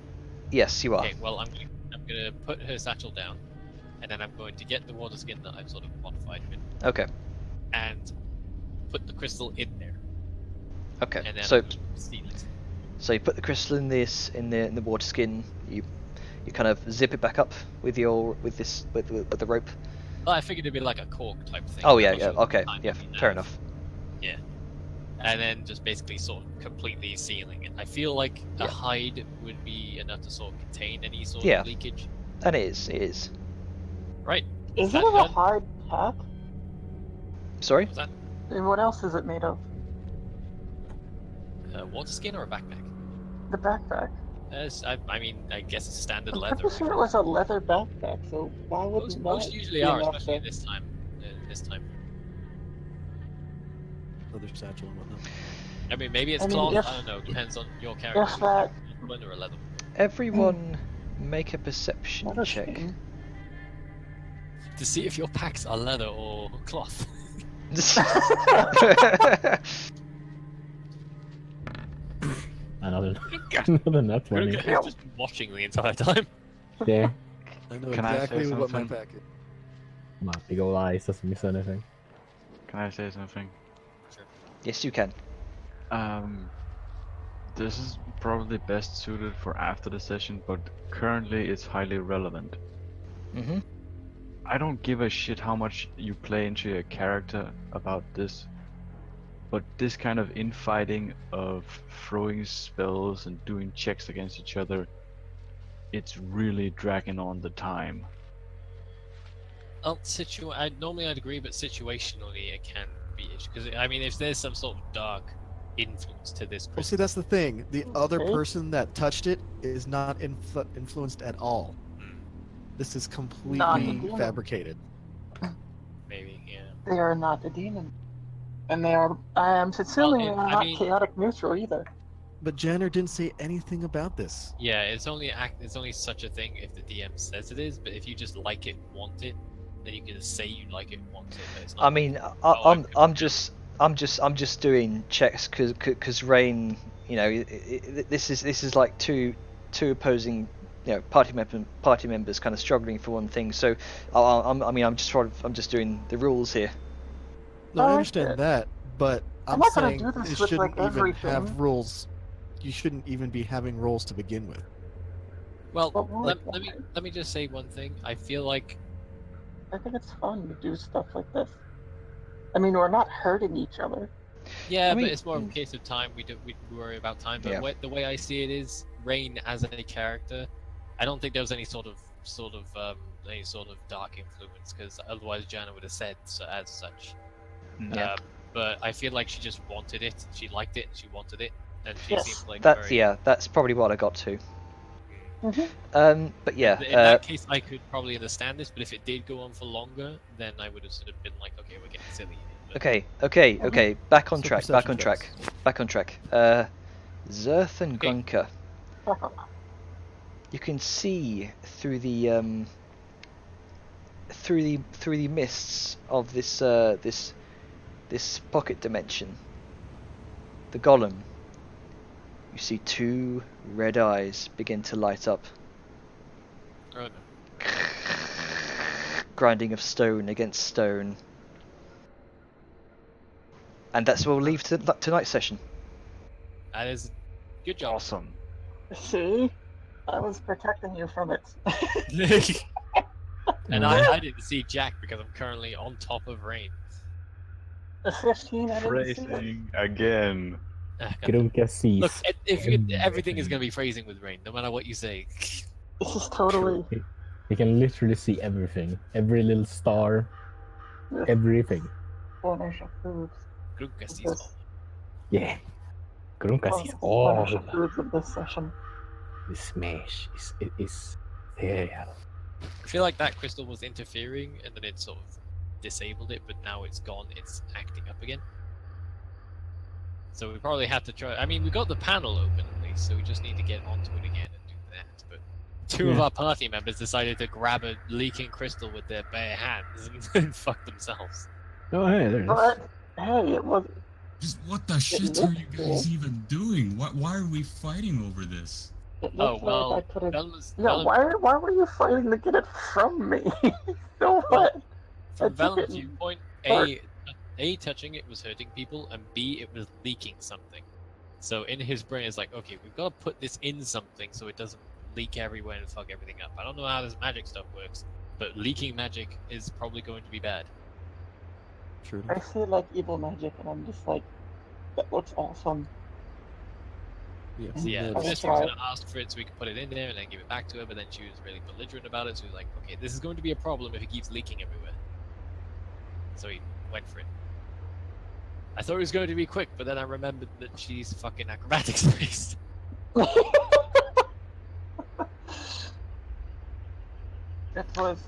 yes, you are. Okay, well I'm gonna put her satchel down, and then I'm going to get the water skin that I've sort of modified with, Okay. and put the crystal in there, Okay. and then So I'm going to seal it. So you put the crystal in the water skin. You kind of zip it back up with the rope. Well, I figured it'd be like a cork type thing. Oh I'm yeah, not yeah. sure Okay. what time Yeah. it'd be Fair now. enough. Yeah. And then just basically sort of completely sealing it. I feel like a Yeah. hide would be enough to sort of contain any sort Yeah. of leakage. And it is. It is. Right. Is that it a done? hard pack? Sorry. Was that? And what else is it made of? water skin or a backpack? The backpack. I mean, I guess it's standard I'm leather. pretty sure it was a leather backpack, so why wouldn't Most that usually be are, enough especially to- this time. This time. Leather satchel and whatnot. I mean, maybe it's I mean, cloth. if- I don't know. Depends on your character. If that Leather or leather. Everyone make a perception leather check. skin. To see if your packs are leather or cloth. Another nut for me. He's just been watching the entire time. Yeah. I know Can I say exactly what my something? pack is. My big ol' eyes doesn't miss anything. Can I say something? Yes, you can. This is probably best suited for after the session, but currently it's highly relevant. Mm-hmm. I don't give a shit how much you play into your character about this, but this kind of infighting of throwing spells and doing checks against each other, it's really dragging on the time. Well, normally I'd agree, but situationally it can be issue. Because I mean, if there's some sort of dark influence to this Well, crystal, see, that's the thing. The other Okay. person that touched it is not influenced at all. This is Not a completely demon. fabricated. maybe, yeah. They are not a demon. And they are, I am sincerely Well, not I mean- chaotic neutral either. But Janner didn't say anything about this. Yeah, it's only such a thing if the DM says it is. But if you just like it, want it, then you can say you like it, want it. But it's not, I mean, I'm just doing checks because Rain, you know, this is like two opposing, you know, party members kind of struggling for one thing. So I'm just doing the rules here. No, I like understand it. that, but I'm I'm not gonna saying do this it with, shouldn't like, even have everything. rules. You shouldn't even be having rules to begin with. well, But what? let me just say one thing. I feel like I think it's fun to do stuff like this. I mean, we're not hurting each other. yeah, I mean- but it's more of a case of time. We worry about time. But Yeah. the way I see it is, Rain as a character, I don't think there was any sort of dark influence, because otherwise Jana would have said so, as such. Yeah. But I feel like she just wanted it. She liked it. She wanted it, and she Yes. seemed like That's very. that's probably what I got to. Mm-hmm. But yeah, In that case, I could probably understand this, but if it did go on for longer, then I would have sort of been like, okay, we're getting silly. But okay. Back on So track. perception checks. Back on track. Zerth and Okay. Grunker. You can see through the mists of this pocket dimension, the golem. You see two red eyes begin to light up, Oh, no. grinding of stone against stone. And that's where we'll leave tonight's session. That is good job. Awesome. See? I was protecting you from it. And I didn't see Jack because I'm currently on top of Rain. The 15, I didn't see it. Phrasing again. Ah, God. Grunka sees. Look, everything is going to be phrasing with Rain, no matter what you say. This is totally. He can literally see everything. Every little star. Everything. Spanish foods. Grunka sees all. Yeah. Grunka Oh, sees all. Spanish foods of this session. The smash is ethereal. I feel like that crystal was interfering, and then it sort of disabled it, but now it's gone. It's acting up again. So we probably have to try. I mean, we got the panel open at least, so we just need to get onto it again and do that. But two of Yeah. our party members decided to grab a leaking crystal with their bare hands and fuck themselves. Oh, hey, there it is. But, hey, it was. Just what the shit are you guys even doing? Why are we fighting over this? It Oh looked well, like I could have. Velma's, Yeah, why were you fighting to get it from me? So what? from I took Velma's it in viewpoint, part. A, touching it was hurting people, and B, it was leaking something. So in his brain, it's like, okay, we've got to put this in something so it doesn't leak everywhere and fuck everything up. I don't know how this magic stuff works, but leaking magic is probably going to be bad. True. I see like evil magic, and I'm just like, that looks awesome. Yeah. So yeah, Okay. Miss was gonna ask for it so we could put it in there and then give it back to her, but then she was really belligerent about it, so he was like, okay, this is going to be a problem if it keeps leaking everywhere. So he went for it. I thought it was going to be quick, but then I remembered that she's fucking acrobatics based.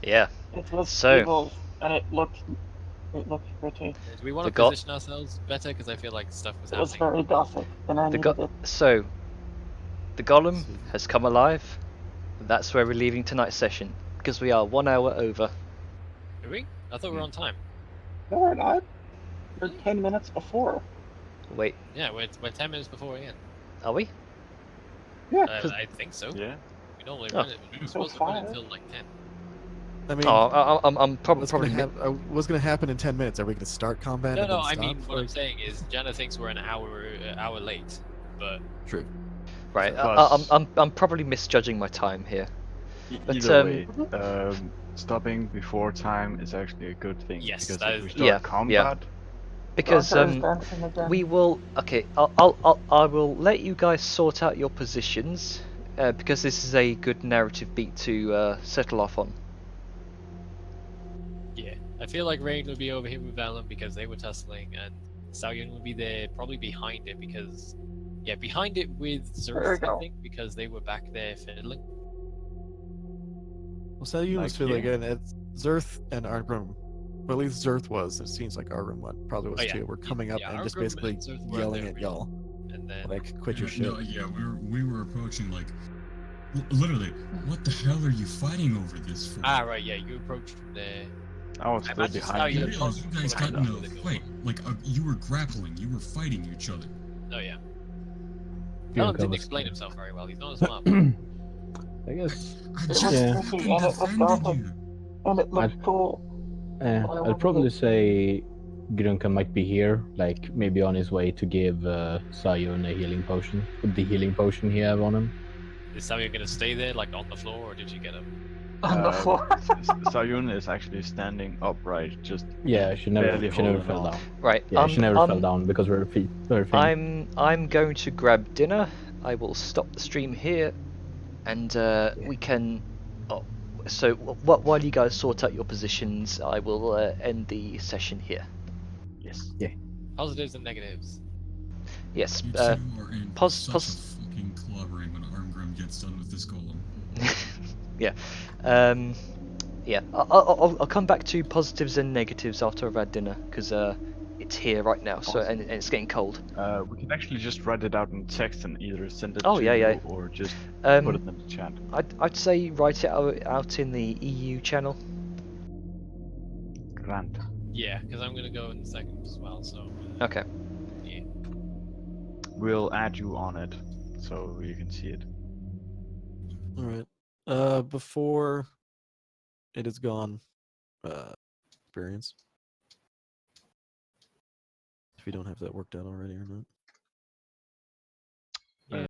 Yeah. It was So- evil, and it looked pretty. Do we want The to go- position ourselves better? Because I feel like stuff was It was happening. very gothic, and I The needed go- it. so, the golem has come alive. And that's where we're leaving tonight's session because we are 1 hour over. Are we? I thought we were on time. No, we're not. We're 10 minutes before. Wait, Yeah, we're 10 minutes before we end. are we? Yeah. I think so. Yeah. We normally Oh. run it. We're supposed to run it far. until like 10. I mean, Oh, I'm what's probably. what's gonna happen in 10 minutes? Are we gonna start combat? No, and no. then I stop? mean, what I'm Like, saying is, Jana thinks we're an hour late, but true. Right, Plus- I'm probably misjudging my time here. But, Either way, stopping before time is actually a good thing. Yes, because that if we is- start Yeah, combat, Because Gonzo's dancing again. we will. Okay, I will let you guys sort out your positions because this is a good narrative beat to settle off on. yeah. I feel like Rain would be over here with Valen because they were tussling, and Saoyun would be there, probably behind it because, yeah, behind it with There we Zerth, I go. think, because they were back there fiddling. Well, Salyun was Like feeling here? good. It's Zerth and Argrim. Well, at least Zerth was. It seems like Argrim probably was Oh, yeah. too. We're coming up Yeah, and just Argrim basically and Zerth were yelling there at y'all. And then, Like, quit your shit. No, yeah, we were approaching like literally. What the hell are you fighting over this for? right, yeah, you approached from there. I was I still imagine behind how You you- you. realize you guys Behind got in us. a fight. Like you were grappling, you were fighting each other. Oh yeah. Feel Valen didn't covers. explain himself very well. He's not a smart. I guess. I It just was Yeah. tricky, fucking and it was defended gothic, you. and it looked cool. I'd probably say Grunka might be here, like maybe on his way to give Sion a healing potion. With the healing potion he have on him. Is Samuel gonna stay there, like on the floor, or did you get him? On the floor. Sayun is actually standing upright, just Yeah, she never barely fell holding on. down. Right. Yeah, she never fell down because her feet. I'm going to grab dinner. I will stop the stream here, and we can. Oh, so while you guys sort out your positions, I will end the session here. Yes. Positives and negatives. Yes. You two are in pos- such pos- a fucking clobbering when Armgrim gets done with this golem. Yeah. Yeah. I'll come back to positives and negatives after I've had dinner because it's here right now. So and it's getting cold. We can actually just write it out in text and either send it Oh, to yeah, yeah. you or just put it in the chat. I'd say write it out in the EU channel. Grand. Yeah, because I'm gonna go in a second as well. So. Okay. Yeah. We'll add you on it so you can see it. All right. Before it is gone, experience. If you don't have that worked out already or not.